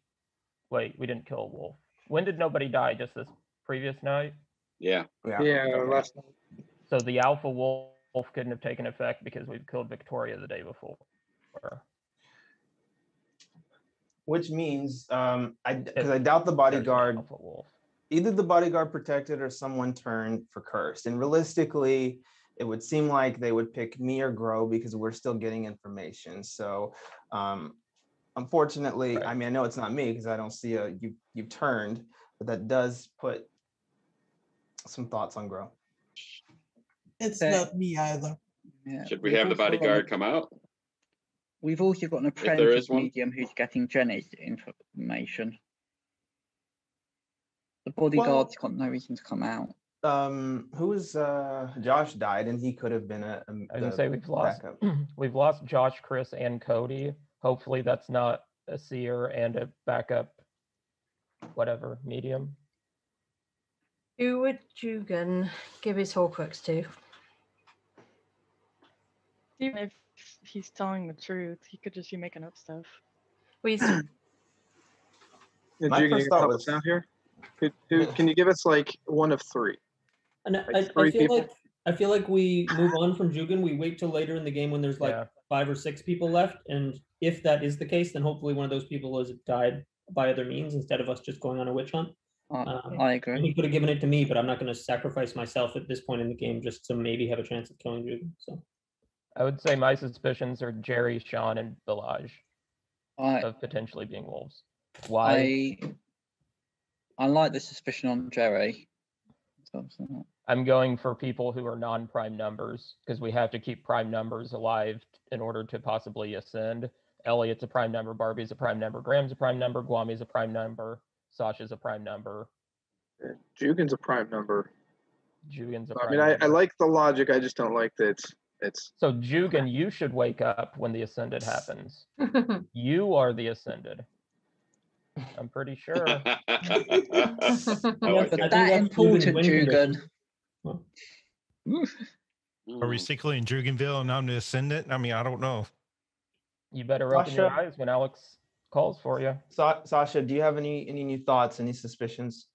Wait, we didn't kill a wolf. When did nobody die? Just this previous night? Yeah. Yeah, last night. So the alpha wolf couldn't have taken effect because we've killed Victoria the day before. Which means because I doubt the bodyguard. Alpha wolf. Either the bodyguard protected or someone turned for cursed. And realistically, it would seem like they would pick me or Grow because we're still getting information. So unfortunately, I mean, I know it's not me because I don't see you turned, but that does put some thoughts on Grow. It's not me either. Yeah. Should we have the bodyguard come out? We've also got an there apprentice is one? medium who's getting Jenny's information. The bodyguard's got no reason to come out. Who's Josh died and he could have been I was gonna say we've lost Josh, Chris, and Cody. Hopefully that's not a seer and a backup, whatever medium. Who would Jugan give his Horcrux to? Even if he's telling the truth, he could just be making up stuff. Well, he's Yeah, My Jugan, first you can thought help was- us out here. Can you give us like one of three? And Like three people? I feel like we move on from Jugan. We wait till later in the game when there's like 5 or 6 people left, and if that is the case, then hopefully one of those people has died by other means instead of us just going on a witch hunt. I agree. And he could have given it to me, but I'm not going to sacrifice myself at this point in the game just to maybe have a chance of killing Jugan. So I would say my suspicions are Jerry, Sean, and Village I- of potentially being wolves. Why? I like the suspicion on Jerry. I'm going for people who are non-prime numbers because we have to keep prime numbers alive in order to possibly ascend. Elliot's a prime number, Barbie's a prime number, Graham's a prime number, Guami's a prime number, Sasha's a prime number. Jugan's a prime number. Jugan's a I prime mean, number. I like the logic. I just don't like that it's. So Jugan, you should wake up when the ascended happens. You are the ascended. I'm pretty sure. That important, Jugan. Are we secretly in Juganville and I'm the ascendant? I mean, I don't know. You better open your eyes when Alex calls for you. Sasha, do you have any new thoughts, any suspicions?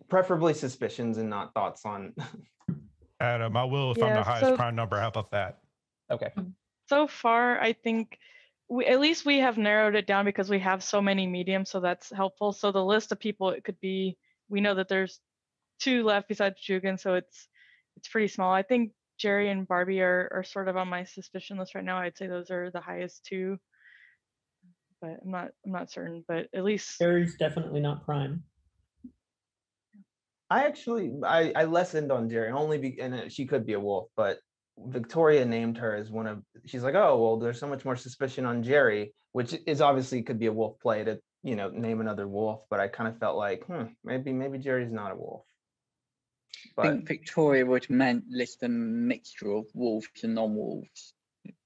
Preferably suspicions and not thoughts on. Adam, I will if I'm the Yeah, highest so- prime number. How about that? Okay. So far, I think at least we have narrowed it down because we have so many mediums, so that's helpful. So the list of people, it could be, we know that there's 2 left besides Jugan, so it's pretty small. I think Jerry and Barbie are sort of on my suspicion list right now. I'd say those are the highest 2, but I'm not certain. But at least Jerry's definitely not prime. I lessened on Jerry only and she could be a wolf, but Victoria named her as one of. She's like, oh well, there's so much more suspicion on Jerry, which is obviously could be a wolf play to name another wolf. But I kind of felt like maybe Jerry's not a wolf. I think Victoria would list a mixture of wolves and non-wolves.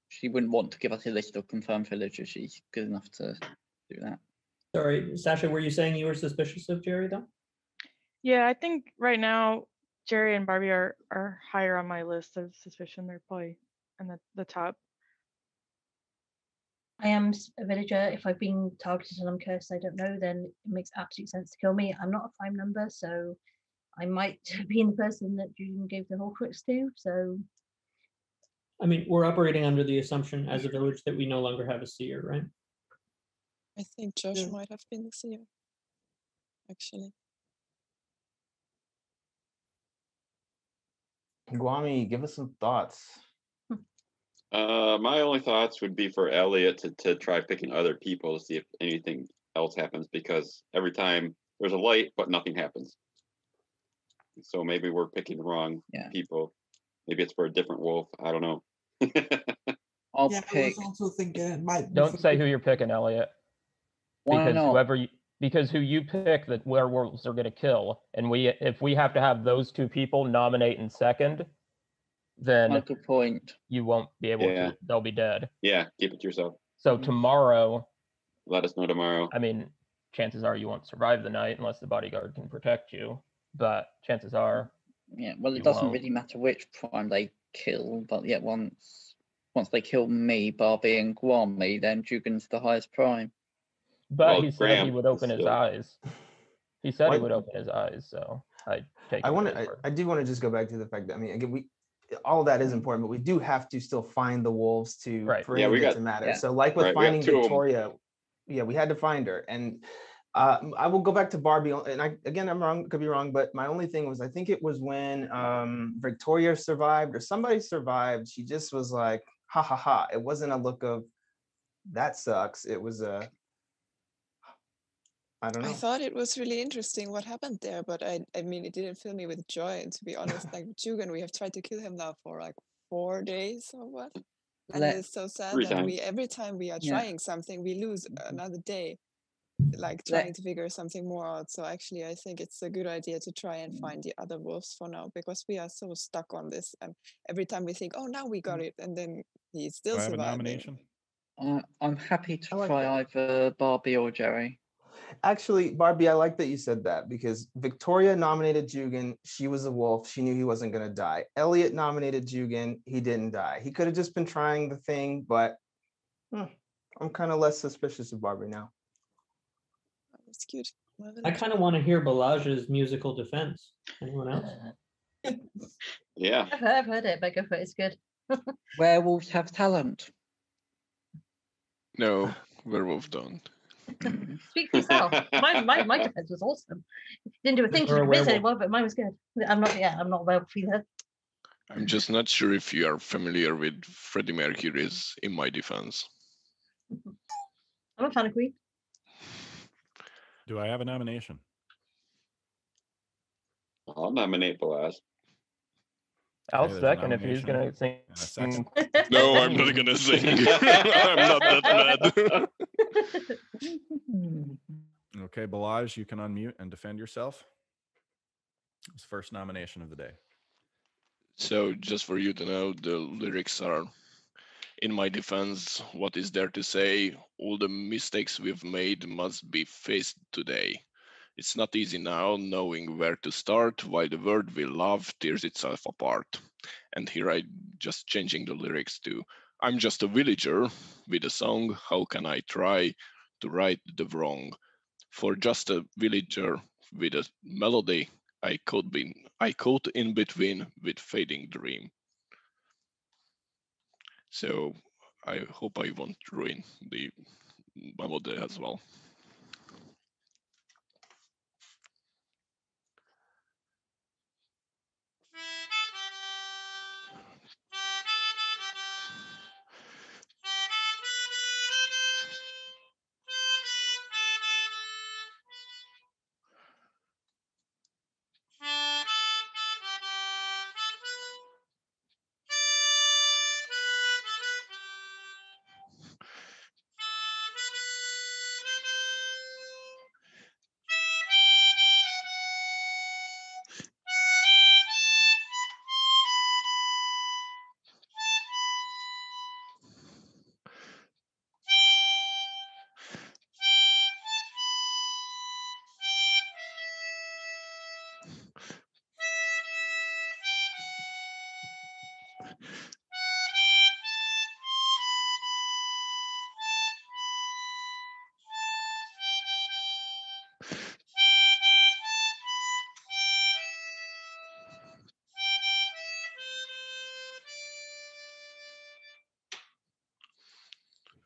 She wouldn't want to give us a list of confirmed villagers. She's good enough to do that. Sorry, Sasha, were you saying you were suspicious of Jerry though? Yeah, I think right now Jerry and Barbie are higher on my list of suspicion. They're probably in the top. I am a villager. If I've been targeted and I'm cursed, I don't know, then it makes absolute sense to kill me. I'm not a prime number, so I might be the person that Julian gave the Horcrux to. So I mean, we're operating under the assumption as a village that we no longer have a seer, right? I think Josh might have been the seer, actually. Guami, give us some thoughts. My only thoughts would be for Elliot to try picking other people to see if anything else happens, because every time there's a light, but nothing happens. So maybe we're picking the wrong people. Maybe it's for a different wolf. I don't know. I'll I pick. was also thinking it might be Don't for say who you're picking, Elliot. Why Because not? because who you pick, that werewolves are going to kill, and if we have to have those two people nominate in second, then Good point. you won't be able Yeah. to. They'll be dead. Yeah, keep it to yourself. So tomorrow, Let us know tomorrow. I mean, chances are you won't survive the night unless the bodyguard can protect you. But chances are, Yeah, well, you it doesn't won't. really matter which prime they kill, but yet once they kill me, Barbie and Guami, then Jugan's the highest prime. But Well, he said Graham he would open is his still- eyes. He said he What? would open his eyes, so I take. I him want at his to. word. I do want to just go back to the fact that, I mean, again, all of that is important, but we do have to still find the wolves to Right. for Yeah, any we of it got- to matter. yeah. So, like with Right, we got finding two of 'em. Victoria, yeah, we had to find her, and I will go back to Barbie. And I'm wrong, could be wrong, but my only thing was, I think it was when Victoria survived or somebody survived. She just was like, ha ha ha. It wasn't a look of that sucks. It was a, I don't know. I thought it was really interesting what happened there, but I mean, it didn't fill me with joy. And to be honest, like Jugan, we have tried to kill him now for like 4 days or what? And Let- it's so sad 3 that times. every time we are Yeah. trying something, we lose another day, like Let- trying to figure something more out. So actually, I think it's a good idea to try and find the other wolves for now, because we are so stuck on this. And every time we think, oh, now we got it, and then he's still Do I have a surviving. nomination? I'm happy to I like try that. either Barbie or Jerry. Actually, Barbie, I like that you said that, because Victoria nominated Jugan. She was a wolf. She knew he wasn't going to die. Elliot nominated Jugan. He didn't die. He could have just been trying the thing, but I'm kind of less suspicious of Barbie now. That's cute. I kind of want to hear Balage's musical defense. Anyone else? Yeah. I've heard it, but go for it. It's good. Werewolves have talent. No, werewolf don't. Speak for yourself. My defense was awesome. Didn't do a thing to You're a convince werewolf. anyone, but mine was good. I'm not a werewolf either. I'm just not sure if you are familiar with Freddie Mercury's In My Defense. I'm a fan of Queen. Do I have a nomination? I'll nominate Balaz. I'll Okay, there's a second if he's gonna sing. and a second. No, I'm not gonna sing. I'm not that mad. Okay, Balaj, you can unmute and defend yourself. It's first nomination of the day. So just for you to know, the lyrics are, in my defense, what is there to say? All the mistakes we've made must be faced today. It's not easy now knowing where to start, while the word we love tears itself apart. And here I just changing the lyrics to, I'm just a villager with a song, how can I try to right the wrong? For just a villager with a melody, I caught in between with fading dream. So I hope I won't ruin the melody as well.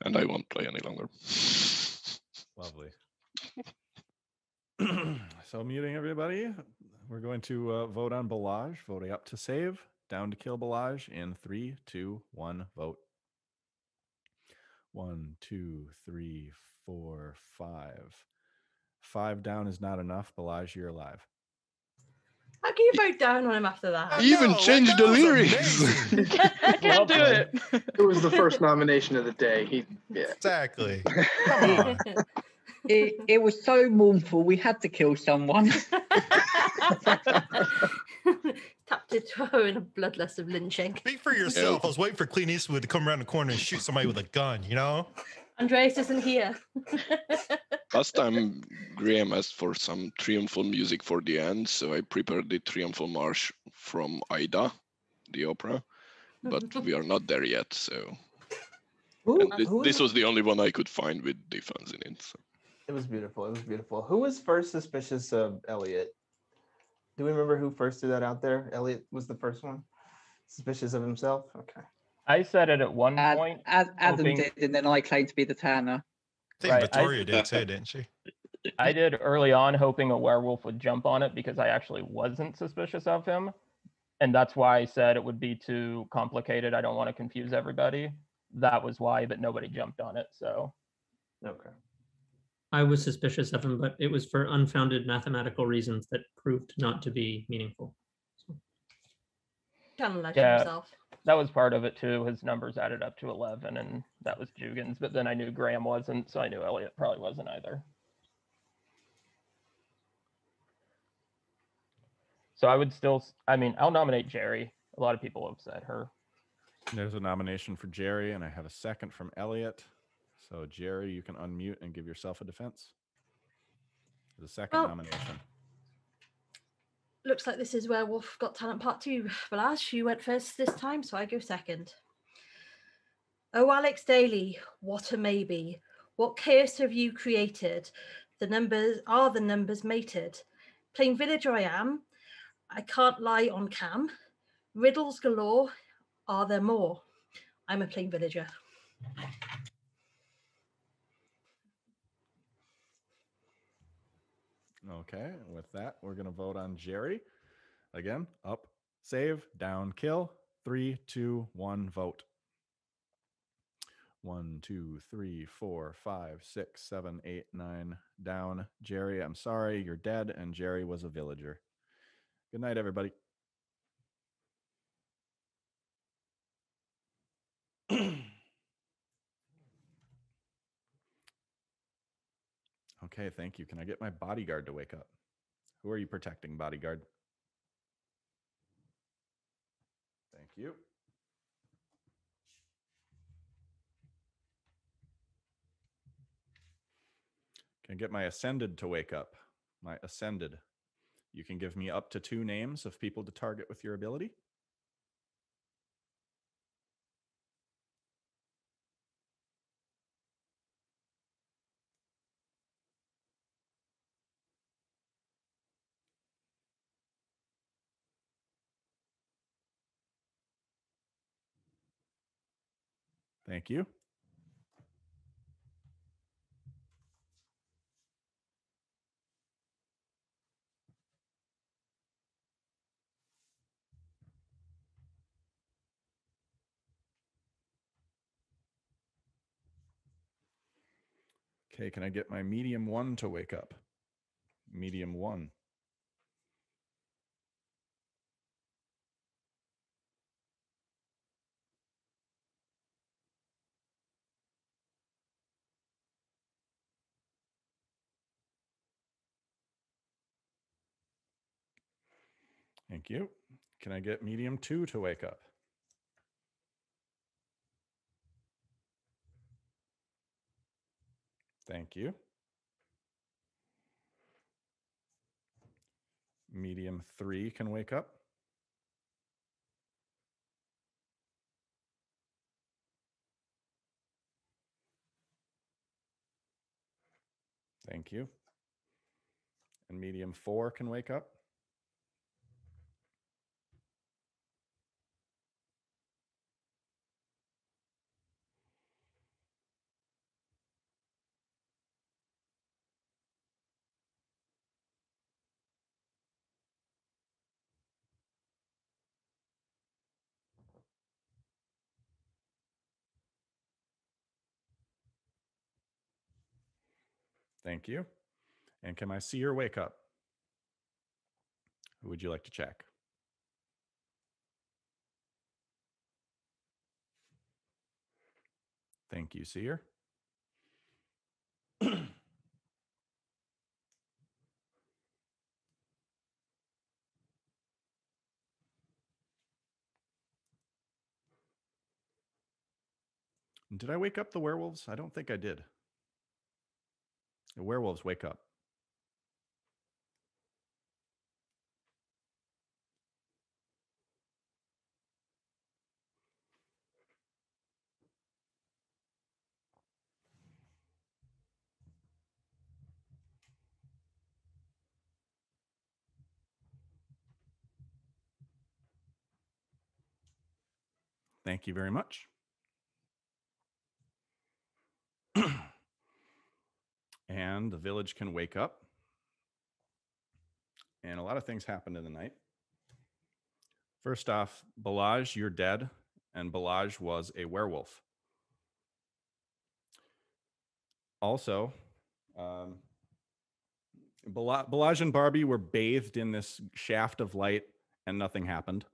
And I won't play any longer. Lovely. So muting everybody. We're going to vote on Balaj. Voting up to save, down to kill Balaj in 3, 2, 1, vote. 1, 2, 3, 4, 5. 5 down is not enough. Balaj, you're alive. How can you vote down on him after that? He even changed the lyrics. I can't do it. It was the first nomination of the day. Exactly. Come on. It was so mournful. We had to kill someone. Tapped it to her in a bloodlust of lynching. Speak for yourself. I was waiting for Clint Eastwood to come around the corner and shoot somebody with a gun, you know? Andreas isn't here. Last time Graham asked for some triumphal music for the end, so I prepared the triumphal march from Aida, the opera, but we are not there yet, so. This was the only one I could find with defense in it. So. It was beautiful. It was beautiful. Who was first suspicious of Elliot? Do we remember who first threw that out there? Elliot was the first one? Suspicious of himself? Okay. I said it at one point. Adam hoping- did, and then I claimed to be the Tanner. I think Victoria did too, didn't she? I did early on, hoping a werewolf would jump on it because I actually wasn't suspicious of him. And that's why I said it would be too complicated. I don't want to confuse everybody. That was why, but nobody jumped on it. So, okay. I was suspicious of him, but it was for unfounded mathematical reasons that proved not to be meaningful. Channelized yeah, himself. that was part of it too. His numbers added up to 11, and that was Jugens. But then I knew Graham wasn't, so I knew Elliot probably wasn't either. So I would still, I mean, I'll nominate Jerry. A lot of people have said her. There's a nomination for Jerry, and I have a second from Elliot. So Jerry, you can unmute and give yourself a defense. The second nomination. Looks like this is Werewolf Got Talent Part 2. Balazs, you went first this time, so I go second. Oh, Alex Daly, what a maybe. What chaos have you created? The numbers mated. Plain villager I am. I can't lie on cam. Riddles galore. Are there more? I'm a plain villager. Okay, with that, we're going to vote on Jerry. Again, up, save, down, kill. 3, 2, 1, vote. 1, 2, 3, 4, 5, 6, 7, 8, 9, down. Jerry, I'm sorry, you're dead, and Jerry was a villager. Good night, everybody. Okay, thank you. Can I get my bodyguard to wake up? Who are you protecting, bodyguard? Thank you. Can I get my ascended to wake up? My ascended. You can give me up to 2 names of people to target with your ability. Thank you. Okay, can I get my medium 1 to wake up? Medium 1. Thank you. Can I get medium 2 to wake up? Thank you. Medium 3 can wake up. Thank you. And medium 4 can wake up. Thank you. And can my seer wake up? Who would you like to check? Thank you, seer. Did I wake up the werewolves? I don't think I did. The werewolves wake up. Thank you very much. And the village can wake up. And a lot of things happened in the night. First off, Balaj, you're dead. And Balaj was a werewolf. Also, Balaj and Barbie were bathed in this shaft of light and nothing happened.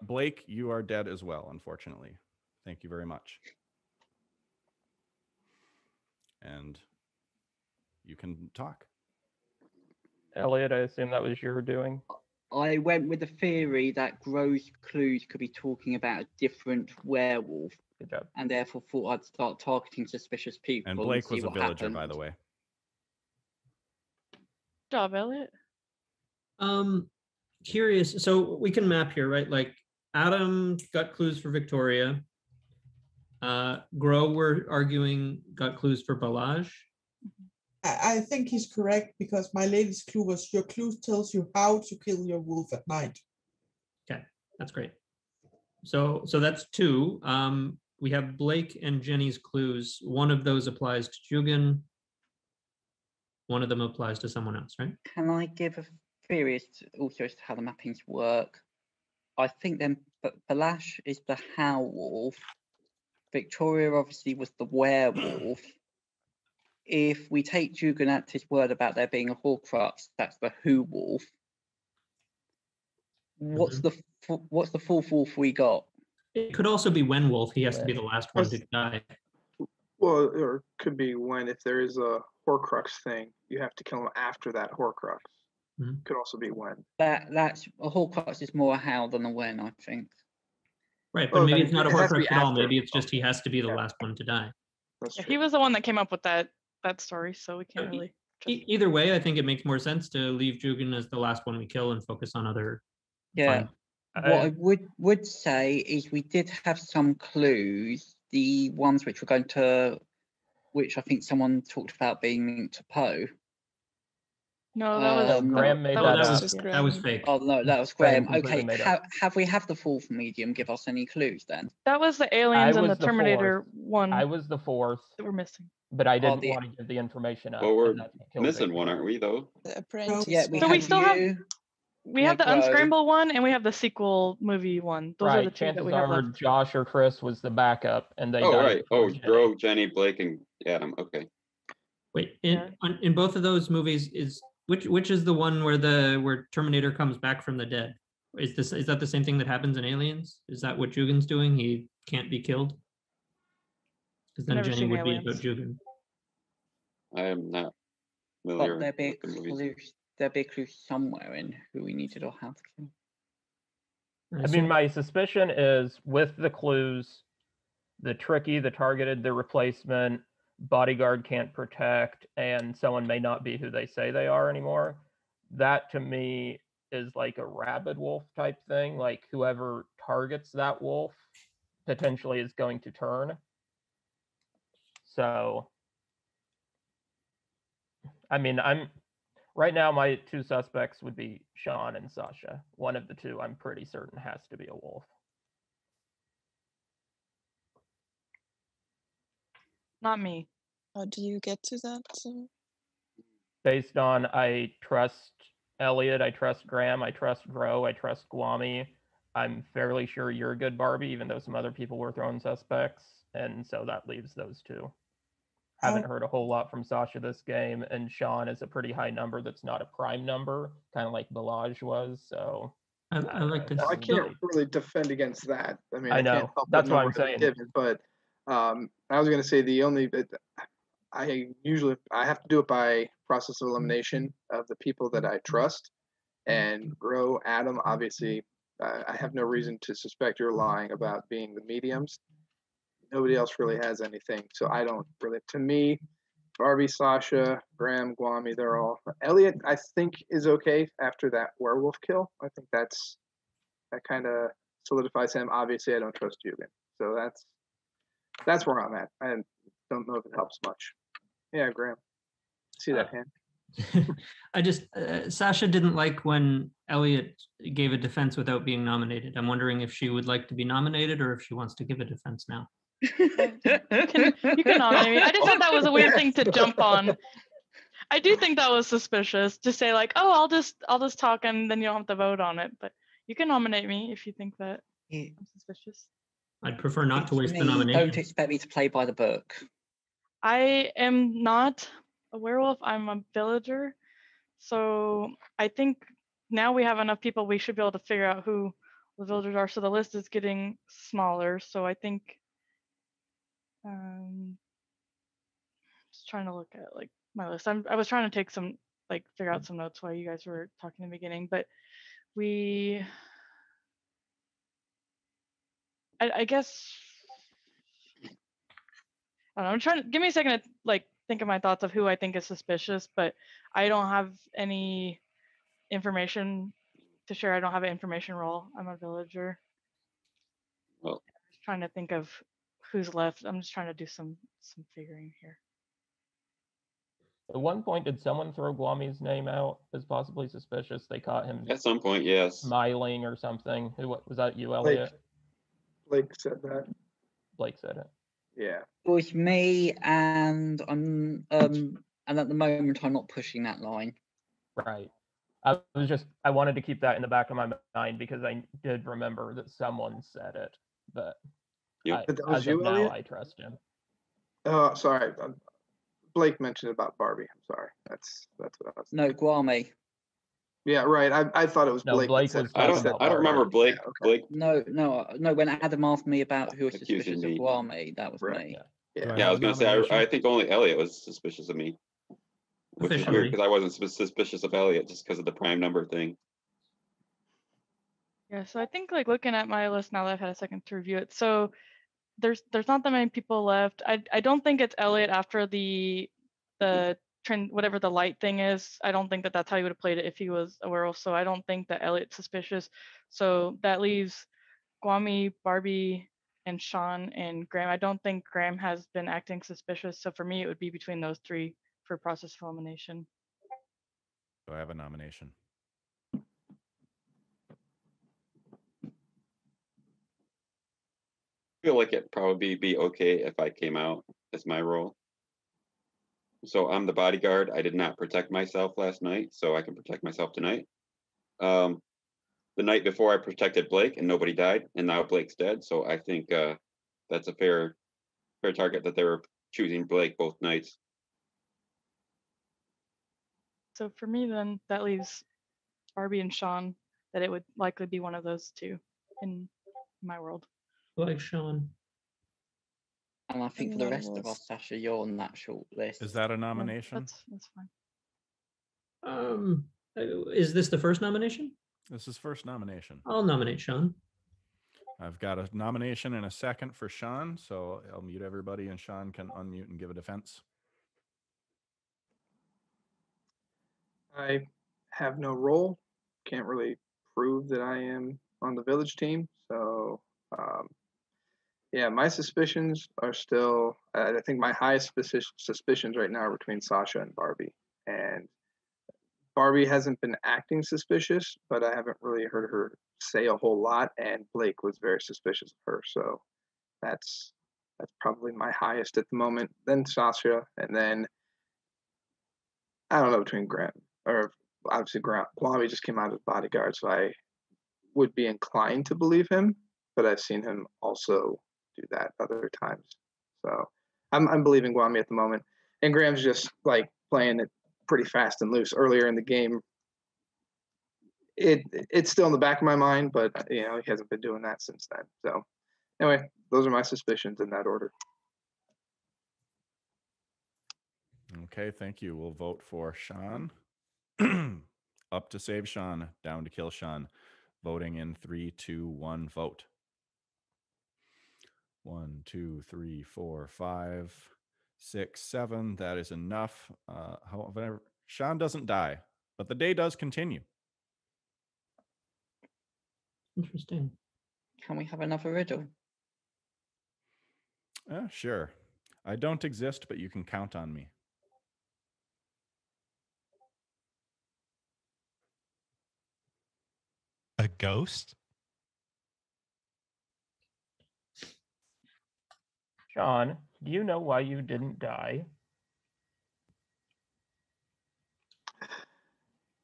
Blake, you are dead as well, unfortunately. Thank you very much. And you can talk. Elliot, I assume that was your doing. I went with the theory that Gro's clues could be talking about a different werewolf. Good job. And therefore thought I'd start targeting suspicious people. And Blake see was a what villager, happened. by the way. Good job, Elliot. Curious. So we can map here, right? Like Adam got clues for Victoria. Gro, we're arguing, got clues for Balaj. I think he's correct because my latest clue was your clue tells you how to kill your wolf at night. Okay, that's great. So that's 2. We have Blake and Jenny's clues. One of those applies to Jugan. One of them applies to someone else, right? Can I give a theory also as to how the mappings work? I think then Balaj is the Howl Wolf. Victoria obviously was the werewolf. If we take Jugan at his word about there being a Horcrux, that's the Who Wolf. What's the fourth wolf we got? It could also be Wenwolf. He has to be the last one to die. Well, or could be when if there is a Horcrux thing, you have to kill him after that Horcrux. Could also be when. That's a Horcrux is more a Howl than a Wen, I think. Right, but maybe it's not a it has to be Horcrux at all. after. Maybe it's just he has to be the last one to die. That's Yeah, he was the one that came up with that story, so we can't really. Either way, I think it makes more sense to leave Jugan as the last one we kill and focus on other. Yeah. What I would say is we did have some clues. The ones which were going to, which I think someone talked about being linked to Poe. No, that was Graham made that up. That was fake. Oh no, that was Graham. completely Okay, made up. have we have the fourth medium give us any clues then? That was the aliens and the Terminator one. I was the 4th. That we're missing. But I didn't want to give the information up. Well, we're and that's what killed missing Victor. one, aren't we, though? The apprentice. Yeah, we So we have still have you. we have the Gro. unscramble one and we have the sequel movie one. Those are the 2 that we have Chances are left. Josh or Chris was the backup, and they Oh, died right. before Oh, Jenny. Gro, Jenny, Blake, and Adam. Okay. Wait, in both of those movies, is which is the one where Terminator comes back from the dead? Is that the same thing that happens in Aliens? Is that what Jugan's doing? He can't be killed? Because then Never Jenny seen would Aliens. be about Jugan. I am not But familiar there'd be with the movies. clues. There'd be a clue somewhere in who we needed or how to kill. I mean, my suspicion is with the clues, the tricky, the targeted, the replacement, bodyguard can't protect, and someone may not be who they say they are anymore. That to me is like a rabid wolf type thing. Like whoever targets that wolf potentially is going to turn. So, I mean, right now my two suspects would be Sean and Sasha. One of the two I'm pretty certain has to be a wolf. Not me. How do you get to that? Based on I trust Elliot, I trust Graham, I trust Gro, I trust Guami. I'm fairly sure you're a good Barbie, even though some other people were thrown suspects. And so that leaves those two. Haven't heard a whole lot from Sasha this game, and Sean is a pretty high number that's not a prime number, kind of like Balaj was. So I like this. Well, I can't really defend against that. I mean, I I know. can't help That's the what I'm number that's saying. given, but I was going to say the only bit I have to do it by process of elimination of the people that I trust, and Gro, Adam, obviously, I have no reason to suspect you're lying about being the mediums. Nobody else really has anything, so I don't really. To me, Barbie, Sasha, Graham, Guami, they're all. Elliot, I think, is okay after that werewolf kill. I think that kind of solidifies him. Obviously, I don't trust Jugan, so that's where I'm at. I don't know if it helps much. Yeah, Graham, see that hand. I just Sasha didn't like when Elliot gave a defense without being nominated. I'm wondering if she would like to be nominated or if she wants to give a defense now. You can nominate me. I just thought that was a weird thing to jump on. I do think that was suspicious to say like, oh, I'll just talk and then you don't have to vote on it. But you can nominate me if you think that I'm suspicious. I'd prefer not to waste the Me, nomination. don't expect me to play by the book. I am not a werewolf. I'm a villager. So I think now we have enough people, we should be able to figure out who the villagers are. So the list is getting smaller. So I think just trying to look at like my list. I was trying to take some figure out some notes while you guys were talking in the beginning, but I guess I don't know, I'm trying to give me a second to think of my thoughts of who I think is suspicious, but I don't have any information to share. I don't have an information role. I'm a villager. Well, I'm just trying to think of who's left. I'm just trying to do some figuring here. At one point, did someone throw Guami's name out as possibly suspicious? They caught him at some point, yes. smiling or something. Who was that? You, Elliot? Blake said that. Blake said it. Yeah. It was me, and I'm and at the moment I'm not pushing that line. Right. I wanted to keep that in the back of my mind because I did remember that someone said it, but But that was as you, of now, Elliot? I trust him. Oh, sorry. Blake mentioned about Barbie. I'm sorry. That's what I was. No, Guami. Yeah, right. I thought it was No, Blake. Blake that was said, I don't remember Blake. Yeah, okay. Blake. No. When Adam asked me about who was Accusing suspicious of me. Guami, that was Right. me. Yeah, I was gonna say I think only Elliot was suspicious of me, which is weird because I wasn't suspicious of Elliot just because of the prime number thing. Yeah, so I think looking at my list now that I've had a second to review it, so there's not that many people left. I don't think it's Elliot after the trend, whatever the light thing is. I don't think that that's how he would have played it if he was a werewolf. So I don't think that Elliot's suspicious. So that leaves Guami, Barbie, and Sean and Graham. I don't think Graham has been acting suspicious. So for me, it would be between those three for process of elimination. Do I have a nomination? I feel like it'd probably be okay if I came out as my role. So I'm the bodyguard. I did not protect myself last night, so I can protect myself tonight. The night before I protected Blake and nobody died, and now Blake's dead. So I think that's a fair target that they were choosing Blake both nights. So for me, then that leaves Barbie and Sean, that it would likely be one of those two in my world. Like Sean. And I think for the rest of us, Sasha, you're on that short list. Is that a nomination? That's fine. Is this the first nomination? This is first nomination. I'll nominate Sean. I've got a nomination and a second for Sean, so I'll mute everybody and Sean can unmute and give a defense. I have no role. Can't really prove that I am on the village team. So, Yeah, my suspicions are still. I think my highest suspicions right now are between Sasha and Barbie, and Barbie hasn't been acting suspicious, but I haven't really heard her say a whole lot. And Blake was very suspicious of her, so that's probably my highest at the moment. Then Sasha, and then I don't know between Grant or obviously Grant. Kwame just came out as bodyguard, so I would be inclined to believe him, but I've seen him also do that other times. So I'm believing Kwame at the moment, and Graham's just like playing it pretty fast and loose. Earlier in the game, it's still in the back of my mind, but he hasn't been doing that since then. So anyway, those are my suspicions in that order. Okay, thank you. We'll vote for Sean. Up to save Sean, down to kill Sean. Voting in 3, 2, 1, vote. 1, 2, 3, 4, 5, 6, 7. That is enough. However, Sean doesn't die, but the day does continue. Interesting. Can we have another riddle? Sure. I don't exist, but you can count on me. A ghost? Sean, do you know why you didn't die?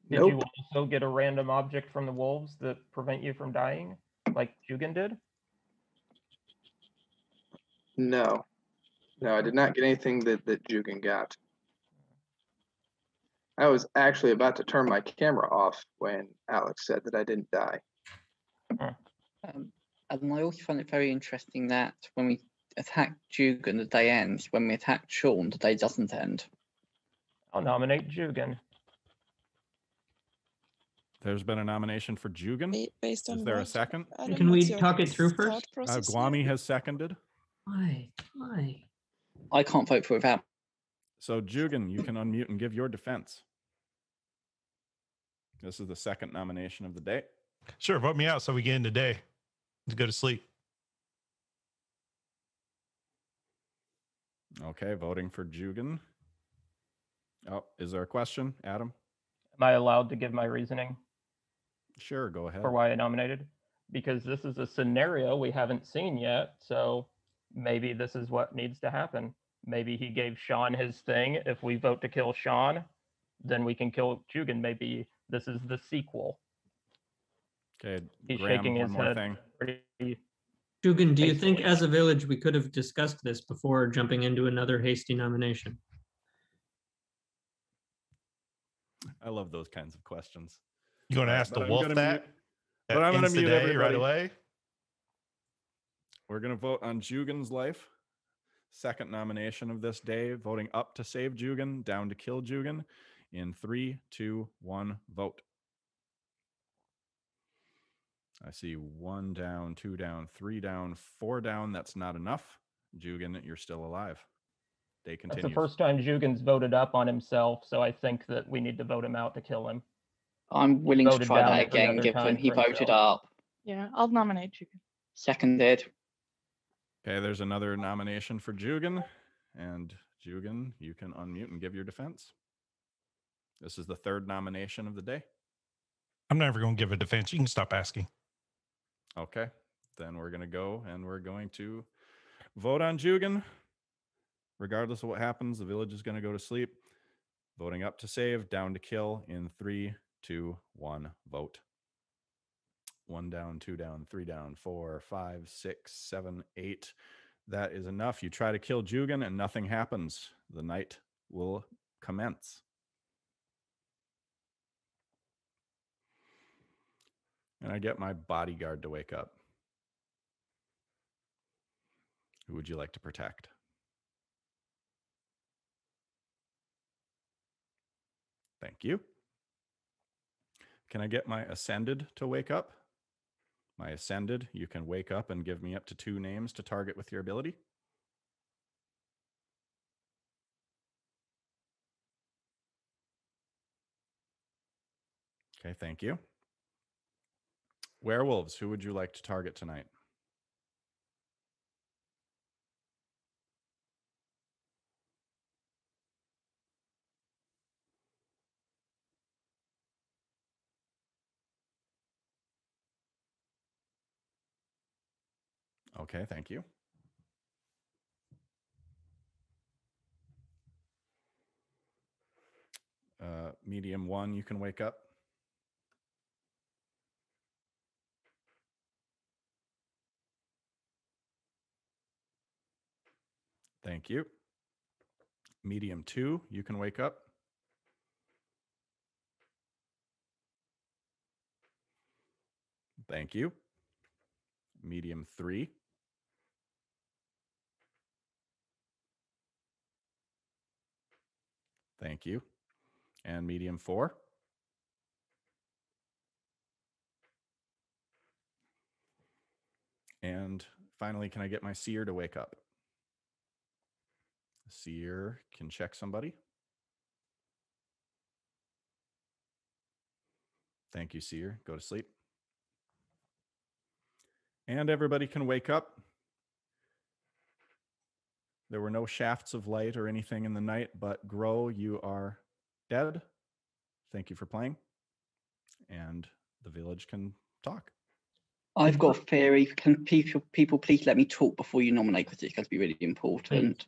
Did you Nope. also get a random object from the wolves that prevent you from dying, like Jugan did? No, I did not get anything that Jugan got. I was actually about to turn my camera off when Alex said that I didn't die. And I also find it very interesting that when we attack Jugan, the day ends. When we attack Sean, the day doesn't end. I'll nominate Jugan. There's been a nomination for Jugan. Based on Is there a what? second? Adam, Can we what's your talk it through thought first? process here? Gwami has seconded. Why? I can't vote for without. So Jugan, you can unmute and give your defense. This is the second nomination of the day. Sure, vote me out so we get in today. Let's go to sleep. Okay, voting for Jugan. Oh, is there a question, Adam? Am I allowed to give my reasoning Sure, go ahead. for why I nominated? Because this is a scenario we haven't seen yet, so maybe this is what needs to happen. Maybe he gave Sean his thing. If we vote to kill Sean, then we can kill Jugan. Maybe this is the sequel. Okay, He's Graham, shaking one his more head. thing. pretty Jugan, do you think hastily. as a village we could have discussed this before jumping into another hasty nomination? I love those kinds of questions. You going to All right, ask but the I'm wolf gonna that? mute- But I'm going to Ends mute today, everybody right away. We're going to vote on Jugan's life. Second nomination of this day, voting up to save Jugan, down to kill Jugan. In 3, 2, 1, vote. I see 1 down, 2 down, 3 down, 4 down. That's not enough. Jugan, you're still alive. Day That's continues. the first time Jugan's voted up on himself, so I think that we need to vote him out to kill him. I'm willing to Voted try down that every again, other given time he for voted himself. up. Yeah, I'll nominate Jugan. Seconded. Okay, there's another nomination for Jugan. And Jugan, you can unmute and give your defense. This is the third nomination of the day. I'm never going to give a defense. You can stop asking. Okay, then we're going to go and we're going to vote on Jugan. Regardless of what happens, the village is going to go to sleep. Voting up to save, down to kill in 3, 2, 1, vote. 1 down, 2 down, 3 down, 4, 5, 6, 7, 8. That is enough. You try to kill Jugan and nothing happens. The night will commence. And I get my bodyguard to wake up. Who would you like to protect? Thank you. Can I get my ascended to wake up? My ascended, you can wake up and give me up to 2 names to target with your ability. Okay, thank you. Werewolves, who would you like to target tonight? Okay, thank you. Medium 1, you can wake up. Thank you. Medium 2, you can wake up. Thank you. Medium 3. Thank you. And medium 4. And finally, can I get my seer to wake up? Seer can check somebody. Thank you, seer. Go to sleep. And everybody can wake up. There were no shafts of light or anything in the night, but Grow, you are dead. Thank you for playing. And the village can talk. I've got a theory. Can people please let me talk before you nominate, because it's going to be really important.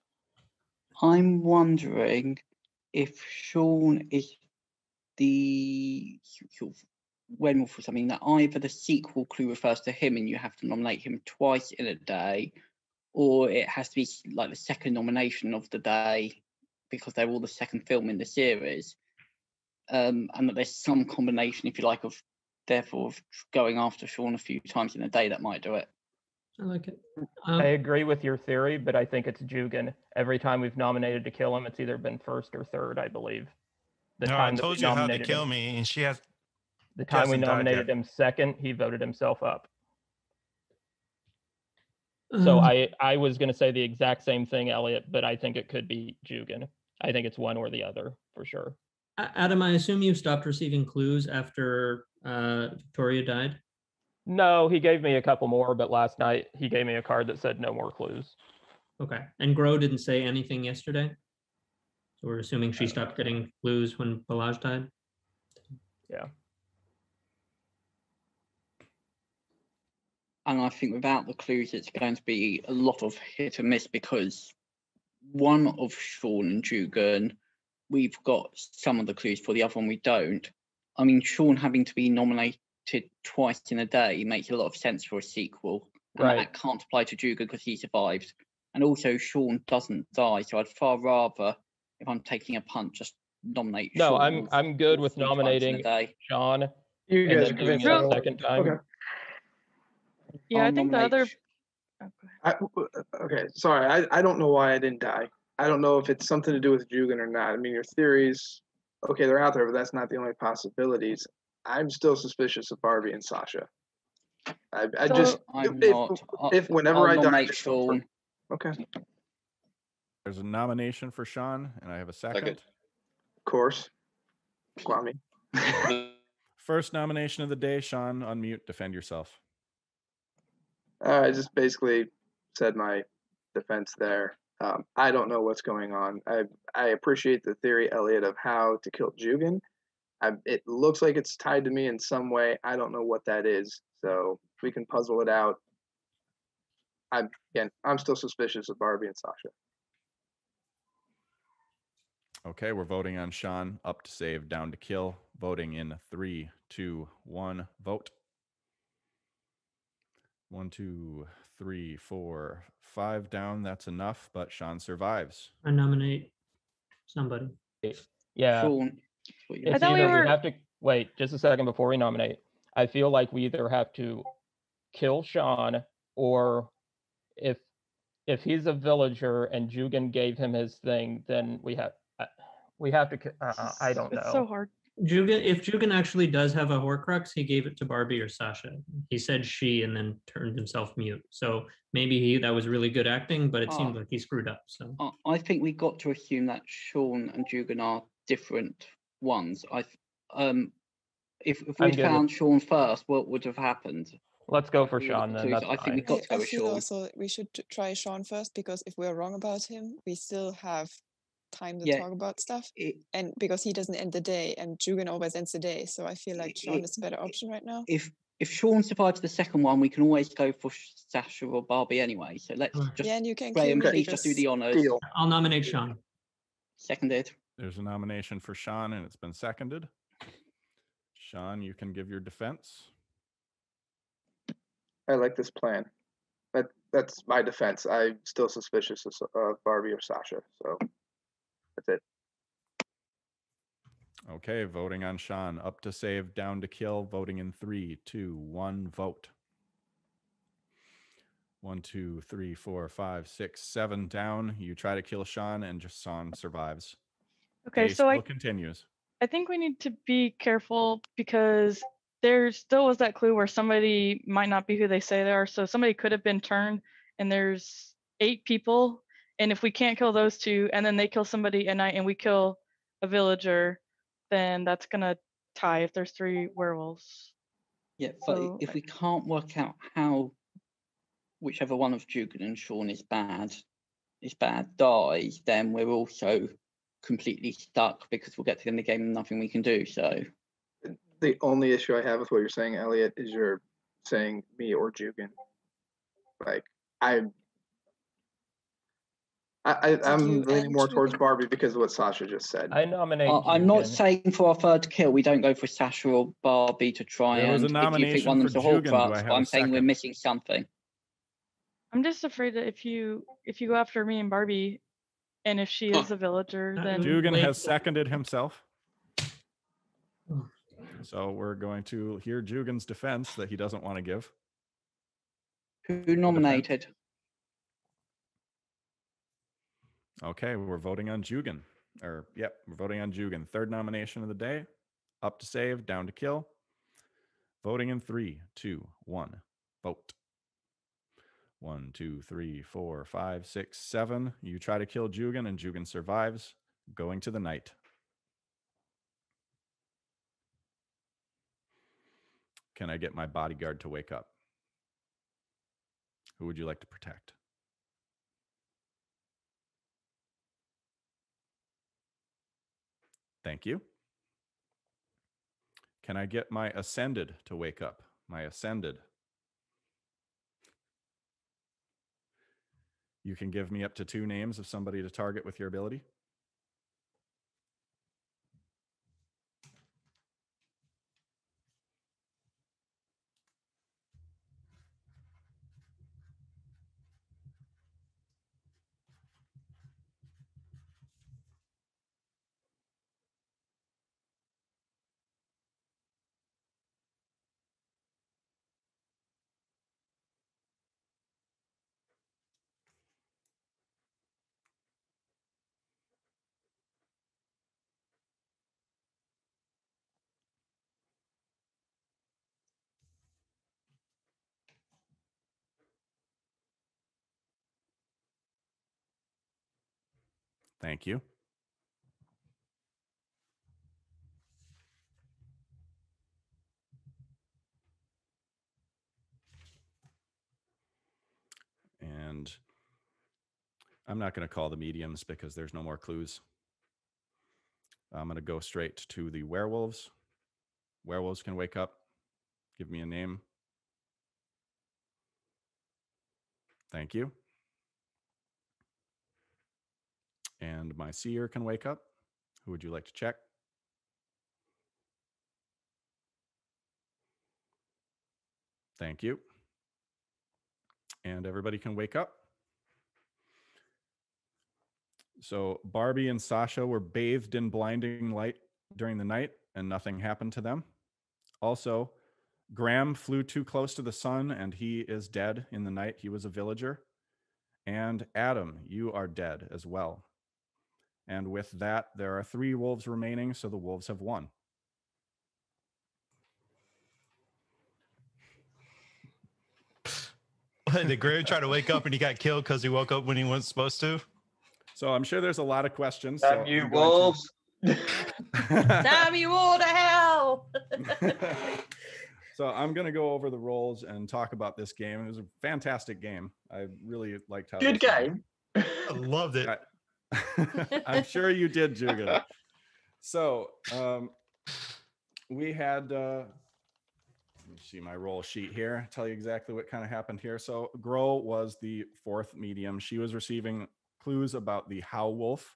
I'm wondering if Sean is the sort of werewolf or something, that either the sequel clue refers to him and you have to nominate him twice in a day, or it has to be like the second nomination of the day because they're all the second film in the series. And that there's some combination, if you like, of therefore of going after Sean a few times in a day that might do it. I like it. I agree with your theory, but I think it's Jugan. Every time we've nominated to kill him, it's either been first or third, I believe. The No, I time that told we you how to nominated kill him- me, and she has. The time we hasn't died yet. nominated him second, he voted himself up. So I was going to say the exact same thing, Elliot, but I think it could be Jugan. I think it's one or the other for sure. Adam, I assume you stopped receiving clues after Victoria died? No, he gave me a couple more, but last night he gave me a card that said no more clues. Okay. And Grow didn't say anything yesterday? So we're assuming she stopped getting clues when Balaj died? Yeah. And I think without the clues, it's going to be a lot of hit and miss, because one of Sean and Jugan, we've got some of the clues for, the other one we don't. I mean, Sean having to be nominated twice in a day makes a lot of sense for a sequel. And Right. that can't apply to Jugan because he survived. And also Sean doesn't die, so I'd far rather, if I'm taking a punt, just nominate No, Sean. I'm good with 3 times in a nominating day. Sean You and guys then are doing it convinced. a second time. Okay. Yeah, I I'll think the nominate other. Okay, sorry. I don't know why I didn't die. I don't know if it's something to do with Jugan or not. I mean, your theories, okay, they're out there, but that's not the only possibilities. I'm still suspicious of Barbie and Sasha. I just, I'm if, not. if whenever I'll I die, nominate just go for it. Sean. Okay, There's a nomination for Sean, and I have a second. Second. of course. Kwame. First nomination of the day, Sean, unmute, defend yourself. I just basically said my defense there. I don't know what's going on. I appreciate the theory, Elliot, of how to kill Jugan. It looks like it's tied to me in some way. I don't know what that is, so we can puzzle it out. I'm still suspicious of Barbie and Sasha. Okay, we're voting on Sean. Up to save, down to kill. Voting in 3, 2, 1. Vote. 1, 2, 3, 4, 5 down. That's enough, but Sean survives. I nominate somebody. Yeah. Sean. It's thought we either we were- have to wait just a second before we nominate. I feel like we either have to kill Sean, or if he's a villager and Jugan gave him his thing, then we have to. I don't know. It's so hard. Jugan, if Jugan actually does have a Horcrux, he gave it to Barbie or Sasha. He said she and then turned himself mute. So maybe that was really good acting, but it seemed like he screwed up. So I think we got to assume that Sean and Jugan are different ones. If I'm we'd good found with- Sean first, what would have happened? Let's go for We would've Sean then. clues. That's I think we fine. got to go I with feel Sean. also we should try Sean first, because if we're wrong about him, we still have time to Yeah, talk about stuff. And because he doesn't end the day, and Jugan always ends the day, so I feel like Sean is a better option right now. If if Sean survives the second one, we can always go for Sasha or Barbie anyway. So let's Right. just Yeah, and you can Graham, kill please just do the honors. Deal. I'll nominate Sean. Seconded. There's a nomination for Sean, and it's been seconded. Sean, you can give your defense. I like this plan. That's my defense. I'm still suspicious of Barbie or Sasha, so that's it. Okay, voting on Sean. Up to save, down to kill. Voting in 3, 2, 1, vote. 1, 2, 3, 4, 5, 6, 7 down. You try to kill Sean, and just Sean survives. Okay, Day so still continues. I think we need to be careful because there still was that clue where somebody might not be who they say they are. So somebody could have been turned, and there's 8 people. And if we can't kill those 2, and then they kill somebody at night, and we kill a villager, then that's gonna tie if there's 3 werewolves. Yeah, but So, if we can't work out how whichever one of Dugan and Sean is bad dies, then we're also completely stuck because we'll get to the end of the game and nothing we can do. So The only issue I have with what you're saying, Elliot, is you're saying me or Jugan. Like I'm leaning more towards Barbie because of what Sasha just said. I nominate. I'm not Dugan. saying for our third kill we don't go for Sasha or Barbie to try There was and a if you think nomination one of for them's a Jugan. Do I Horcrux, have but a I'm saying we're second? missing something. I'm just afraid that if you go after me and Barbie, and if she is a villager, then Dugan has seconded himself. So we're going to hear Jugan's defense that he doesn't want to give. Who nominated? Okay, we're voting on Jugan. We're voting on Jugan. Third nomination of the day. Up to save, down to kill. Voting in 3, 2, 1. Vote. 1, 2, 3, 4, 5, 6, 7. You try to kill Jugan, and Jugan survives. Going to the night. Can I get my bodyguard to wake up? Who would you like to protect? Thank you. Can I get my ascended to wake up? My ascended. You can give me up to 2 names of somebody to target with your ability. Thank you. And I'm not going to call the mediums because there's no more clues. I'm going to go straight to the werewolves. Werewolves can wake up. Give me a name. Thank you. And my seer can wake up. Who would you like to check? Thank you. And everybody can wake up. So Barbie and Sasha were bathed in blinding light during the night and nothing happened to them. Also, Graham flew too close to the sun and he is dead in the night. He was a villager. And Adam, you are dead as well. And with that, there are 3 wolves remaining, so the wolves have won. Did Graham try to wake up and he got killed because he woke up when he wasn't supposed to? So I'm sure there's a lot of questions. Damn you wolves. Damn you all to hell. So I'm going to go over the roles and talk about this game. It was a fantastic game. I really liked how Good game. I loved it. I'm sure you did, Jugan. So we had Let me see my roll sheet here. Tell you exactly what kind of happened here. So Grow was the fourth medium. She was receiving clues about the How Wolf,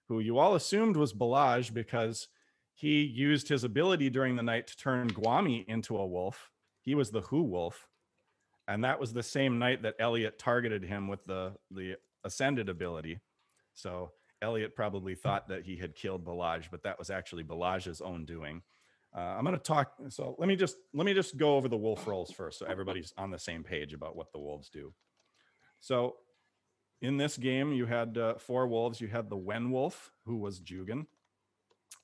who you all assumed was Balaj because he used his ability during the night to turn Gwami into a wolf. He was the Who Wolf. And that was the same night that Elliot targeted him with the Ascended ability. So Elliot probably thought that he had killed Balaj, but that was actually Balaj's own doing. I'm going to talk. So let me just go over the wolf rolls first, so everybody's on the same page about what the wolves do. So in this game, you had 4 wolves. You had the Wen Wolf, who was Jugan,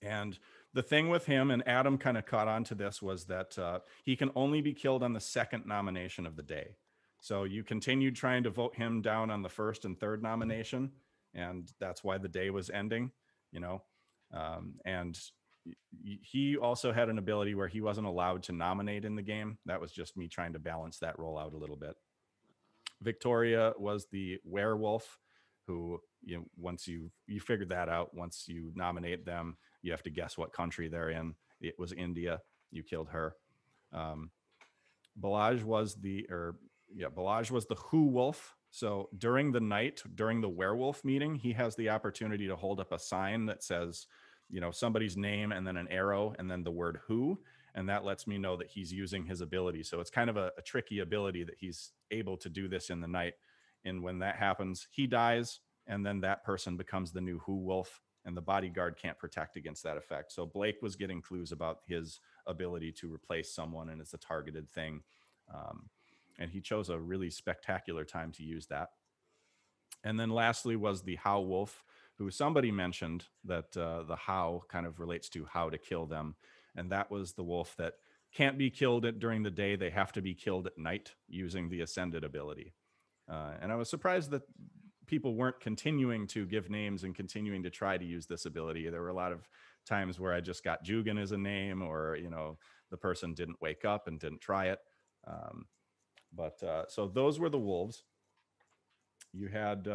and the thing with him, and Adam kind of caught on to this, was that he can only be killed on the second nomination of the day. So you continued trying to vote him down on the first and third nomination, and that's why the day was ending, you know. And he also had an ability where he wasn't allowed to nominate in the game. That was just me trying to balance that roll out a little bit. Victoria was the werewolf, who, you know, once you figured that out, once you nominate them, you have to guess what country they're in. It was India. You killed her. Balaj was the Who Wolf. So during the night, during the werewolf meeting, he has the opportunity to hold up a sign that says, you know, somebody's name and then an arrow and then the word who, and that lets me know that he's using his ability. So it's kind of a tricky ability that he's able to do this in the night. And when that happens, he dies, and then that person becomes the new Who Wolf, and the bodyguard can't protect against that effect. So Blake was getting clues about his ability to replace someone, and it's a targeted thing. And he chose a really spectacular time to use that. And then lastly was the How Wolf, who somebody mentioned that the How kind of relates to how to kill them. And that was the wolf that can't be killed during the day. They have to be killed at night using the Ascended ability. And I was surprised that people weren't continuing to give names and continuing to try to use this ability. There were a lot of times where I just got Jugan as a name, or, you know, the person didn't wake up and didn't try it. So those were the wolves. You had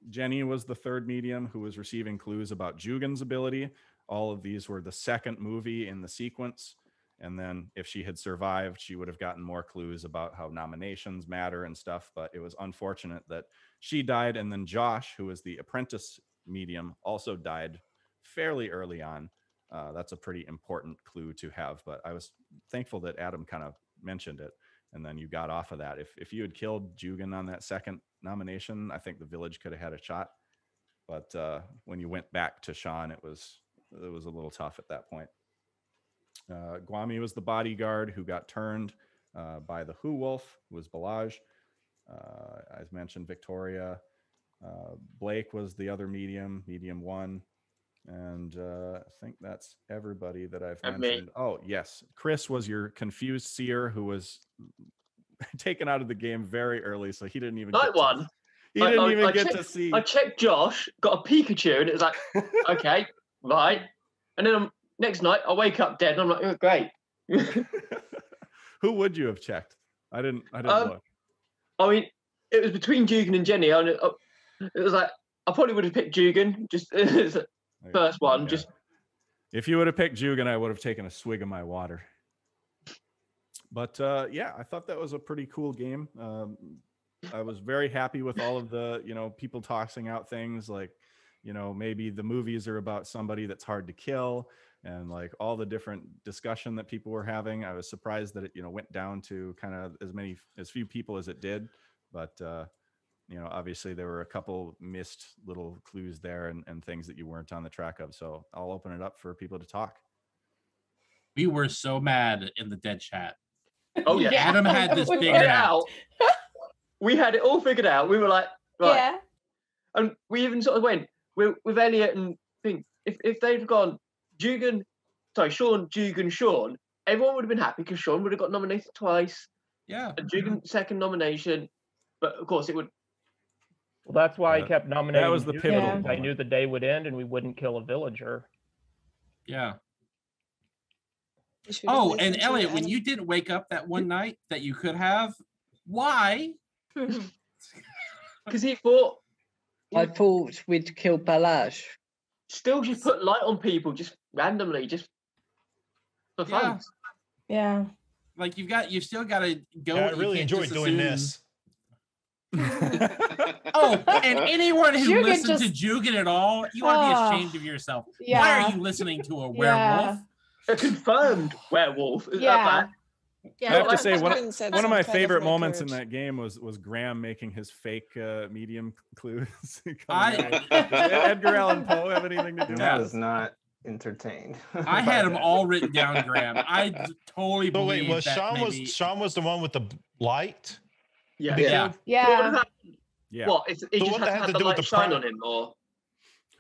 Jenny was the third medium who was receiving clues about Jugan's ability. All of these were the second movie in the sequence. And then if she had survived, she would have gotten more clues about how nominations matter and stuff. But it was unfortunate that she died. And then Josh, who was the apprentice medium, also died fairly early on. That's a pretty important clue to have. But I was thankful that Adam kind of mentioned it. And then you got off of that. If you had killed Jugan on that second nomination, I think the village could have had a shot. But when you went back to Sean, it was a little tough at that point. Gwami was the bodyguard who got turned by the Who Wolf, who was Balaj. As mentioned, Victoria. Blake was the other medium 1. And I think that's everybody that I've mentioned. Oh, yes. Chris was your confused seer who was taken out of the game very early, so he didn't even Night one. He didn't even get to see. I checked Josh, got a Pikachu, and it was like, okay, right. And then next night, I wake up dead, and I'm like, oh, great. Who would you have checked? I didn't look. I mean, it was between Jugan and Jenny. And it was like, I probably would have picked Jugan, just first one. Yeah. Just if you would have picked Jugan, I would have taken a swig of my water. But yeah, I thought that was a pretty cool game. I was very happy with all of the, people tossing out things like, maybe the movies are about somebody that's hard to kill, and like all the different discussion that people were having. I was surprised that it, went down to kind of as few people as it did. But, obviously there were a couple missed little clues there and things that you weren't on the track of. So I'll open it up for people to talk. We were so mad in the dead chat. Oh yeah, Adam had this we figured out. We had it all figured out. We were like, right. Yeah. And we even sort of went with Elliot and think if they'd gone Sean, Jugan, Sean, everyone would have been happy because Sean would have got nominated twice. Yeah. And Jugan's second nomination, but of course it would. Well, that's why I kept nominating. That was the Jugan, pivotal because I moment. knew the day would end and we wouldn't kill a villager. Yeah. Oh, and Elliot, when you didn't wake up that one night that you could have, why? Because he thought. I thought we'd kill Balaj. Still, just put light on people, just randomly, just for fun. Yeah. Like you've still got to go. Yeah, I you really can't enjoyed just doing assume- this. Oh, and anyone who Jugen listened to just- Jugen at all, you ought to be Oh, ashamed of yourself. Why yeah. are you listening to a Yeah. werewolf? A confirmed werewolf. Yeah. Yeah, I have to that's say what one, Jugen said, one of some my kind of favorite moments in record. that game was Graham making his fake medium clues. I- Does Edgar Allan Poe have anything to do with I this? was not entertained. I had them all written down, Graham. I totally So believe wait, was that Sean maybe... was the one with the light? Yeah. Yeah. Yeah. Yeah. What? He So just what had that to had have to the do with light the shine pri- on him, or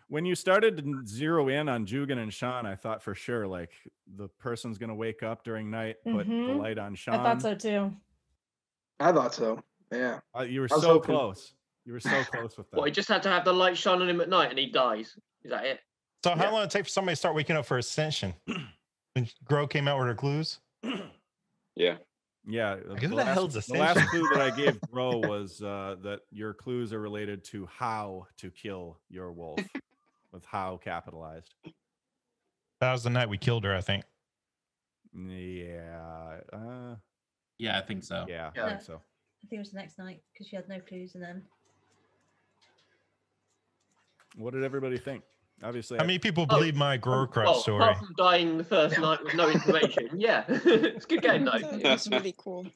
When you started to zero in on Jugen and Sean, I thought for sure like the person's gonna wake up during night, put the Mhm. light on Sean. I thought so too. I thought so. Yeah. You were I was so hoping- close. You were so close with that. what? He just had to have the light shine on him at night, and he dies. Is that it? So how long did it take for somebody to start waking up for Ascension? When Grow came out with her clues? Yeah. Yeah, Who the hell's the last Ascension? clue that I gave Bro was that your clues are related to how to kill your wolf, with how capitalized. That was the night we killed her, I think. Yeah. Yeah, I think so. Yeah, Yeah. I think so. I think it was the next night because she had no clues, and then What did everybody think? Obviously, How many people believe my Growcraft Well, story? apart from dying the first night with no information, yeah, it's a good game though. It was really cool.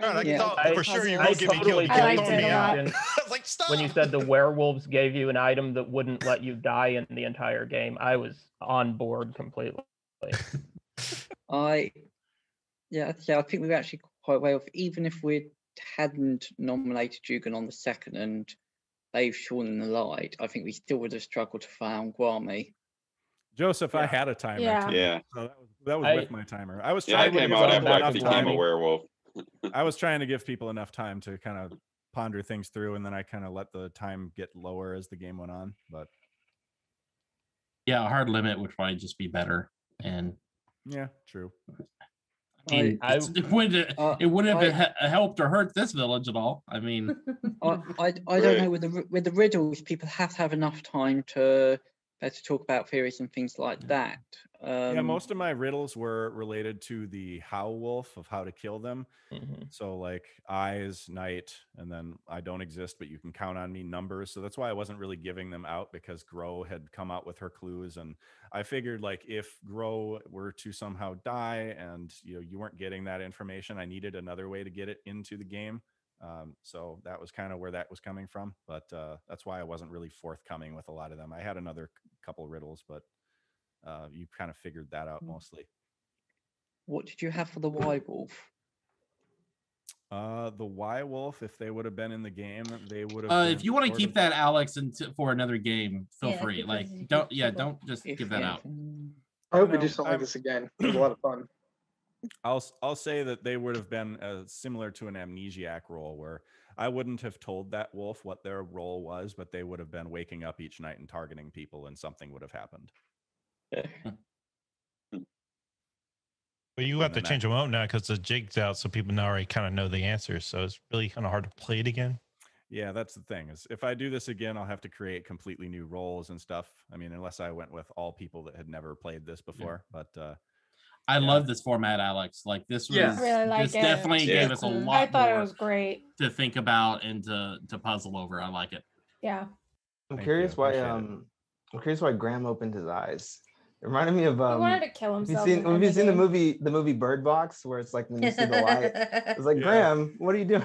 God, I Yeah. thought for sure you were I going to get me killed. totally You I kept liked throwing it me a lot. out. When- I was like, stop. When you said the werewolves gave you an item that wouldn't let you die in the entire game, I was on board completely. I think we were actually quite well off. Even if we hadn't nominated Jugan on the second and they've Sean in the light, I think we still would have struggled to find Guami. Joseph, I had a timer. Yeah. Too. Yeah. So that was with my timer. I was Yeah, trying I to came give out people after I enough became a time. werewolf. I was trying to give people enough time to kind of ponder things through, and then I kind of let the time get lower as the game went on. But Yeah, a hard limit would probably just be better. And yeah, true. I mean, it wouldn't have helped or hurt this village at all. I mean, I don't know with the riddles, people have to have enough time to talk about theories and things like that. Yeah, most of my riddles were related to the how wolf of how to kill them. So like eyes, night, and then I don't exist, but you can count on me numbers. So that's why I wasn't really giving them out, because Grow had come out with her clues, and I figured like if Grow were to somehow die and you weren't getting that information, I needed another way to get it into the game. So that was kind of where that was coming from, but that's why I wasn't really forthcoming with a lot of them. I had another couple riddles, but you kind of figured that out mostly. What did you have for the werewolf? The Y Wolf, if they would have been in the game, they would have. if you want to keep that, Alex, for another game, feel Yeah, free. because Like, you don't keep don't just give that out. I hope we No, do something like this again. It was a lot of fun. I'll say that they would have been similar to an amnesiac role, where I wouldn't have told that wolf what their role was, but they would have been waking up each night and targeting people, and something would have happened. But you have to change them out now because the jig's out, so people now already kind of know the answers. So it's really kind of hard to play it again. Yeah, that's the thing. Is if I do this again, I'll have to create completely new roles and stuff. I mean, unless I went with all people that had never played this before. But I love this format, Alex. Like this was I really like this it. definitely gave us a lot I thought more it was great. to think about and to puzzle over. I like it. Yeah. I'm Thank curious you, why appreciate it. I'm curious why Graham opened his eyes. It reminded me of He wanted to kill have you himself. seen in have you seen the Endgame. movie Bird Box, where it's like when you see the light, it's like, Graham, what are you doing?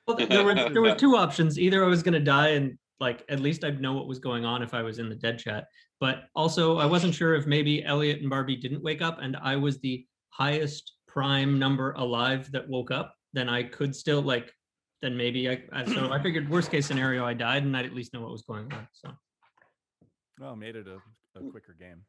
Well, there were two options. Either I was going to die and like at least I'd know what was going on if I was in the dead chat. But also I wasn't sure if maybe Elliot and Barbie didn't wake up and I was the highest prime number alive that woke up. Then I could still then maybe so I figured worst case scenario I died and I'd at least know what was going on. So well, made it a quicker game.